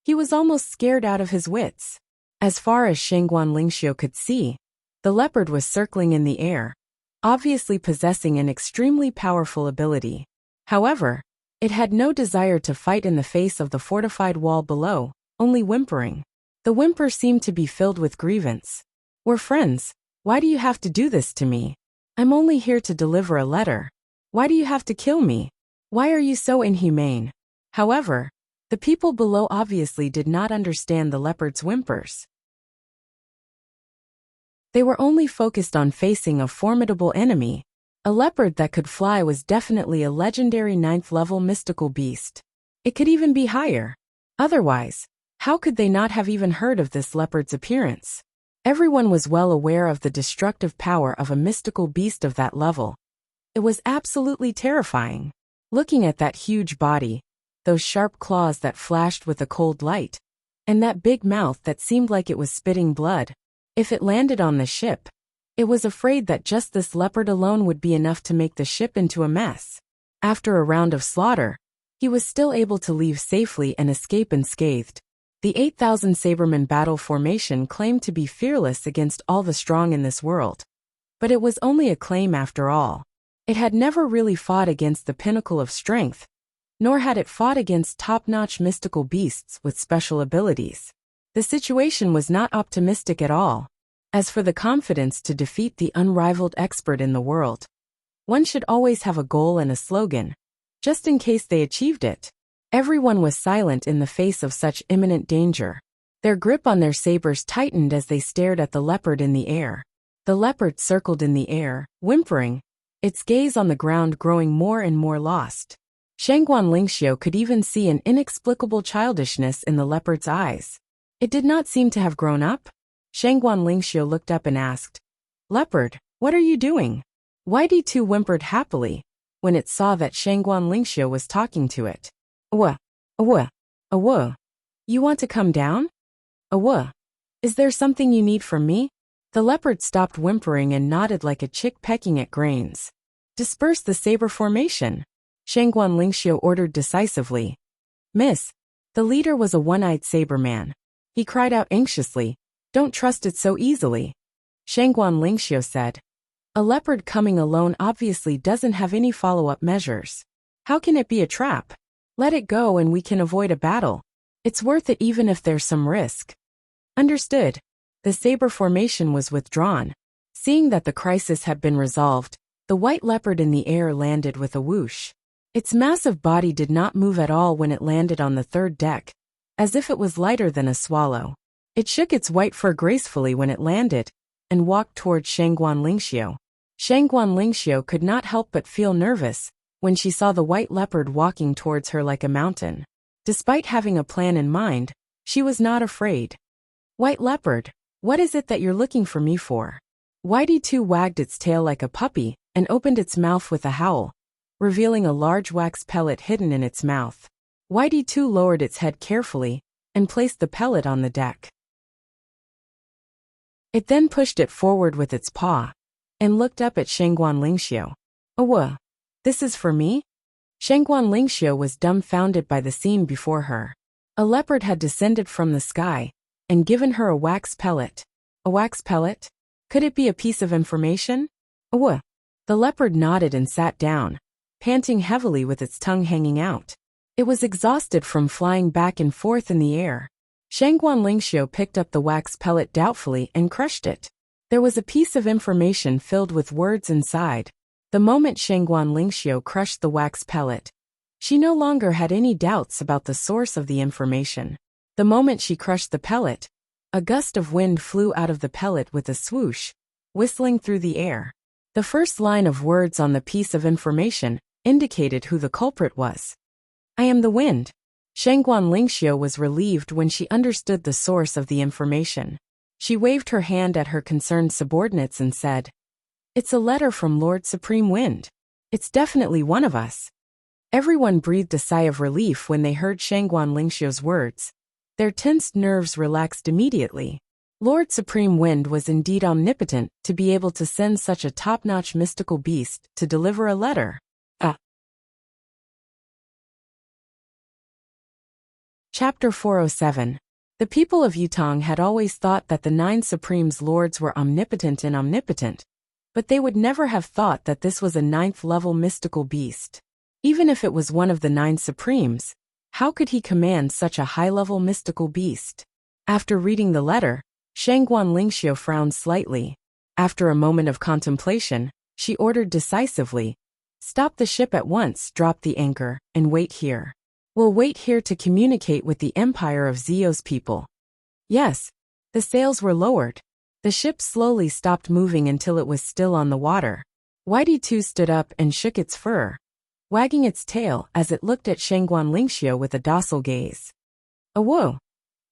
he was almost scared out of his wits. As far as Shangguan Lingxiu could see, the leopard was circling in the air, obviously possessing an extremely powerful ability. However, it had no desire to fight in the face of the fortified wall below, only whimpering. The whimper seemed to be filled with grievance. "We're friends. Why do you have to do this to me? I'm only here to deliver a letter. Why do you have to kill me? Why are you so inhumane?" However, the people below obviously did not understand the leopard's whimpers. They were only focused on facing a formidable enemy. A leopard that could fly was definitely a legendary 9th-level mystical beast. It could even be higher. Otherwise, how could they not have even heard of this leopard's appearance? Everyone was well aware of the destructive power of a mystical beast of that level. It was absolutely terrifying. Looking at that huge body, those sharp claws that flashed with a cold light, and that big mouth that seemed like it was spitting blood. If it landed on the ship, it was afraid that just this leopard alone would be enough to make the ship into a mess. After a round of slaughter, he was still able to leave safely and escape unscathed. The 8,000 Saberman battle formation claimed to be fearless against all the strong in this world. But it was only a claim after all. It had never really fought against the pinnacle of strength, nor had it fought against top-notch mystical beasts with special abilities. The situation was not optimistic at all. As for the confidence to defeat the unrivaled expert in the world, one should always have a goal and a slogan, just in case they achieved it. Everyone was silent in the face of such imminent danger. Their grip on their sabers tightened as they stared at the leopard in the air. The leopard circled in the air, whimpering, its gaze on the ground growing more and more lost. Shangguan Lingxiu could even see an inexplicable childishness in the leopard's eyes. It did not seem to have grown up. Shangguan Lingxiu looked up and asked, "Leopard, what are you doing?" YD2 whimpered happily when it saw that Shangguan Lingxiu was talking to it. "Awah, awah, awah. You want to come down? Awah. Is there something you need from me?" The leopard stopped whimpering and nodded like a chick pecking at grains. "Disperse the saber formation," Shangguan Lingxiu ordered decisively. "Miss." The leader was a one-eyed saber man. He cried out anxiously, "Don't trust it so easily." Shangguan Lingxiu said, "A leopard coming alone obviously doesn't have any follow-up measures. How can it be a trap? Let it go and we can avoid a battle. It's worth it even if there's some risk." Understood. The saber formation was withdrawn. Seeing that the crisis had been resolved, the white leopard in the air landed with a whoosh. Its massive body did not move at all when it landed on the 3rd deck, as if it was lighter than a swallow. It shook its white fur gracefully when it landed, and walked towards Shangguan Lingxiu. Shangguan Lingxiu could not help but feel nervous when she saw the white leopard walking towards her like a mountain. Despite having a plan in mind, she was not afraid. "White leopard, What is it that you're looking for me for? Whitey-2 wagged its tail like a puppy and opened its mouth with a howl, revealing a large wax pellet hidden in its mouth. Whitey-2 lowered its head carefully and placed the pellet on the deck. It then pushed it forward with its paw and looked up at Shangguan Lingxiu. "Oh, this is for me?" Shangguan Lingxiu was dumbfounded by the scene before her. A leopard had descended from the sky and given her a wax pellet. A wax pellet? Could it be a piece of information? "Oh." The leopard nodded and sat down, panting heavily with its tongue hanging out. It was exhausted from flying back and forth in the air. Shangguan Lingxiu picked up the wax pellet doubtfully and crushed it. There was a piece of information filled with words inside. The moment Shangguan Lingxiu crushed the wax pellet, she no longer had any doubts about the source of the information. The moment she crushed the pellet, a gust of wind flew out of the pellet with a swoosh, whistling through the air. The first line of words on the piece of information indicated who the culprit was. "I am the wind." Shangguan Lingxiu was relieved when she understood the source of the information. She waved her hand at her concerned subordinates and said, "It's a letter from Lord Supreme Wind. It's definitely one of us." Everyone breathed a sigh of relief when they heard Shangguan Lingxiu's words. Their tensed nerves relaxed immediately. Lord Supreme Wind was indeed omnipotent to be able to send such a top-notch mystical beast to deliver a letter. Chapter 407. The people of Yutong had always thought that the 9 Supremes Lords were omnipotent and omnipotent, but they would never have thought that this was a 9th-level mystical beast. Even if it was one of the 9 Supremes, how could he command such a high-level mystical beast? After reading the letter, Shangguan Lingxiu frowned slightly. After a moment of contemplation, she ordered decisively, "Stop the ship at once, drop the anchor, and wait here. We'll wait here to communicate with the Empire of Zio's people." Yes. The sails were lowered. The ship slowly stopped moving until it was still on the water. Whitey-2 stood up and shook its fur, wagging its tail as it looked at Shangguan Lingxiu with a docile gaze. "Oh."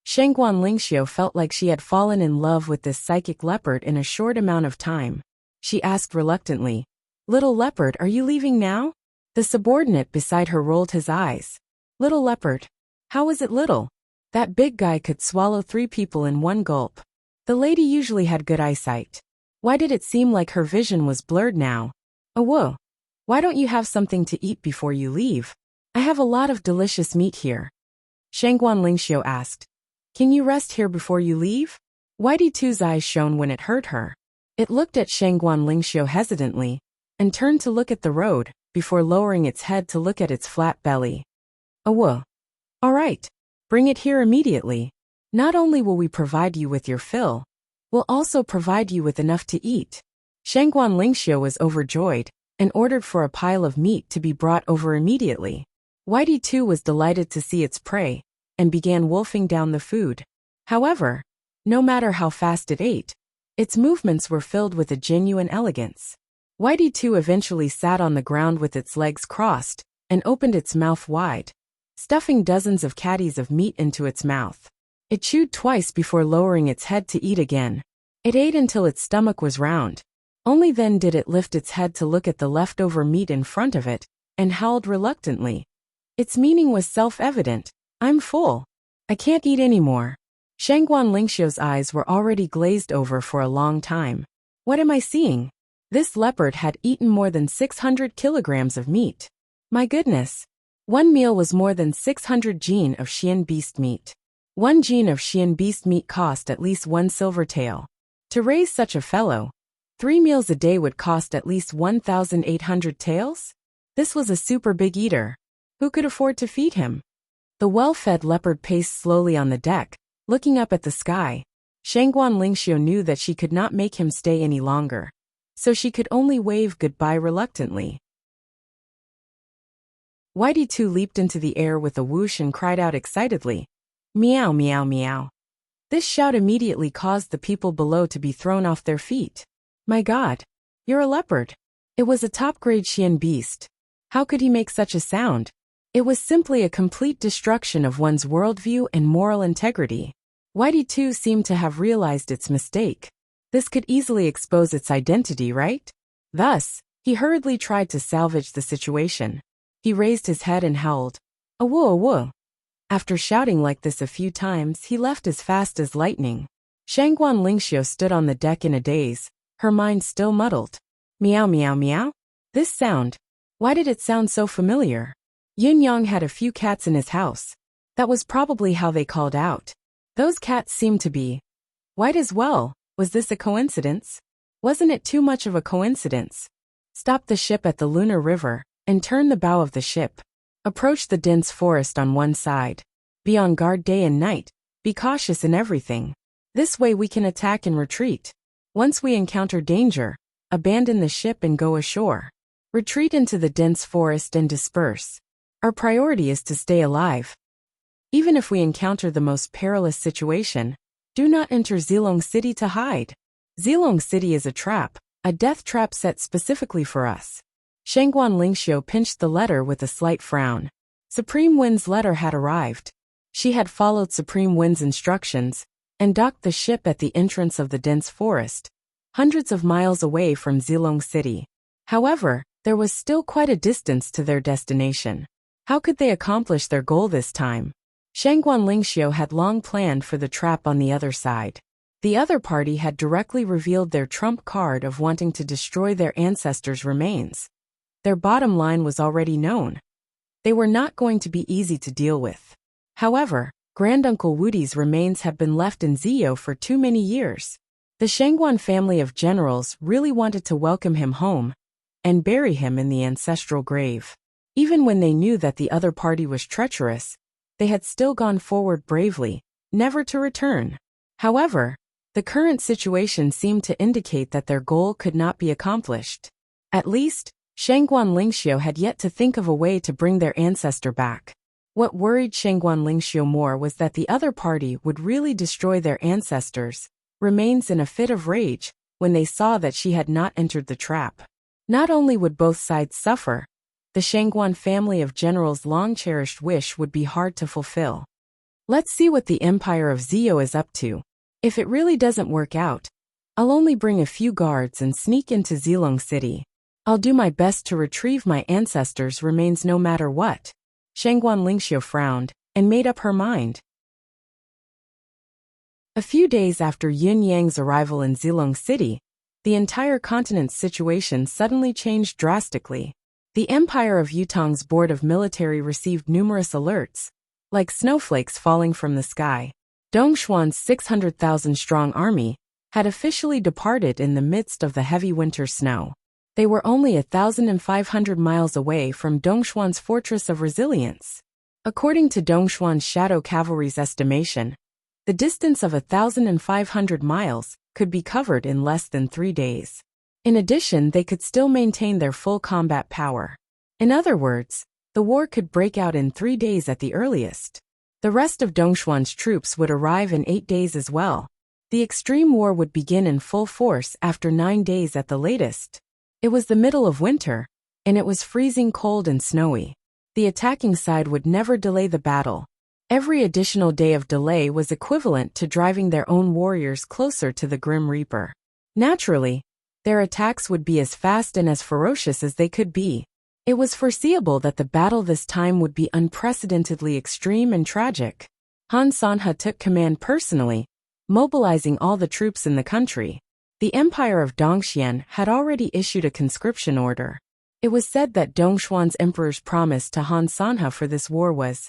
Shangguan Lingxiu felt like she had fallen in love with this psychic leopard in a short amount of time. She asked reluctantly, "Little leopard, are you leaving now?" The subordinate beside her rolled his eyes. "Little leopard? How is it little? That big guy could swallow 3 people in one gulp." The lady usually had good eyesight. Why did it seem like her vision was blurred now? "Oh, why don't you have something to eat before you leave? I have a lot of delicious meat here." Shangguan Lingxiu asked, "Can you rest here before you leave?" Whitey-2's eyes shone when it heard her. It looked at Shangguan Lingxiu hesitantly and turned to look at the road before lowering its head to look at its flat belly. "Oh, all right. Bring it here immediately. Not only will we provide you with your fill, we'll also provide you with enough to eat." Shangguan Lingxiu was overjoyed and ordered for a pile of meat to be brought over immediately. Whitey-2 was delighted to see its prey and began wolfing down the food. However, no matter how fast it ate, its movements were filled with a genuine elegance. Whitey-2 eventually sat on the ground with its legs crossed and opened its mouth wide, stuffing dozens of caddies of meat into its mouth. It chewed twice before lowering its head to eat again. It ate until its stomach was round. Only then did it lift its head to look at the leftover meat in front of it, and howled reluctantly. Its meaning was self-evident. "I'm full. I can't eat anymore." Shangguan Lingxiu's eyes were already glazed over for a long time. What am I seeing? This leopard had eaten more than 600 kilograms of meat. My goodness. One meal was more than 600 jin of Xian beast meat. 1 jin of Xian beast meat cost at least 1 silver tael. To raise such a fellow, 3 meals a day would cost at least 1,800 taels? This was a super big eater. Who could afford to feed him? The well-fed leopard paced slowly on the deck, looking up at the sky. Shangguan Lingxiu knew that she could not make him stay any longer, so she could only wave goodbye reluctantly. Whitey-2 leaped into the air with a whoosh and cried out excitedly, "Meow, meow, meow." This shout immediately caused the people below to be thrown off their feet. My God, you're a leopard. It was a top-grade Xian beast. How could he make such a sound? It was simply a complete destruction of one's worldview and moral integrity. Whitey too seemed to have realized its mistake. This could easily expose its identity, right? Thus, he hurriedly tried to salvage the situation. He raised his head and howled, "Awoo, awoo." After shouting like this a few times, he left as fast as lightning. Shangguan Lingxiu stood on the deck in a daze, her mind still muddled. Meow meow meow? This sound. Why did it sound so familiar? Yin Yang had a few cats in his house. That was probably how they called out. Those cats seemed to be white as well. Was this a coincidence? Wasn't it too much of a coincidence? Stop the ship at the Lunar River, and turn the bow of the ship. Approach the dense forest on one side. Be on guard day and night. Be cautious in everything. This way we can attack and retreat. Once we encounter danger, abandon the ship and go ashore. Retreat into the dense forest and disperse. Our priority is to stay alive. Even if we encounter the most perilous situation, do not enter Zilong City to hide. Zilong City is a trap, a death trap set specifically for us. Shangguan Lingxiu pinched the letter with a slight frown. Supreme Wind's letter had arrived. She had followed Supreme Wind's instructions and docked the ship at the entrance of the dense forest, hundreds of miles away from Zilong City. However, there was still quite a distance to their destination. How could they accomplish their goal this time? Shangguan Lingxiu had long planned for the trap on the other side. The other party had directly revealed their trump card of wanting to destroy their ancestors' remains. Their bottom line was already known. They were not going to be easy to deal with. However, Granduncle Wudi's remains have been left in Ziyou for too many years. The Shangguan family of generals really wanted to welcome him home and bury him in the ancestral grave. Even when they knew that the other party was treacherous, they had still gone forward bravely, never to return. However, the current situation seemed to indicate that their goal could not be accomplished. At least, Shangguan Lingxiu had yet to think of a way to bring their ancestor back. What worried Shangguan Lingxiu more was that the other party would really destroy their ancestors' remains in a fit of rage when they saw that she had not entered the trap. Not only would both sides suffer, the Shangguan family of generals' long-cherished wish would be hard to fulfill. Let's see what the Empire of Ziyou is up to. If it really doesn't work out, I'll only bring a few guards and sneak into Zilong City. I'll do my best to retrieve my ancestors' remains no matter what. Shangguan Lingxiu frowned and made up her mind. A few days after Yun Yang's arrival in Zilong City, the entire continent's situation suddenly changed drastically. The Empire of Yutong's Board of Military received numerous alerts, like snowflakes falling from the sky. Dongxuan's 600,000-strong army had officially departed in the midst of the heavy winter snow. They were only 1,500 miles away from Dongxuan's Fortress of Resilience. According to Dongxuan's Shadow Cavalry's estimation, the distance of 1,500 miles could be covered in less than 3 days. In addition, they could still maintain their full combat power. In other words, the war could break out in 3 days at the earliest. The rest of Dongxuan's troops would arrive in 8 days as well. The extreme war would begin in full force after 9 days at the latest. It was the middle of winter, and it was freezing cold and snowy. The attacking side would never delay the battle. Every additional day of delay was equivalent to driving their own warriors closer to the Grim Reaper. Naturally, their attacks would be as fast and as ferocious as they could be. It was foreseeable that the battle this time would be unprecedentedly extreme and tragic. Han Sanhe took command personally, mobilizing all the troops in the country. The Empire of Dongxian had already issued a conscription order. It was said that Dongxuan's emperor's promise to Han Sanhe for this war was,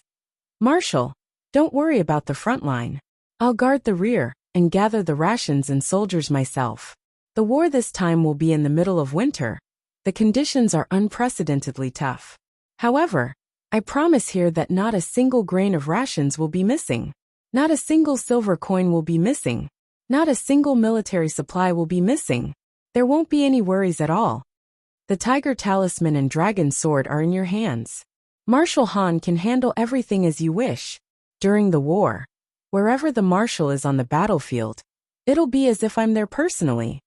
"Marshal, don't worry about the front line. I'll guard the rear and gather the rations and soldiers myself. The war this time will be in the middle of winter. The conditions are unprecedentedly tough. However, I promise here that not a single grain of rations will be missing. Not a single silver coin will be missing. Not a single military supply will be missing. There won't be any worries at all. The Tiger Talisman and Dragon Sword are in your hands. Marshal Han can handle everything as you wish. During the war, wherever the marshal is on the battlefield, it'll be as if I'm there personally.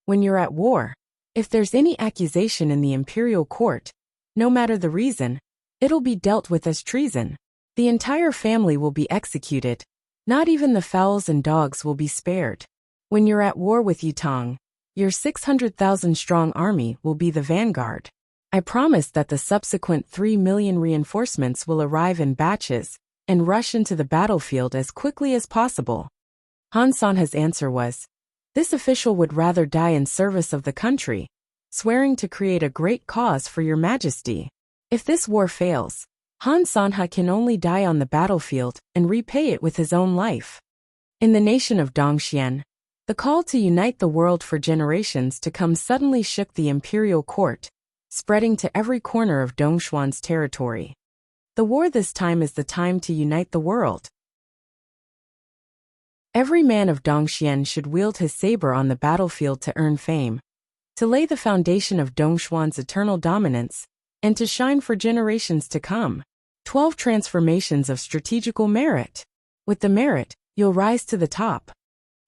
When you're at war, if there's any accusation in the imperial court, no matter the reason, it'll be dealt with as treason. The entire family will be executed. Not even the fowls and dogs will be spared. When you're at war with Yutong, your 600,000-strong army will be the vanguard. I promise that the subsequent 3 million reinforcements will arrive in batches and rush into the battlefield as quickly as possible. Han Sanha's answer was, this official would rather die in service of the country, swearing to create a great cause for your majesty. If this war fails, Han Sanha can only die on the battlefield and repay it with his own life. In the nation of Dongxian, the call to unite the world for generations to come suddenly shook the imperial court, spreading to every corner of Dongshuan's territory. The war this time is the time to unite the world. Every man of Dongxian should wield his saber on the battlefield to earn fame, to lay the foundation of Dongshuan's eternal dominance, and to shine for generations to come. 12 transformations of strategical merit. With the merit, you'll rise to the top.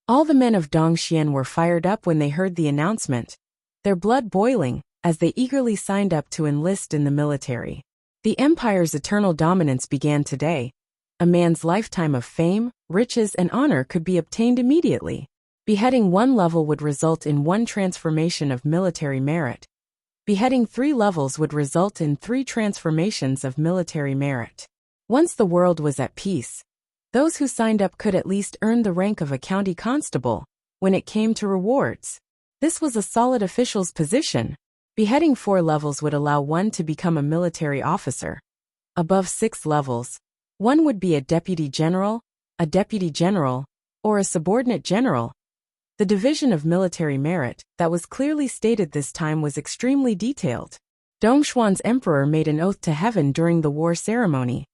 All the men of Dongxian were fired up when they heard the announcement, their blood boiling, as they eagerly signed up to enlist in the military. The empire's eternal dominance began today. A man's lifetime of fame, riches, and honor could be obtained immediately. Beheading 1 level would result in 1 transformation of military merit. Beheading 3 levels would result in 3 transformations of military merit. Once the world was at peace, those who signed up could at least earn the rank of a county constable. When it came to rewards, this was a solid official's position. Beheading 4 levels would allow one to become a military officer. Above 6 levels, one would be a deputy general, or a subordinate general. The division of military merit that was clearly stated this time was extremely detailed. Dongshuan's emperor made an oath to heaven during the war ceremony.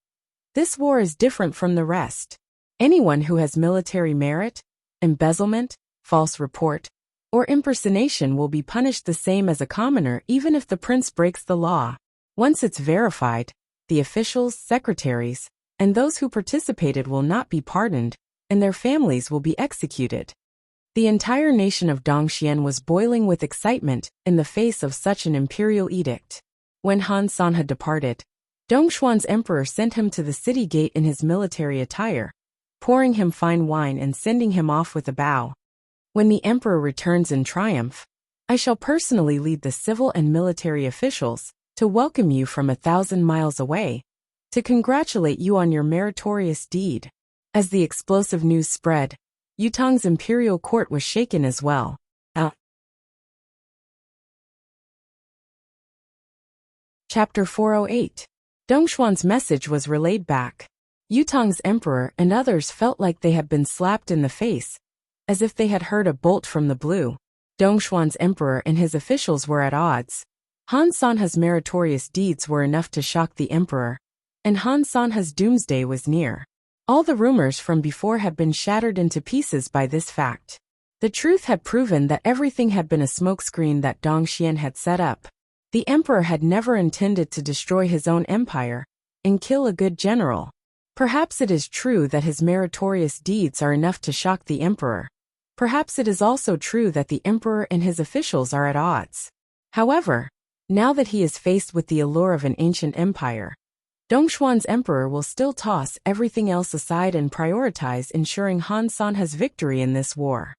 This war is different from the rest. Anyone who has military merit, embezzlement, false report, or impersonation will be punished the same as a commoner even if the prince breaks the law. Once it's verified, the officials, secretaries, and those who participated will not be pardoned, and their families will be executed. The entire nation of Dongxian was boiling with excitement in the face of such an imperial edict. When Han Sanha departed, Dongshuan's emperor sent him to the city gate in his military attire, pouring him fine wine and sending him off with a bow. When the emperor returns in triumph, I shall personally lead the civil and military officials to welcome you from 1,000 miles away, to congratulate you on your meritorious deed. As the explosive news spread, Yutong's imperial court was shaken as well. Chapter 408. Dongshuan's message was relayed back. Yutong's emperor and others felt like they had been slapped in the face, as if they had heard a bolt from the blue. Dongshuan's emperor and his officials were at odds. Han Sanha's meritorious deeds were enough to shock the emperor, and Han Sanha's doomsday was near. All the rumors from before had been shattered into pieces by this fact. The truth had proven that everything had been a smokescreen that Dongxian had set up. The emperor had never intended to destroy his own empire and kill a good general. Perhaps it is true that his meritorious deeds are enough to shock the emperor. Perhaps it is also true that the emperor and his officials are at odds. However, now that he is faced with the allure of an ancient empire, Dongshuan's emperor will still toss everything else aside and prioritize ensuring Han Sanha's victory in this war.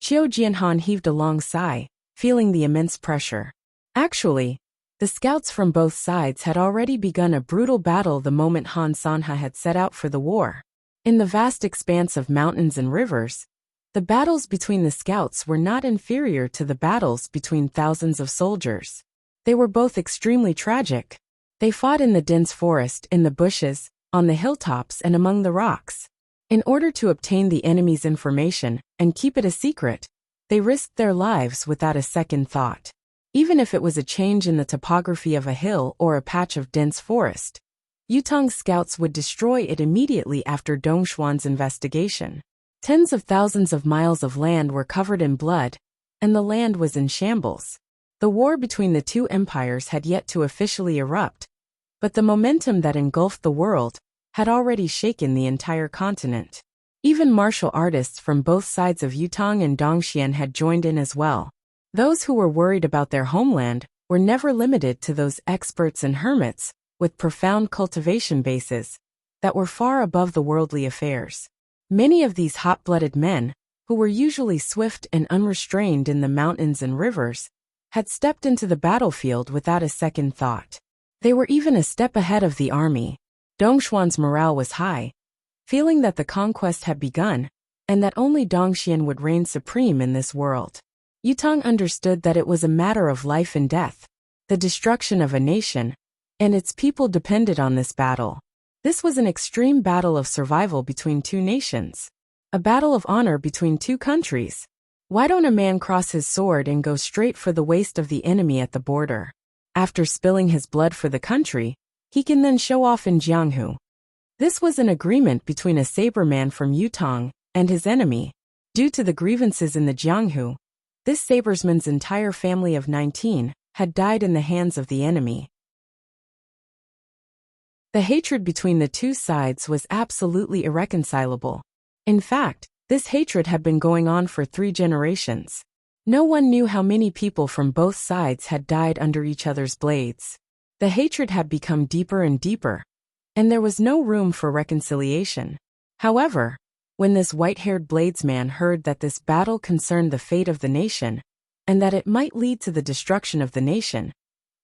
Qiu Jianhan heaved a long sigh, feeling the immense pressure. Actually, the scouts from both sides had already begun a brutal battle the moment Han Sanha had set out for the war. In the vast expanse of mountains and rivers, the battles between the scouts were not inferior to the battles between thousands of soldiers. They were both extremely tragic. They fought in the dense forest, in the bushes, on the hilltops, and among the rocks. In order to obtain the enemy's information and keep it a secret, they risked their lives without a second thought. Even if it was a change in the topography of a hill or a patch of dense forest, Yutong's scouts would destroy it immediately after Dongshuan's investigation. Tens of thousands of miles of land were covered in blood, and the land was in shambles. The war between the two empires had yet to officially erupt, but the momentum that engulfed the world had already shaken the entire continent. Even martial artists from both sides of Yutong and Dongxian had joined in as well. Those who were worried about their homeland were never limited to those experts and hermits with profound cultivation bases that were far above the worldly affairs. Many of these hot-blooded men, who were usually swift and unrestrained in the mountains and rivers, had stepped into the battlefield without a second thought. They were even a step ahead of the army. Dongxuan's morale was high, feeling that the conquest had begun, and that only Dongxian would reign supreme in this world. Yutong understood that it was a matter of life and death, the destruction of a nation, and its people depended on this battle. This was an extreme battle of survival between two nations. A battle of honor between two countries. Why don't a man cross his sword and go straight for the waist of the enemy at the border? After spilling his blood for the country, he can then show off in Jianghu. This was an agreement between a saberman from Yutong and his enemy. Due to the grievances in the Jianghu, this sabersman's entire family of 19 had died in the hands of the enemy. The hatred between the two sides was absolutely irreconcilable. In fact, this hatred had been going on for 3 generations. No one knew how many people from both sides had died under each other's blades. The hatred had become deeper and deeper, and there was no room for reconciliation. However, when this white-haired bladesman heard that this battle concerned the fate of the nation, and that it might lead to the destruction of the nation,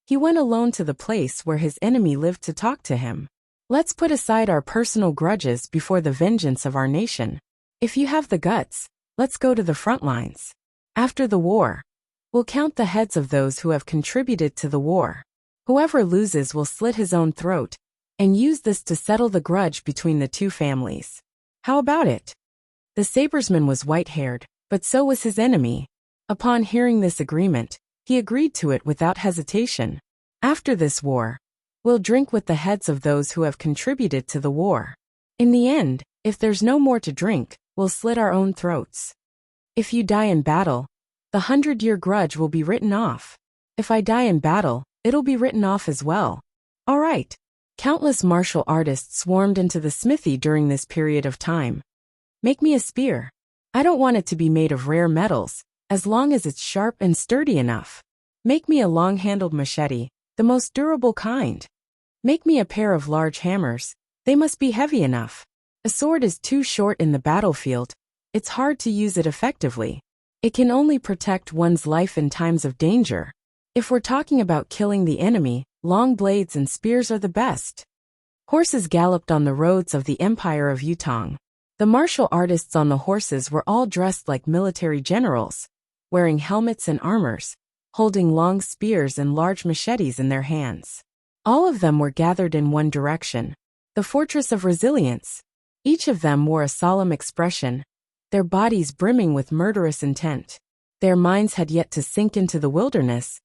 he went alone to the place where his enemy lived to talk to him. Let's put aside our personal grudges before the vengeance of our nation. If you have the guts, let's go to the front lines. After the war, we'll count the heads of those who have contributed to the war. Whoever loses will slit his own throat, and use this to settle the grudge between the two families. How about it? The sabersman was white-haired, but so was his enemy. Upon hearing this agreement, he agreed to it without hesitation. After this war, we'll drink with the heads of those who have contributed to the war. In the end, if there's no more to drink, we'll slit our own throats. If you die in battle, the 100-year grudge will be written off. If I die in battle, it'll be written off as well. All right. Countless martial artists swarmed into the smithy during this period of time. Make me a spear. I don't want it to be made of rare metals, as long as it's sharp and sturdy enough. Make me a long-handled machete, the most durable kind. Make me a pair of large hammers. They must be heavy enough. A sword is too short in the battlefield. It's hard to use it effectively. It can only protect one's life in times of danger. If we're talking about killing the enemy, long blades and spears are the best. Horses galloped on the roads of the Empire of Yutong. The martial artists on the horses were all dressed like military generals, wearing helmets and armors, holding long spears and large machetes in their hands. All of them were gathered in one direction, the Fortress of Resilience. Each of them wore a solemn expression, their bodies brimming with murderous intent. Their minds had yet to sink into the wilderness.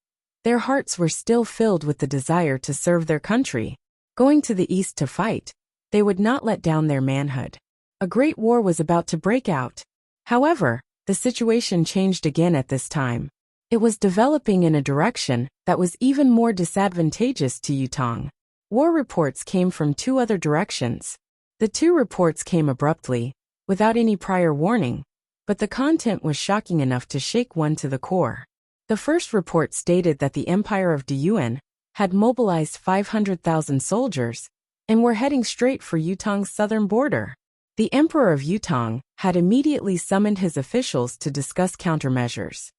Their hearts were still filled with the desire to serve their country. Going to the east to fight, they would not let down their manhood. A great war was about to break out. However, the situation changed again at this time. It was developing in a direction that was even more disadvantageous to Yutong. War reports came from 2 other directions. The 2 reports came abruptly, without any prior warning, but the content was shocking enough to shake one to the core. The first report stated that the Empire of Diyuan had mobilized 500,000 soldiers and were heading straight for Yutong's southern border. The Emperor of Yutong had immediately summoned his officials to discuss countermeasures.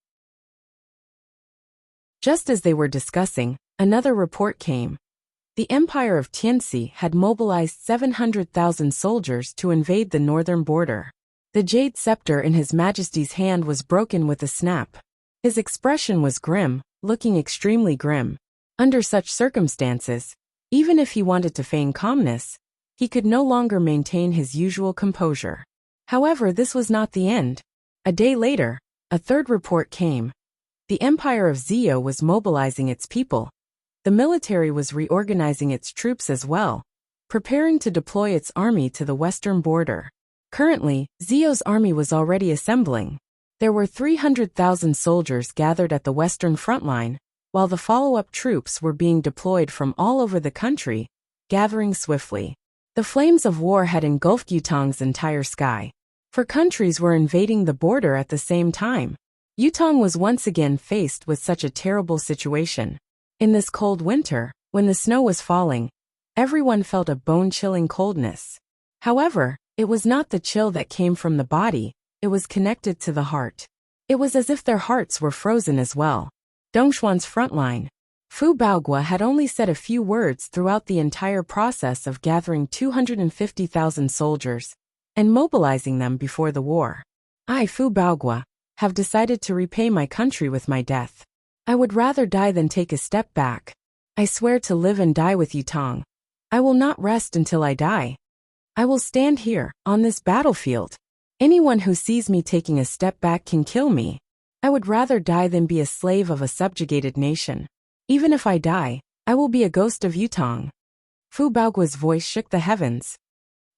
Just as they were discussing, another report came. The Empire of Tianxi had mobilized 700,000 soldiers to invade the northern border. The jade scepter in His Majesty's hand was broken with a snap. His expression was grim, looking extremely grim. Under such circumstances, even if he wanted to feign calmness, he could no longer maintain his usual composure. However, this was not the end. A day later, a third report came. The Empire of Zio was mobilizing its people. The military was reorganizing its troops as well, preparing to deploy its army to the western border. Currently, Zio's army was already assembling. There were 300,000 soldiers gathered at the western front line, while the follow-up troops were being deployed from all over the country, gathering swiftly. The flames of war had engulfed Yutong's entire sky. 4 countries were invading the border at the same time. Yutong was once again faced with such a terrible situation. In this cold winter, when the snow was falling, everyone felt a bone-chilling coldness. However, It was not the chill that came from the body, it was connected to the heart. It was as if their hearts were frozen as well. Dongxuan's front line. Fu Baogua had only said a few words throughout the entire process of gathering 250,000 soldiers and mobilizing them before the war. I, Fu Baogua, have decided to repay my country with my death. I would rather die than take a step back. I swear to live and die with Yutong. I will not rest until I die. I will stand here, on this battlefield. Anyone who sees me taking a step back can kill me. I would rather die than be a slave of a subjugated nation. Even if I die, I will be a ghost of Yutong. Fu Baogua's voice shook the heavens.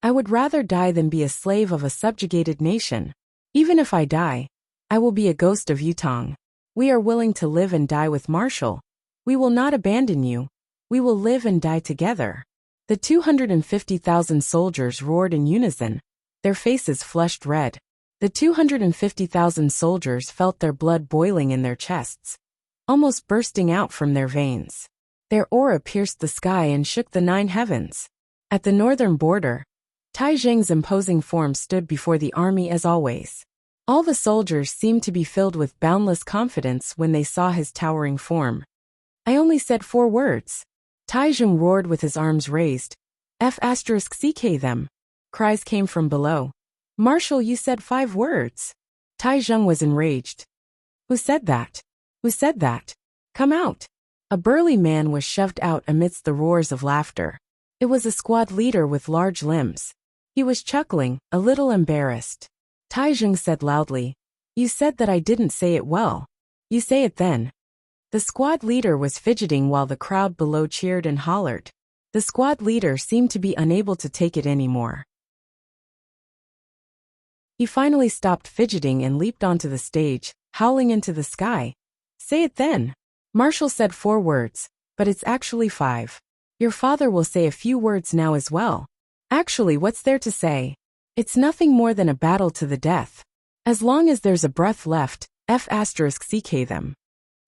I would rather die than be a slave of a subjugated nation. Even if I die, I will be a ghost of Yutong. We are willing to live and die with Marshall. We will not abandon you. We will live and die together. The 250,000 soldiers roared in unison, their faces flushed red. The 250,000 soldiers felt their blood boiling in their chests, almost bursting out from their veins. Their aura pierced the sky and shook the 9 heavens. At the northern border, Tai Zheng's imposing form stood before the army as always. All the soldiers seemed to be filled with boundless confidence when they saw his towering form. I only said 4 words. Tai Zheng roared with his arms raised. F***ck them. Cries came from below. Marshal, you said 5 words. Tai Zheng was enraged. Who said that? Who said that? Come out. A burly man was shoved out amidst the roars of laughter. It was a squad leader with large limbs. He was chuckling, a little embarrassed. Tai Zheng said loudly, You said that I didn't say it well. You say it then. The squad leader was fidgeting while the crowd below cheered and hollered. The squad leader seemed to be unable to take it anymore. He finally stopped fidgeting and leaped onto the stage, howling into the sky. Say it then. Marshall said 4 words, but it's actually 5. Your father will say a few words now as well. Actually, what's there to say? It's nothing more than a battle to the death. As long as there's a breath left, F***ck them.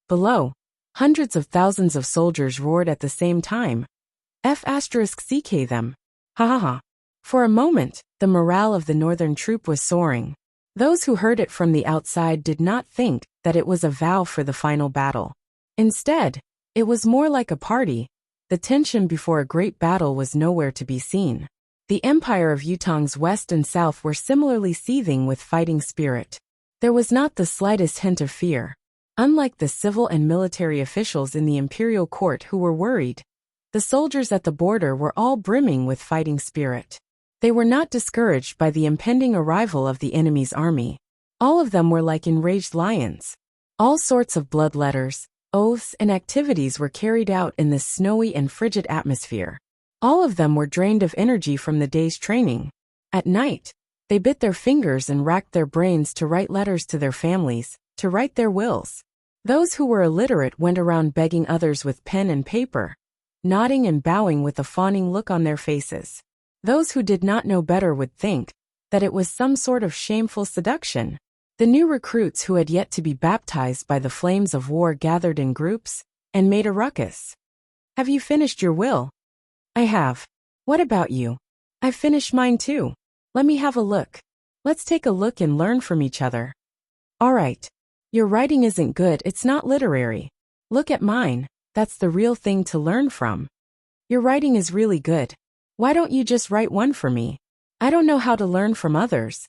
Below, hundreds of thousands of soldiers roared at the same time. F***ck them. Ha ha ha. For a moment, the morale of the northern troop was soaring. Those who heard it from the outside did not think that it was a vow for the final battle. Instead, it was more like a party. The tension before a great battle was nowhere to be seen. The empire of Yutong's west and south were similarly seething with fighting spirit. There was not the slightest hint of fear. Unlike the civil and military officials in the imperial court who were worried, the soldiers at the border were all brimming with fighting spirit. They were not discouraged by the impending arrival of the enemy's army. All of them were like enraged lions. All sorts of bloodletters, oaths, and activities were carried out in this snowy and frigid atmosphere. All of them were drained of energy from the day's training. At night, they bit their fingers and racked their brains to write letters to their families, to write their wills. Those who were illiterate went around begging others with pen and paper, nodding and bowing with a fawning look on their faces. Those who did not know better would think that it was some sort of shameful seduction. The new recruits who had yet to be baptized by the flames of war gathered in groups and made a ruckus. Have you finished your will? I have. What about you? I've finished mine too. Let me have a look. Let's take a look and learn from each other. All right. Your writing isn't good, it's not literary. Look at mine, that's the real thing to learn from. Your writing is really good. Why don't you just write one for me? I don't know how to learn from others.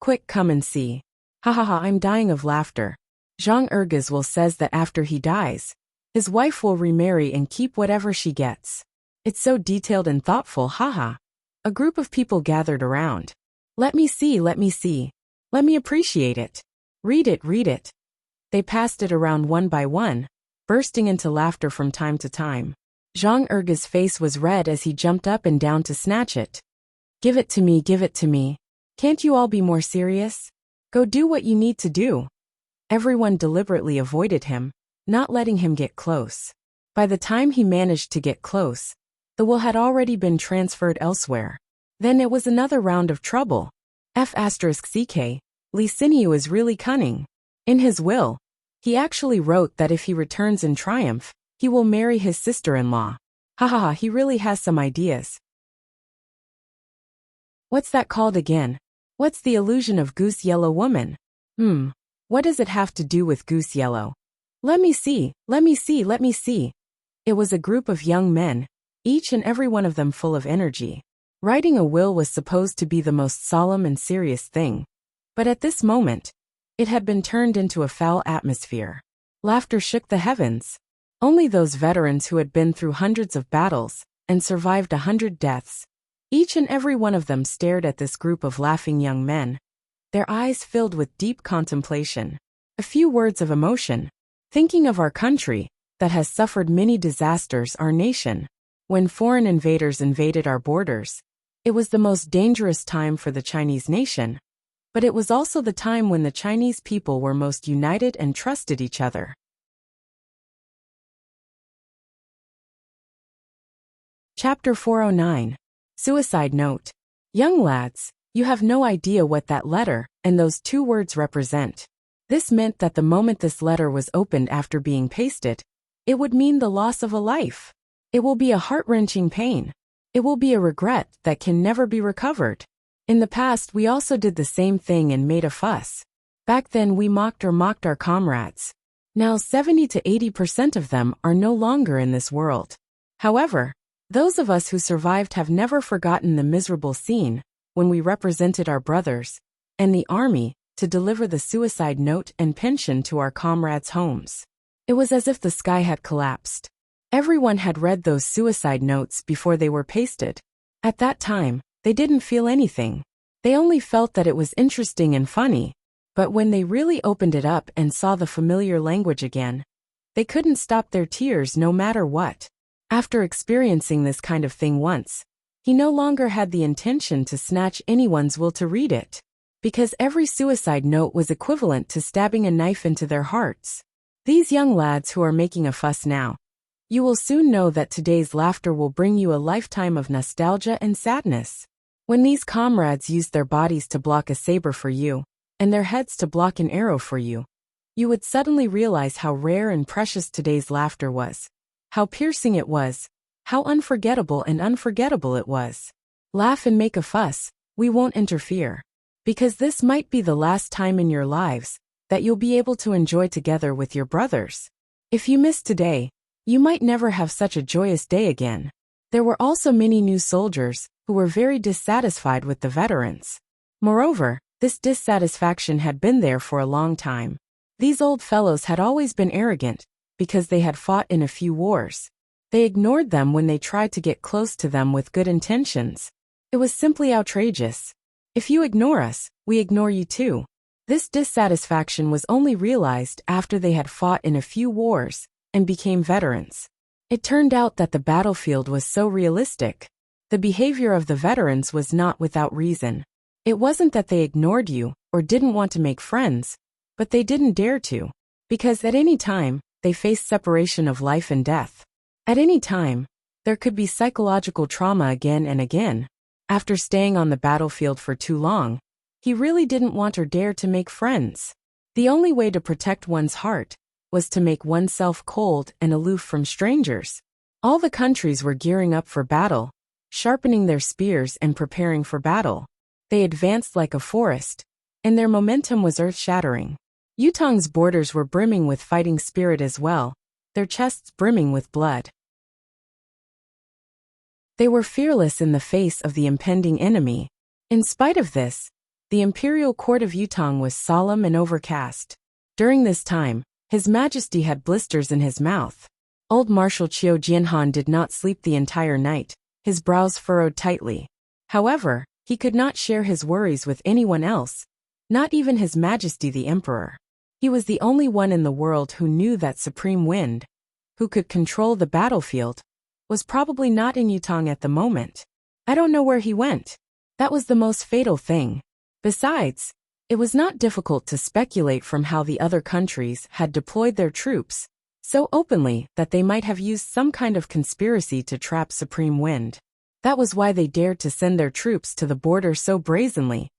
Quick, come and see. Ha ha ha, I'm dying of laughter. Zhang Ergizwil says that after he dies, his wife will remarry and keep whatever she gets. It's so detailed and thoughtful, haha. A group of people gathered around. Let me see, let me see. Let me appreciate it. Read it, read it. They passed it around one by one, bursting into laughter from time to time. Zhang Erge's face was red as he jumped up and down to snatch it. Give it to me, give it to me. Can't you all be more serious? Go do what you need to do. Everyone deliberately avoided him, not letting him get close. By the time he managed to get close, the will had already been transferred elsewhere. Then it was another round of trouble. F***ck, Li Xinyu is really cunning. In his will, he actually wrote that if he returns in triumph, he will marry his sister-in-law. Ha ha ha, he really has some ideas. What's that called again? What's the illusion of goose yellow woman? What does it have to do with goose yellow? Let me see, let me see, let me see. It was a group of young men, each and every one of them full of energy. Writing a will was supposed to be the most solemn and serious thing. But at this moment, it had been turned into a foul atmosphere. Laughter shook the heavens. Only those veterans who had been through hundreds of battles and survived 100 deaths, each and every one of them stared at this group of laughing young men, their eyes filled with deep contemplation. A few words of emotion, thinking of our country that has suffered many disasters, our nation. When foreign invaders invaded our borders, it was the most dangerous time for the Chinese nation, but it was also the time when the Chinese people were most united and trusted each other. Chapter 409. Suicide Note. Young lads, you have no idea what that letter and those 2 words represent. This meant that the moment this letter was opened after being pasted, it would mean the loss of a life. It will be a heart-wrenching pain. It will be a regret that can never be recovered. In the past, we also did the same thing and made a fuss. Back then, we mocked our comrades. Now 70 to 80% of them are no longer in this world. However, those of us who survived have never forgotten the miserable scene when we represented our brothers and the army to deliver the suicide note and pension to our comrades' homes. It was as if the sky had collapsed. Everyone had read those suicide notes before they were pasted. At that time, they didn't feel anything. They only felt that it was interesting and funny. But when they really opened it up and saw the familiar language again, they couldn't stop their tears no matter what. After experiencing this kind of thing once, he no longer had the intention to snatch anyone's will to read it, because every suicide note was equivalent to stabbing a knife into their hearts. These young lads who are making a fuss now, you will soon know that today's laughter will bring you a lifetime of nostalgia and sadness. When these comrades used their bodies to block a saber for you, and their heads to block an arrow for you, you would suddenly realize how rare and precious today's laughter was, how piercing it was, how unforgettable it was. Laugh and make a fuss, we won't interfere. Because this might be the last time in your lives that you'll be able to enjoy together with your brothers. If you miss today, you might never have such a joyous day again. There were also many new soldiers who were very dissatisfied with the veterans. Moreover, this dissatisfaction had been there for a long time. These old fellows had always been arrogant because they had fought in a few wars. They ignored them when they tried to get close to them with good intentions. It was simply outrageous. If you ignore us, we ignore you too. This dissatisfaction was only realized after they had fought in a few wars and became veterans. It turned out that the battlefield was so realistic. The behavior of the veterans was not without reason. It wasn't that they ignored you or didn't want to make friends, but they didn't dare to, because at any time, they faced separation of life and death. At any time, there could be psychological trauma again and again. After staying on the battlefield for too long, he really didn't want or dare to make friends. The only way to protect one's heart was to make oneself cold and aloof from strangers. All the countries were gearing up for battle, sharpening their spears and preparing for battle. They advanced like a forest, and their momentum was earth-shattering. Yutong's borders were brimming with fighting spirit as well, their chests brimming with blood. They were fearless in the face of the impending enemy. In spite of this, the imperial court of Yutong was solemn and overcast. During this time, His Majesty had blisters in his mouth. Old Marshal Qiu Jianhan did not sleep the entire night, his brows furrowed tightly. However, he could not share his worries with anyone else, not even His Majesty the Emperor. He was the only one in the world who knew that Supreme Wind, who could control the battlefield, was probably not in Yutong at the moment. I don't know where he went. That was the most fatal thing. Besides, it was not difficult to speculate from how the other countries had deployed their troops so openly that they might have used some kind of conspiracy to trap Supreme Wind. That was why they dared to send their troops to the border so brazenly,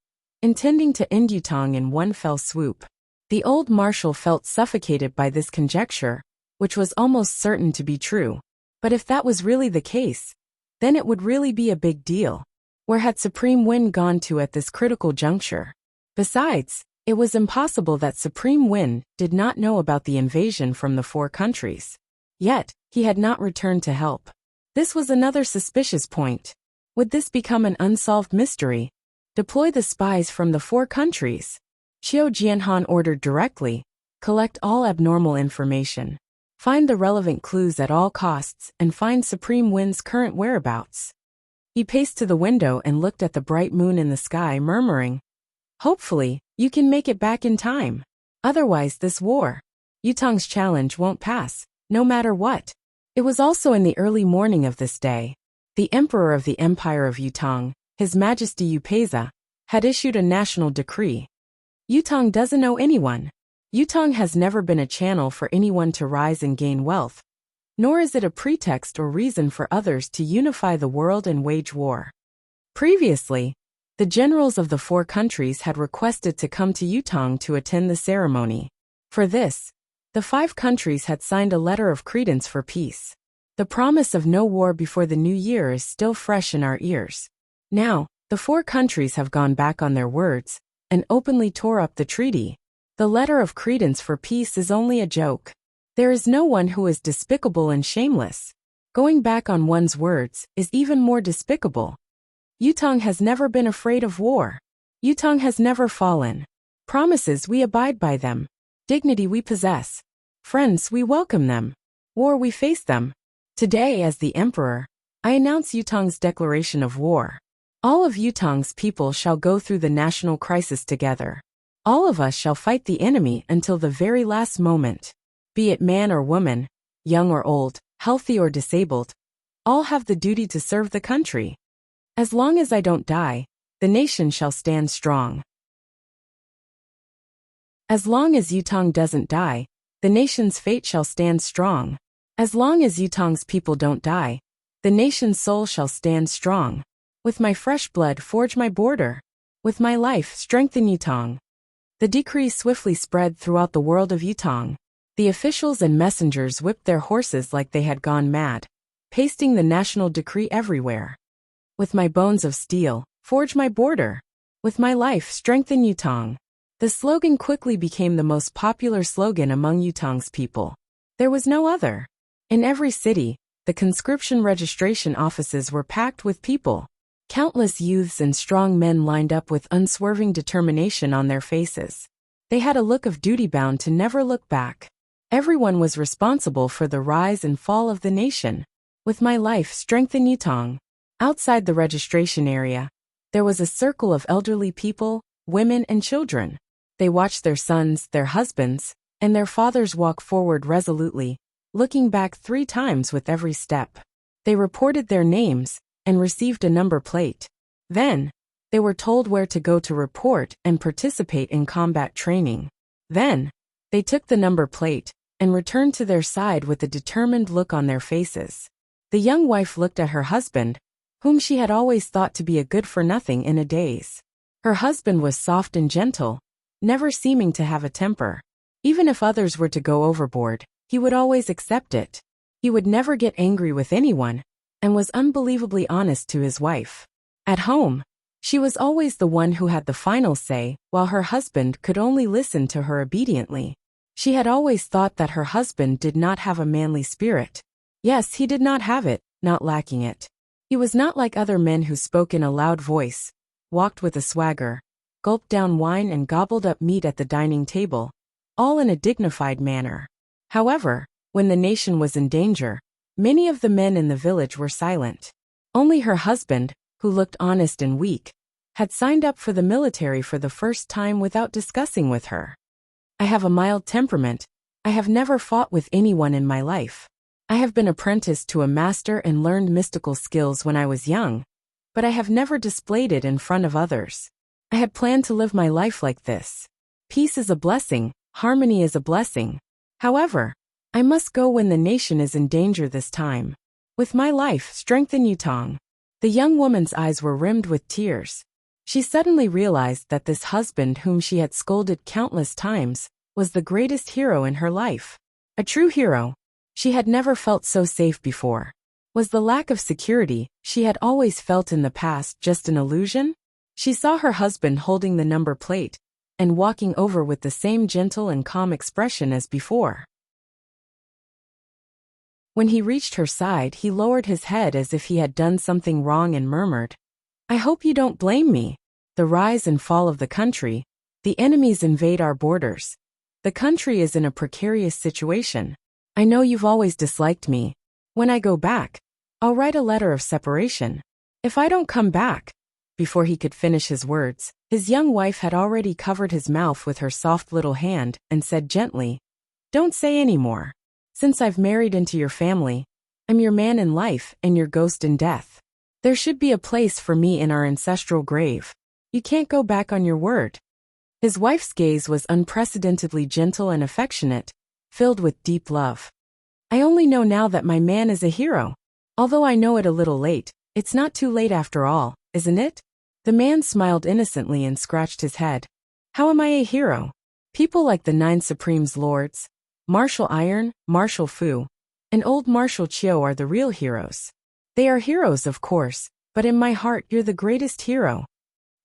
intending to end Yutong in one fell swoop. The old marshal felt suffocated by this conjecture, which was almost certain to be true. But if that was really the case, then it would really be a big deal. Where had Supreme Win gone to at this critical juncture? Besides, it was impossible that Supreme Win did not know about the invasion from the 4 countries. Yet, he had not returned to help. This was another suspicious point. Would this become an unsolved mystery? Deploy the spies from the 4 countries. Qiu Jianhan ordered directly. Collect all abnormal information. Find the relevant clues at all costs and find Supreme Win's current whereabouts. He paced to the window and looked at the bright moon in the sky, murmuring, "Hopefully, you can make it back in time. Otherwise this war, Yutong's challenge won't pass, no matter what." It was also in the early morning of this day. The Emperor of the Empire of Yutong, His Majesty Yupeiza, had issued a national decree. Yutong doesn't know anyone. Yutong has never been a channel for anyone to rise and gain wealth, nor is it a pretext or reason for others to unify the world and wage war. Previously, the generals of the 4 countries had requested to come to Yutong to attend the ceremony. For this, the 5 countries had signed a letter of credence for peace. The promise of no war before the new year is still fresh in our ears. Now, the 4 countries have gone back on their words and openly tore up the treaty. The letter of credence for peace is only a joke. There is no one who is despicable and shameless. Going back on one's words is even more despicable. Yutong has never been afraid of war. Yutong has never fallen. Promises, we abide by them. Dignity we possess. Friends, we welcome them. War, we face them. Today, as the Emperor, I announce Yutong's declaration of war. All of Yutong's people shall go through the national crisis together. All of us shall fight the enemy until the very last moment. Be it man or woman, young or old, healthy or disabled, all have the duty to serve the country. As long as I don't die, the nation shall stand strong. As long as Yutong doesn't die, the nation's fate shall stand strong. As long as Yutong's people don't die, the nation's soul shall stand strong. With my fresh blood forge my border. With my life strengthen Yutong. The decree swiftly spread throughout the world of Yutong. The officials and messengers whipped their horses like they had gone mad, pasting the national decree everywhere. With my bones of steel, forge my border. With my life strengthen Yutong. The slogan quickly became the most popular slogan among Yutong's people. There was no other. In every city, the conscription registration offices were packed with people. Countless youths and strong men lined up with unswerving determination on their faces. They had a look of duty-bound to never look back. Everyone was responsible for the rise and fall of the nation. With my life strengthen Yutong. Outside the registration area, there was a circle of elderly people, women and children. They watched their sons, their husbands, and their fathers walk forward resolutely, looking back 3 times with every step. They reported their names and received a number plate. Then, they were told where to go to report and participate in combat training. Then, they took the number plate and returned to their side with a determined look on their faces. The young wife looked at her husband, whom she had always thought to be a good-for-nothing in a daze. Her husband was soft and gentle, never seeming to have a temper. Even if others were to go overboard, he would always accept it. He would never get angry with anyone, and was unbelievably honest to his wife. At home, she was always the one who had the final say, while her husband could only listen to her obediently. She had always thought that her husband did not have a manly spirit. Yes, he did not have it, not lacking it. He was not like other men who spoke in a loud voice, walked with a swagger, gulped down wine and gobbled up meat at the dining table, all in a dignified manner. However, when the nation was in danger, many of the men in the village were silent. Only her husband, who looked honest and weak, had signed up for the military for the first time without discussing with her. I have a mild temperament. I have never fought with anyone in my life. I have been apprenticed to a master and learned mystical skills when I was young, but I have never displayed it in front of others. I had planned to live my life like this. Peace is a blessing, harmony is a blessing. However, I must go when the nation is in danger this time. With my life, strengthen Yutong. The young woman's eyes were rimmed with tears. She suddenly realized that this husband whom she had scolded countless times was the greatest hero in her life. A true hero. She had never felt so safe before. Was the lack of security she had always felt in the past just an illusion? She saw her husband holding the number plate and walking over with the same gentle and calm expression as before. When he reached her side, he lowered his head as if he had done something wrong and murmured, "I hope you don't blame me. The rise and fall of the country. The enemies invade our borders. The country is in a precarious situation. I know you've always disliked me. When I go back, I'll write a letter of separation. If I don't come back." Before he could finish his words, his young wife had already covered his mouth with her soft little hand and said gently, "Don't say any more. Since I've married into your family, I'm your man in life and your ghost in death. There should be a place for me in our ancestral grave. You can't go back on your word." His wife's gaze was unprecedentedly gentle and affectionate, filled with deep love. "I only know now that my man is a hero. Although I know it a little late, it's not too late after all, isn't it?" The man smiled innocently and scratched his head. "How am I a hero? People like the 9 Supremes Lords, Marshal Iron, Marshal Fu, and old Marshal Chiu are the real heroes. They are heroes, of course, but in my heart you're the greatest hero."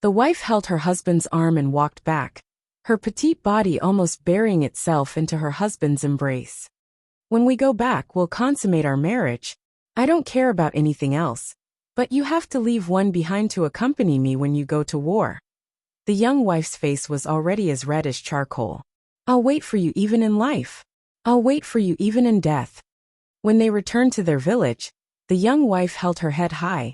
The wife held her husband's arm and walked back, her petite body almost burying itself into her husband's embrace. "When we go back, we'll consummate our marriage. I don't care about anything else. But you have to leave one behind to accompany me when you go to war." The young wife's face was already as red as charcoal. "I'll wait for you even in life. I'll wait for you even in death." When they returned to their village, the young wife held her head high,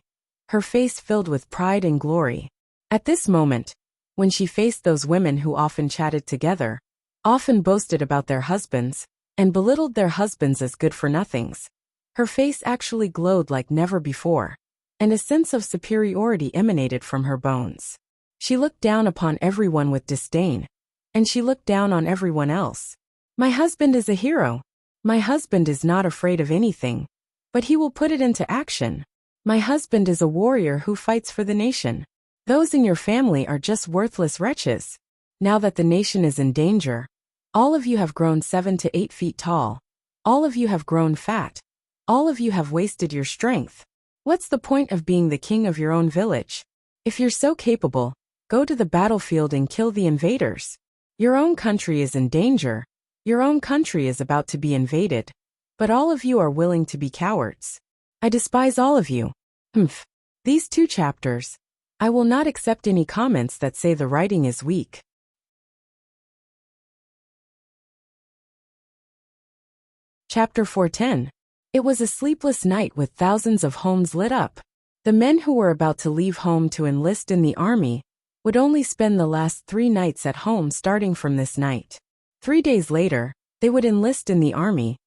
her face filled with pride and glory. At this moment, when she faced those women who often chatted together, often boasted about their husbands, and belittled their husbands as good-for-nothings, her face actually glowed like never before, and a sense of superiority emanated from her bones. She looked down upon everyone with disdain, and she looked down on everyone else. "My husband is a hero. My husband is not afraid of anything, but he will put it into action. My husband is a warrior who fights for the nation. Those in your family are just worthless wretches. Now that the nation is in danger, all of you have grown 7 to 8 feet tall. All of you have grown fat. All of you have wasted your strength. What's the point of being the king of your own village? If you're so capable, go to the battlefield and kill the invaders. Your own country is in danger. Your own country is about to be invaded. But all of you are willing to be cowards. I despise all of you." These 2 chapters. I will not accept any comments that say the writing is weak. Chapter 410. It was a sleepless night with thousands of homes lit up. The men who were about to leave home to enlist in the army would only spend the last 3 nights at home starting from this night. 3 days later, they would enlist in the army.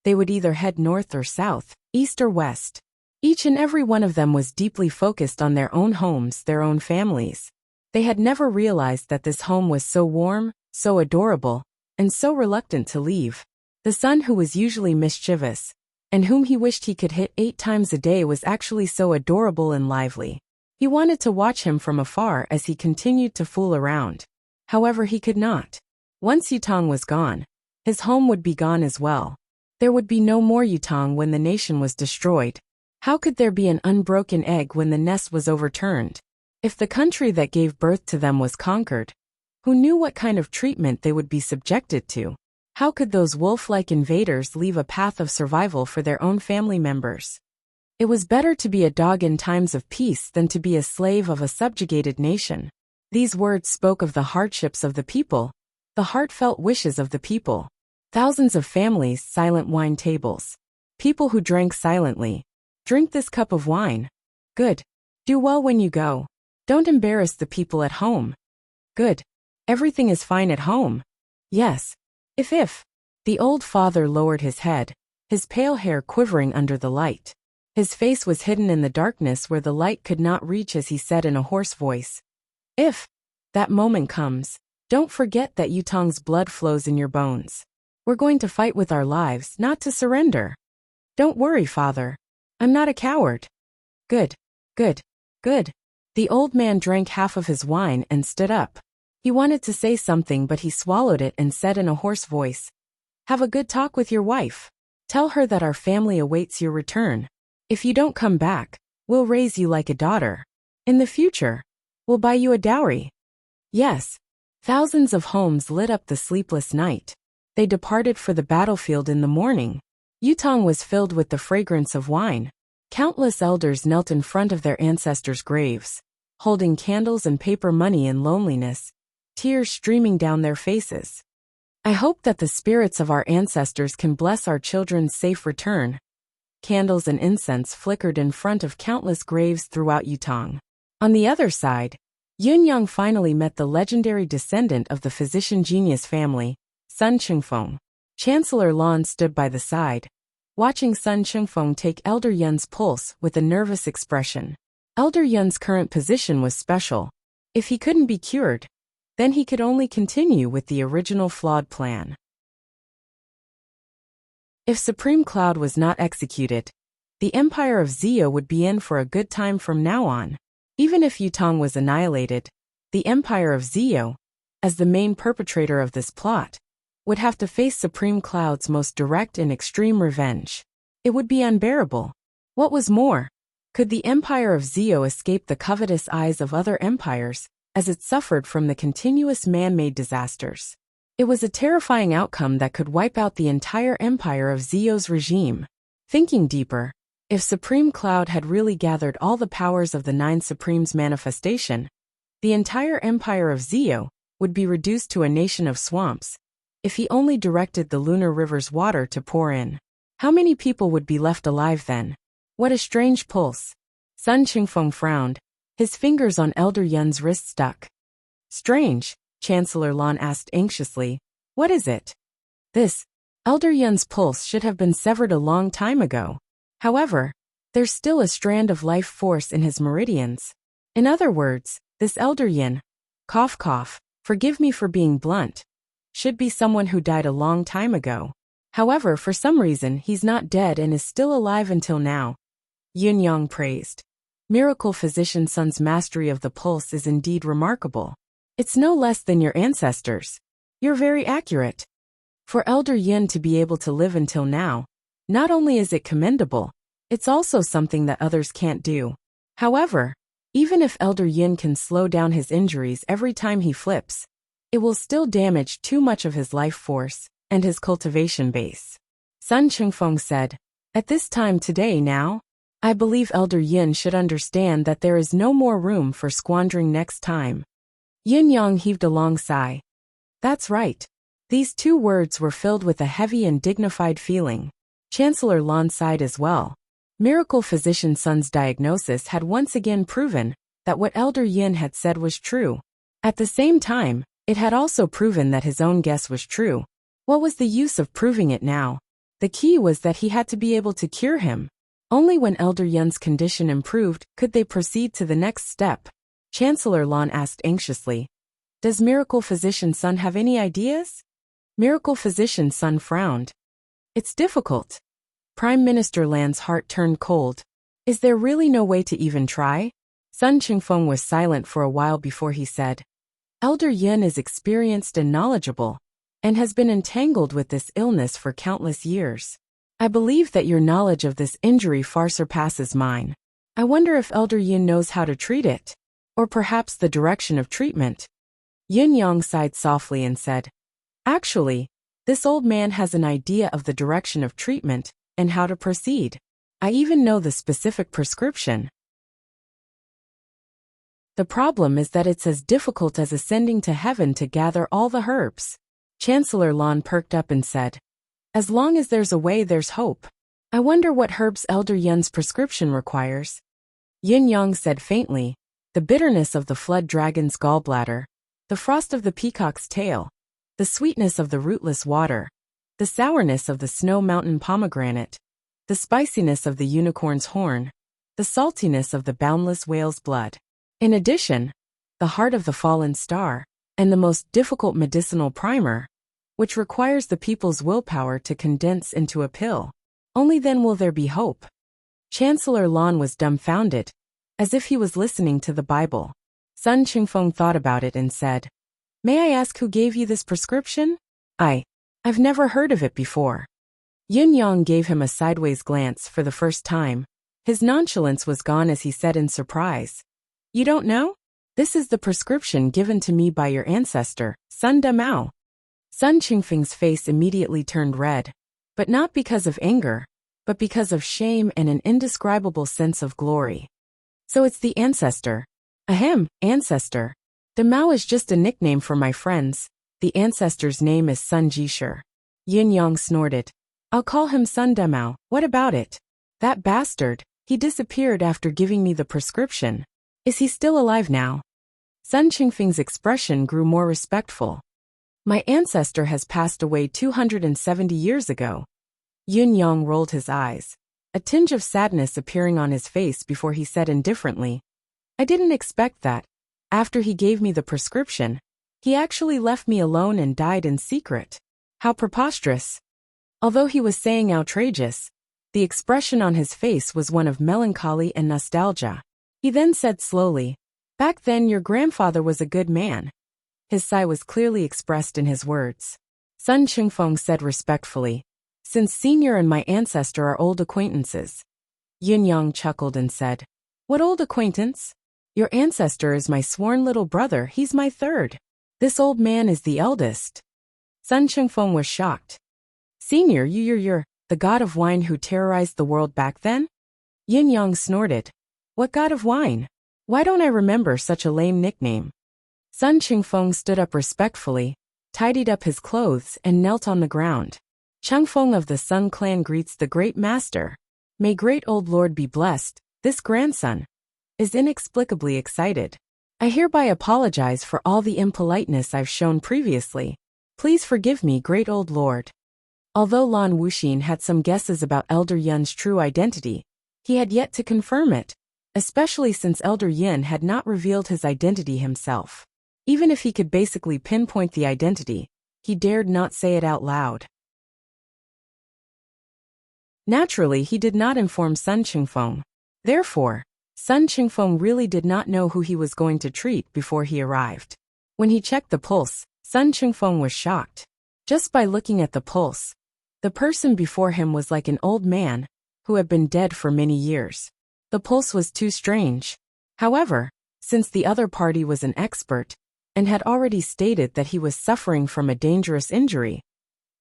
They would either head north or south, east or west. Each and every one of them was deeply focused on their own homes, their own families. They had never realized that this home was so warm, so adorable, and so reluctant to leave. The son, who was usually mischievous, and whom he wished he could hit 8 times a day, was actually so adorable and lively. He wanted to watch him from afar as he continued to fool around. However, he could not. Once Yutong was gone, his home would be gone as well. There would be no more Yutong when the nation was destroyed. How could there be an unbroken egg when the nest was overturned? If the country that gave birth to them was conquered, who knew what kind of treatment they would be subjected to? How could those wolf-like invaders leave a path of survival for their own family members? It was better to be a dog in times of peace than to be a slave of a subjugated nation. These words spoke of the hardships of the people, the heartfelt wishes of the people. Thousands of families, silent wine tables. People who drank silently. Drink this cup of wine. Good. Do well when you go. Don't embarrass the people at home. Good. Everything is fine at home. Yes. If. The old father lowered his head, his pale hair quivering under the light. His face was hidden in the darkness where the light could not reach as he said in a hoarse voice, "If that moment comes, don't forget that Yutong's blood flows in your bones. We're going to fight with our lives, not to surrender. Don't worry, father. I'm not a coward." Good. Good. Good. The old man drank half of his wine and stood up. He wanted to say something, but he swallowed it and said in a hoarse voice, "Have a good talk with your wife. Tell her that our family awaits your return. If you don't come back, we'll raise you like a daughter. In the future, we'll buy you a dowry. Yes. Thousands of homes lit up the sleepless night. They departed for the battlefield in the morning. Yutong was filled with the fragrance of wine. Countless elders knelt in front of their ancestors' graves, holding candles and paper money in loneliness, tears streaming down their faces. I hope that the spirits of our ancestors can bless our children's safe return. Candles and incense flickered in front of countless graves throughout Yutong. On the other side, Yunyang finally met the legendary descendant of the physician genius family, Sun Chengfeng. Chancellor Lan stood by the side, watching Sun Chengfeng take Elder Yun's pulse with a nervous expression. Elder Yun's current position was special. If he couldn't be cured, then he could only continue with the original flawed plan. If Supreme Cloud was not executed, the Empire of Zio would be in for a good time from now on. Even if Yutong was annihilated, the Empire of Zio, as the main perpetrator of this plot, would have to face Supreme Cloud's most direct and extreme revenge. It would be unbearable. What was more, could the Empire of Zio escape the covetous eyes of other empires, as it suffered from the continuous man-made disasters? It was a terrifying outcome that could wipe out the entire Empire of Zio's regime. Thinking deeper, if Supreme Cloud had really gathered all the powers of the Nine Supremes manifestation, the entire Empire of Zio would be reduced to a nation of swamps. If he only directed the lunar river's water to pour in, how many people would be left alive then? What a strange pulse. Sun Chengfeng frowned, his fingers on Elder Yun's wrist stuck. Strange, Chancellor Lan asked anxiously. What is it? This. Elder Yun's pulse should have been severed a long time ago. However, there's still a strand of life force in his meridians. In other words, this Elder Yun, cough cough, forgive me for being blunt, should be someone who died a long time ago. However, for some reason he's not dead and is still alive until now. Yunyang praised. Miracle Physician Sun's mastery of the pulse is indeed remarkable. It's no less than your ancestors. You're very accurate. For Elder Yun to be able to live until now, not only is it commendable, it's also something that others can't do. However, even if Elder Yun can slow down his injuries every time he flips, it will still damage too much of his life force and his cultivation base. Sun Chengfeng said, At this time today now, I believe Elder Yun should understand that there is no more room for squandering next time. Yunyang heaved a long sigh. That's right. These two words were filled with a heavy and dignified feeling. Chancellor Lan sighed as well. Miracle Physician Sun's diagnosis had once again proven that what Elder Yun had said was true. At the same time, it had also proven that his own guess was true. What was the use of proving it now? The key was that he had to be able to cure him. Only when Elder Yun's condition improved could they proceed to the next step. Chancellor Lan asked anxiously, Does Miracle Physician Sun have any ideas? Miracle Physician Sun frowned. It's difficult. Prime Minister Lan's heart turned cold. Is there really no way to even try? Sun Chengfeng was silent for a while before he said, Elder Yun is experienced and knowledgeable, and has been entangled with this illness for countless years. I believe that your knowledge of this injury far surpasses mine. I wonder if Elder Yun knows how to treat it, or perhaps the direction of treatment. Yunyang sighed softly and said, Actually, this old man has an idea of the direction of treatment and how to proceed. I even know the specific prescription. The problem is that it's as difficult as ascending to heaven to gather all the herbs. Chancellor Lan perked up and said, As long as there's a way, there's hope. I wonder what herbs Elder Yun's prescription requires. Yunyang said faintly, The bitterness of the flood dragon's gallbladder, the frost of the peacock's tail, the sweetness of the rootless water, the sourness of the snow mountain pomegranate, the spiciness of the unicorn's horn, the saltiness of the boundless whale's blood. In addition, the heart of the fallen star, and the most difficult medicinal primer, which requires the people's willpower to condense into a pill. Only then will there be hope. Chancellor Lan was dumbfounded, as if he was listening to the Bible. Sun Chengfeng thought about it and said, May I ask who gave you this prescription? I've never heard of it before. Yunyang gave him a sideways glance for the first time. His nonchalance was gone as he said in surprise. You don't know? This is the prescription given to me by your ancestor, Sun Damao. Sun Qingfeng's face immediately turned red, but not because of anger, but because of shame and an indescribable sense of glory. So it's the ancestor. Ahem, ancestor. Damao is just a nickname for my friends. The ancestor's name is Sun Jisher. Yin Yang snorted. I'll call him Sun Damao. What about it? That bastard. He disappeared after giving me the prescription. Is he still alive now? Sun Qingfeng's expression grew more respectful. My ancestor has passed away 270 years ago. Yun Yang rolled his eyes, a tinge of sadness appearing on his face before he said indifferently, I didn't expect that. After he gave me the prescription, he actually left me alone and died in secret. How preposterous. Although he was saying outrageous, the expression on his face was one of melancholy and nostalgia. He then said slowly, Back then your grandfather was a good man. His sigh was clearly expressed in his words. Sun Qingfeng said respectfully, Since Senior and my ancestor are old acquaintances. Yin Yang chuckled and said, What old acquaintance? Your ancestor is my sworn little brother, he's my third. This old man is the eldest. Sun Qingfeng was shocked. Senior, you're the god of wine who terrorized the world back then? Yin Yang snorted. What god of wine? Why don't I remember such a lame nickname? Sun Qingfeng stood up respectfully, tidied up his clothes and knelt on the ground. Chengfeng of the Sun clan greets the great master. May great old lord be blessed, this grandson is inexplicably excited. I hereby apologize for all the impoliteness I've shown previously. Please forgive me, great old lord. Although Lan Wuxin had some guesses about Elder Yun's true identity, he had yet to confirm it, especially since Elder Yun had not revealed his identity himself. Even if he could basically pinpoint the identity, he dared not say it out loud. Naturally, he did not inform Sun Qingfeng. Therefore, Sun Qingfeng really did not know who he was going to treat before he arrived. When he checked the pulse, Sun Qingfeng was shocked. Just by looking at the pulse, the person before him was like an old man who had been dead for many years. The pulse was too strange. However, since the other party was an expert and had already stated that he was suffering from a dangerous injury,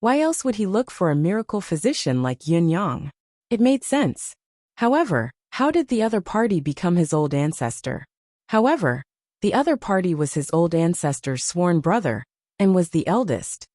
why else would he look for a miracle physician like Yun Yang? It made sense. However, how did the other party become his old ancestor? However, the other party was his old ancestor's sworn brother, and was the eldest.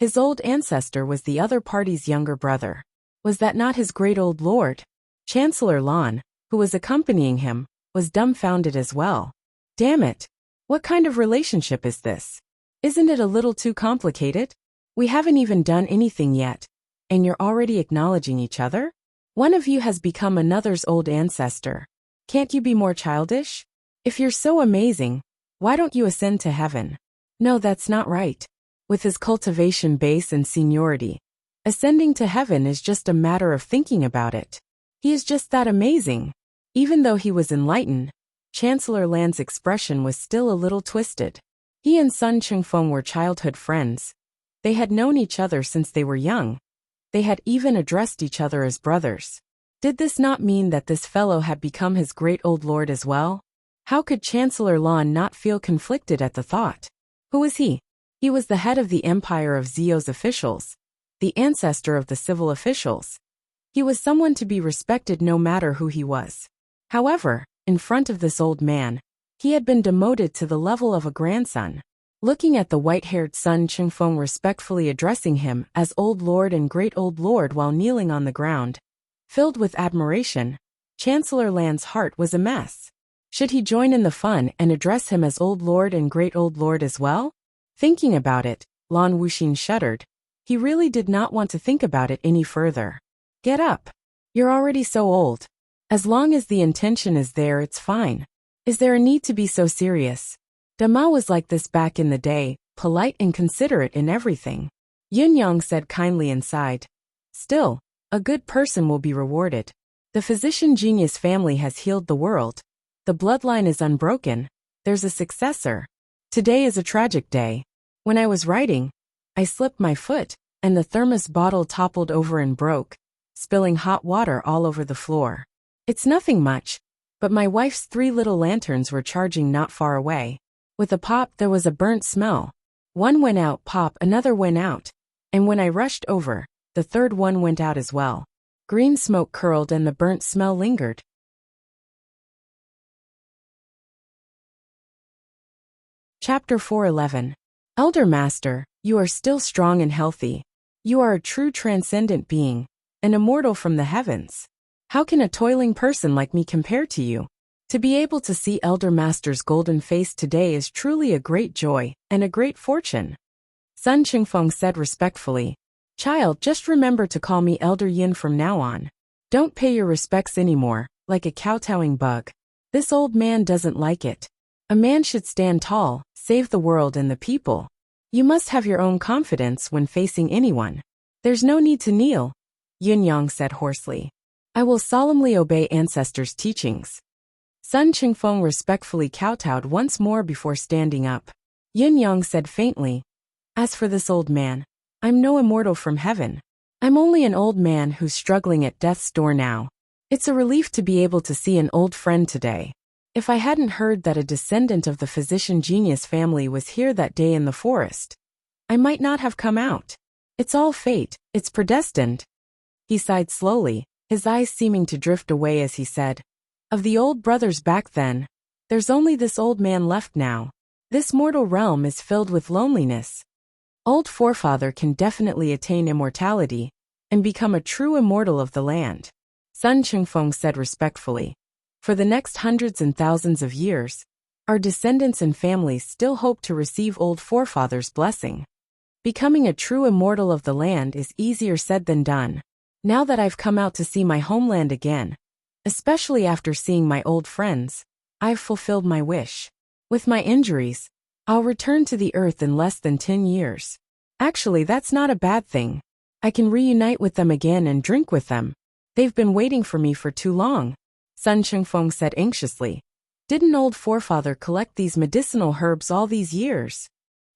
His old ancestor was the other party's younger brother. Was that not his great old lord? Chancellor Lan, who was accompanying him, was dumbfounded as well. Damn it! What kind of relationship is this? Isn't it a little too complicated? We haven't even done anything yet, and you're already acknowledging each other? One of you has become another's old ancestor. Can't you be more childish? If you're so amazing, why don't you ascend to heaven? No, that's not right. With his cultivation base and seniority, ascending to heaven is just a matter of thinking about it. He is just that amazing. Even though he was enlightened, Chancellor Lan's expression was still a little twisted. He and Sun Qingfeng were childhood friends. They had known each other since they were young. They had even addressed each other as brothers. Did this not mean that this fellow had become his great old lord as well? How could Chancellor Lan not feel conflicted at the thought? Who was he? He was the head of the empire of Zio's officials, the ancestor of the civil officials. He was someone to be respected no matter who he was. However, in front of this old man, he had been demoted to the level of a grandson. Looking at the white-haired Sun Qingfeng respectfully addressing him as Old Lord and Great Old Lord while kneeling on the ground, filled with admiration, Chancellor Lan's heart was a mess. Should he join in the fun and address him as Old Lord and Great Old Lord as well? Thinking about it, Lan Wuxin shuddered. He really did not want to think about it any further. Get up. You're already so old. As long as the intention is there, it's fine. Is there a need to be so serious? Dama was like this back in the day, polite and considerate in everything. Yun Yang said kindly and sighed. Still, a good person will be rewarded. The physician genius family has healed the world. The bloodline is unbroken. There's a successor. Today is a tragic day. When I was writing, I slipped my foot, and the thermos bottle toppled over and broke, spilling hot water all over the floor. It's nothing much, but my wife's 3 little lanterns were charging not far away. With a pop, there was a burnt smell. One went out, pop, another went out, and when I rushed over, the third one went out as well. Green smoke curled and the burnt smell lingered. Chapter 4:11. Elder Master, you are still strong and healthy. You are a true transcendent being, an immortal from the heavens. How can a toiling person like me compare to you? To be able to see Elder Master's golden face today is truly a great joy and a great fortune. Sun Qingfeng said respectfully, Child, just remember to call me Elder Yin from now on. Don't pay your respects anymore, like a kowtowing bug. This old man doesn't like it. A man should stand tall, save the world and the people. You must have your own confidence when facing anyone. There's no need to kneel, Yin Yang said hoarsely. I will solemnly obey ancestors' teachings. Sun Qingfeng respectfully kowtowed once more before standing up. Yin Yang said faintly, As for this old man, I'm no immortal from heaven. I'm only an old man who's struggling at death's door now. It's a relief to be able to see an old friend today. If I hadn't heard that a descendant of the physician genius family was here that day in the forest, I might not have come out. It's all fate, it's predestined. He sighed slowly, his eyes seeming to drift away as he said, Of the old brothers back then, there's only this old man left now. This mortal realm is filled with loneliness. Old forefather can definitely attain immortality and become a true immortal of the land. Sun Qingfeng said respectfully. For the next hundreds and thousands of years, our descendants and families still hope to receive old forefathers' blessing. Becoming a true immortal of the land is easier said than done. Now that I've come out to see my homeland again, especially after seeing my old friends, I've fulfilled my wish. With my injuries, I'll return to the earth in less than 10 years. Actually, that's not a bad thing. I can reunite with them again and drink with them. They've been waiting for me for too long. Sun Qingfeng said anxiously. Didn't old forefather collect these medicinal herbs all these years?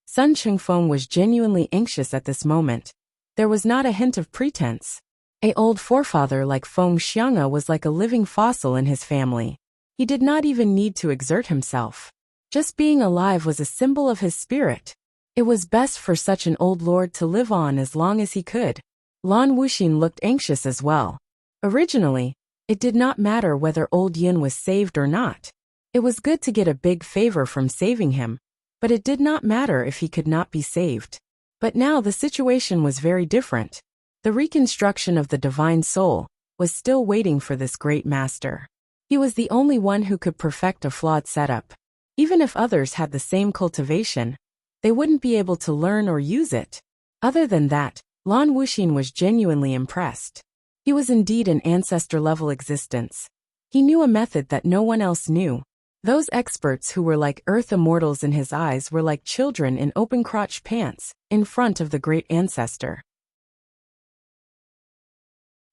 Sun Qingfeng was genuinely anxious at this moment. There was not a hint of pretense. A old forefather like Feng Xiang'a was like a living fossil in his family. He did not even need to exert himself. Just being alive was a symbol of his spirit. It was best for such an old lord to live on as long as he could. Lan Wuxin looked anxious as well. Originally, it did not matter whether old Yin was saved or not. It was good to get a big favor from saving him, but it did not matter if he could not be saved. But now the situation was very different. The reconstruction of the divine soul was still waiting for this great master. He was the only one who could perfect a flawed setup. Even if others had the same cultivation, they wouldn't be able to learn or use it. Other than that, Lan Wuxin was genuinely impressed. He was indeed an ancestor-level existence. He knew a method that no one else knew. Those experts who were like earth immortals in his eyes were like children in open-crotch pants in front of the great ancestor.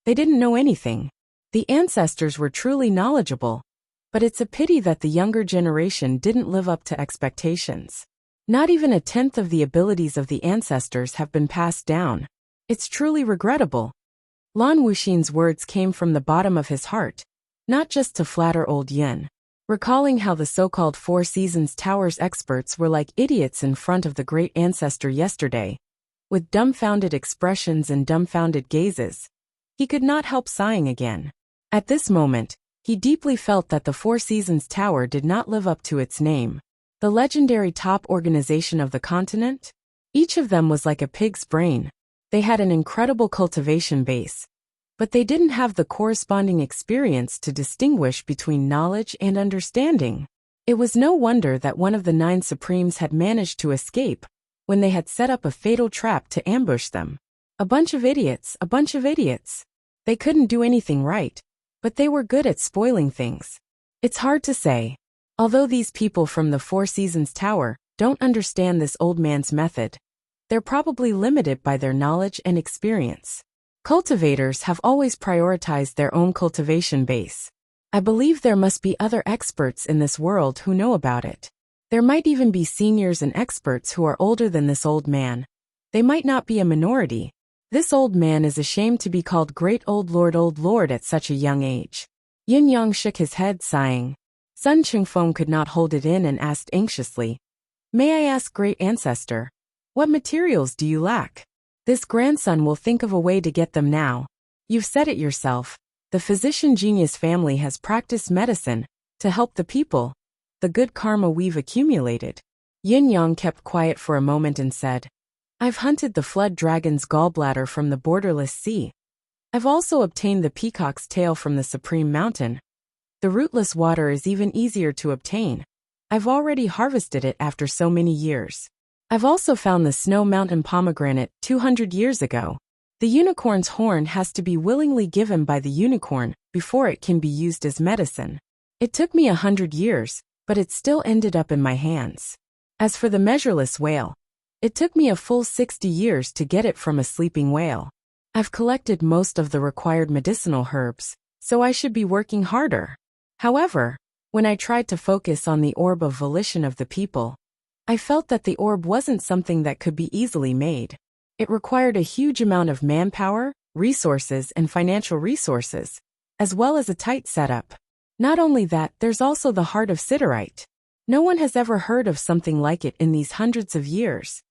They didn't know anything. The ancestors were truly knowledgeable, but it's a pity that the younger generation didn't live up to expectations. Not even a tenth of the abilities of the ancestors have been passed down. It's truly regrettable. Lan Wuxin's words came from the bottom of his heart, not just to flatter old Yin. Recalling how the so-called Four Seasons Towers experts were like idiots in front of the great ancestor yesterday, with dumbfounded expressions and dumbfounded gazes, he could not help sighing again. At this moment, he deeply felt that the Four Seasons Tower did not live up to its name. The legendary top organization of the continent? Each of them was like a pig's brain. They had an incredible cultivation base, but they didn't have the corresponding experience to distinguish between knowledge and understanding. It was no wonder that one of the 9 Supremes had managed to escape when they had set up a fatal trap to ambush them. A bunch of idiots, a bunch of idiots. They couldn't do anything right, but they were good at spoiling things. It's hard to say. Although these people from the Four Seasons Tower don't understand this old man's method, they're probably limited by their knowledge and experience. Cultivators have always prioritized their own cultivation base. I believe there must be other experts in this world who know about it. There might even be seniors and experts who are older than this old man. They might not be a minority. This old man is ashamed to be called Great Old Lord at such a young age. Yin Yang shook his head, sighing. Sun Qingfeng could not hold it in and asked anxiously, "May I ask, great ancestor, what materials do you lack? This grandson will think of a way to get them now. You've said it yourself. The physician genius family has practiced medicine to help the people, the good karma we've accumulated." Yin Yang kept quiet for a moment and said, "I've hunted the flood dragon's gallbladder from the borderless sea. I've also obtained the peacock's tail from the supreme mountain. The rootless water is even easier to obtain. I've already harvested it after so many years. I've also found the snow mountain pomegranate 200 years ago. The unicorn's horn has to be willingly given by the unicorn before it can be used as medicine. It took me 100 years, but it still ended up in my hands. As for the measureless whale, it took me a full 60 years to get it from a sleeping whale. I've collected most of the required medicinal herbs, so I should be working harder. However, when I tried to focus on the orb of volition of the people, I felt that the orb wasn't something that could be easily made. It required a huge amount of manpower, resources, and financial resources, as well as a tight setup. Not only that, there's also the heart of siderite. No one has ever heard of something like it in these hundreds of years.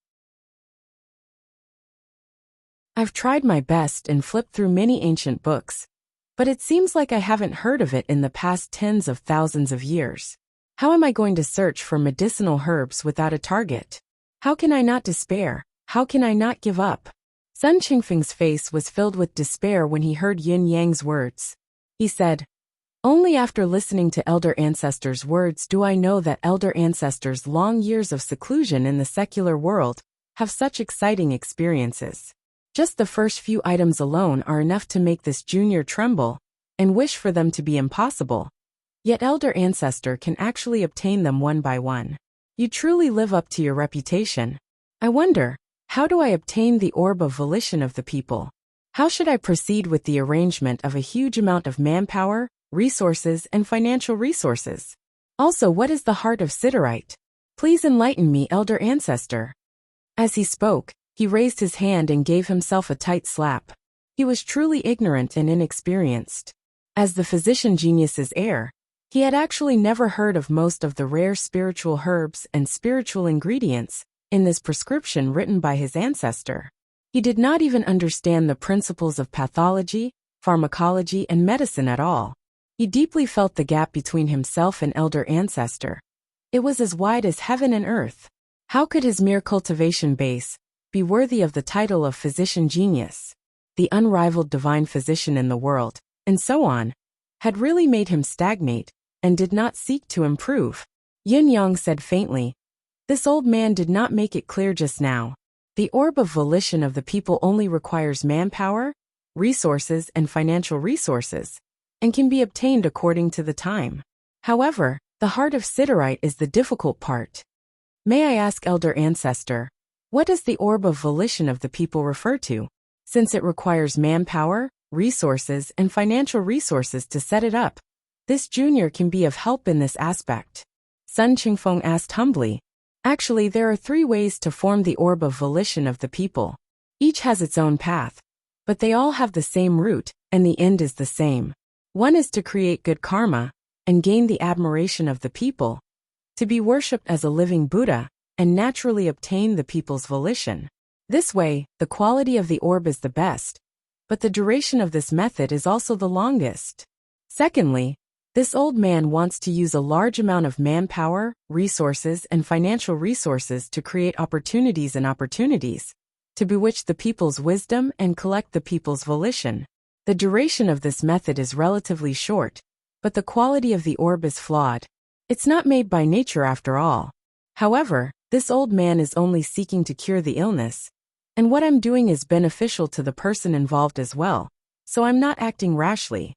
I've tried my best and flipped through many ancient books, but it seems like I haven't heard of it in the past tens of thousands of years. How am I going to search for medicinal herbs without a target? How can I not despair? How can I not give up?" Sun Qingfeng's face was filled with despair when he heard Yin Yang's words. He said, "Only after listening to elder ancestors' words do I know that elder ancestors' long years of seclusion in the secular world have such exciting experiences. Just the first few items alone are enough to make this junior tremble and wish for them to be impossible. Yet elder ancestor can actually obtain them one by one. You truly live up to your reputation. I wonder, how do I obtain the orb of volition of the people? How should I proceed with the arrangement of a huge amount of manpower, resources, and financial resources? Also, what is the heart of siderite? Please enlighten me, elder ancestor." As he spoke, he raised his hand and gave himself a tight slap. He was truly ignorant and inexperienced. As the physician genius's heir, he had actually never heard of most of the rare spiritual herbs and spiritual ingredients in this prescription written by his ancestor. He did not even understand the principles of pathology, pharmacology, and medicine at all. He deeply felt the gap between himself and elder ancestor. It was as wide as heaven and earth. How could his mere cultivation base be worthy of the title of physician genius, the unrivaled divine physician in the world, and so on, had really made him stagnate and did not seek to improve? Yin Yang said faintly, "This old man did not make it clear just now. The orb of volition of the people only requires manpower, resources, and financial resources, and can be obtained according to the time. However, the heart of siderite is the difficult part. May I ask, elder ancestor, what does the orb of volition of the people refer to? Since it requires manpower, resources, and financial resources to set it up, this junior can be of help in this aspect." Sun Qingfeng asked humbly, "Actually, there are 3 ways to form the orb of volition of the people. Each has its own path, but they all have the same root, and the end is the same. One is to create good karma and gain the admiration of the people, to be worshipped as a living Buddha, and naturally obtain the people's volition. This way, the quality of the orb is the best, but the duration of this method is also the longest. Secondly, this old man wants to use a large amount of manpower, resources, and financial resources to create opportunities to bewitch the people's wisdom and collect the people's volition. The duration of this method is relatively short, but the quality of the orb is flawed. It's not made by nature after all. However, this old man is only seeking to cure the illness, and what I'm doing is beneficial to the person involved as well, so I'm not acting rashly.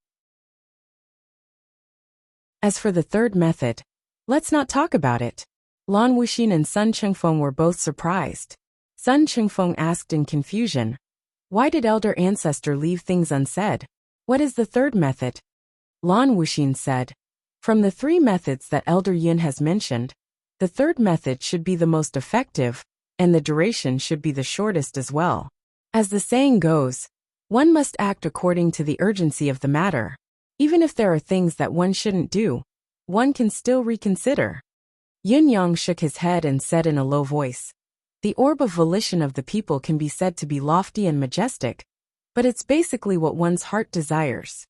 As for the third method, let's not talk about it." Lan Wuxin and Sun Qingfeng were both surprised. Sun Qingfeng asked in confusion, "Why did elder ancestor leave things unsaid? What is the third method?" Lan Wuxin said, "From the 3 methods that Elder Yin has mentioned, the third method should be the most effective, and the duration should be the shortest as well. As the saying goes, one must act according to the urgency of the matter. Even if there are things that one shouldn't do, one can still reconsider. Yun Yang shook his head and said in a low voice, "The orb of volition of the people can be said to be lofty and majestic, but it's basically what one's heart desires."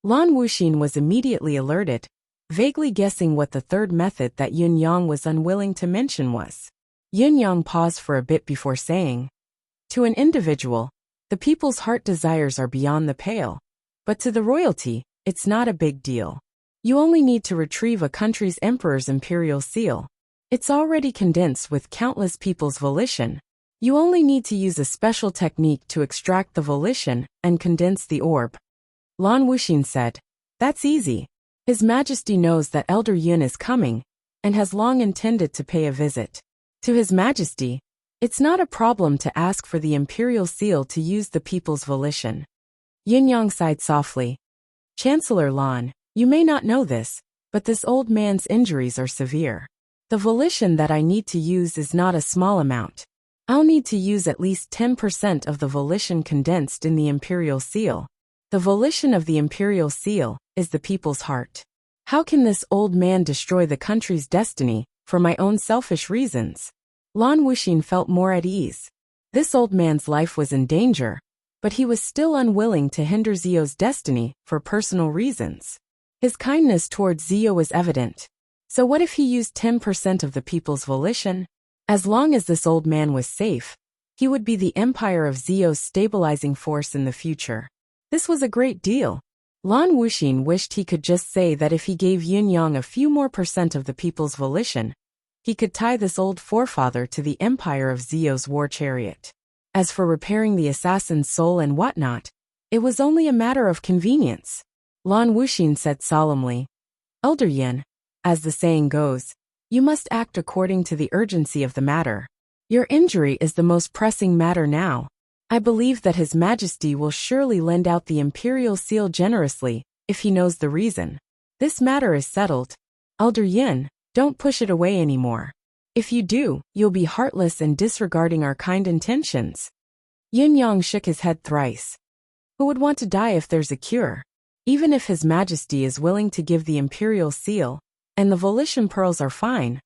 Lan Wuxin was immediately alerted, vaguely guessing what the third method that Yun Yang was unwilling to mention was. Yun Yang paused for a bit before saying, "To an individual, the people's heart desires are beyond the pale, but to the royalty, it's not a big deal. You only need to retrieve a country's emperor's imperial seal. It's already condensed with countless people's volition. You only need to use a special technique to extract the volition and condense the orb." Lan Wuxin said, "That's easy. His Majesty knows that Elder Yun is coming, and has long intended to pay a visit. To His Majesty, it's not a problem to ask for the imperial seal to use the people's volition." Yun Yang sighed softly. "Chancellor Lan, you may not know this, but this old man's injuries are severe. The volition that I need to use is not a small amount. I'll need to use at least 10% of the volition condensed in the imperial seal. The volition of the imperial seal is the people's heart. How can this old man destroy the country's destiny for my own selfish reasons?" Lan Wuxin felt more at ease. This old man's life was in danger, but he was still unwilling to hinder Zio's destiny for personal reasons. His kindness towards Zio was evident. So what if he used 10% of the people's volition? As long as this old man was safe, he would be the empire of Zio's stabilizing force in the future. This was a great deal. Lan Wuxin wished he could just say that if he gave Yun Yang a few more percent of the people's volition, he could tie this old forefather to the empire of Zio's war chariot. As for repairing the assassin's soul and whatnot, it was only a matter of convenience. Lan Wuxin said solemnly, "Elder Yin, as the saying goes, you must act according to the urgency of the matter. Your injury is the most pressing matter now. I believe that His Majesty will surely lend out the imperial seal generously if he knows the reason. This matter is settled. Elder Yin, don't push it away anymore. If you do, you'll be heartless and disregarding our kind intentions." Yun Yang shook his head thrice. "Who would want to die if there's a cure? Even if His Majesty is willing to give the imperial seal, and the volition pearls are fine,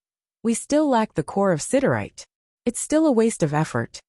we still lack the core of siderite. It's still a waste of effort."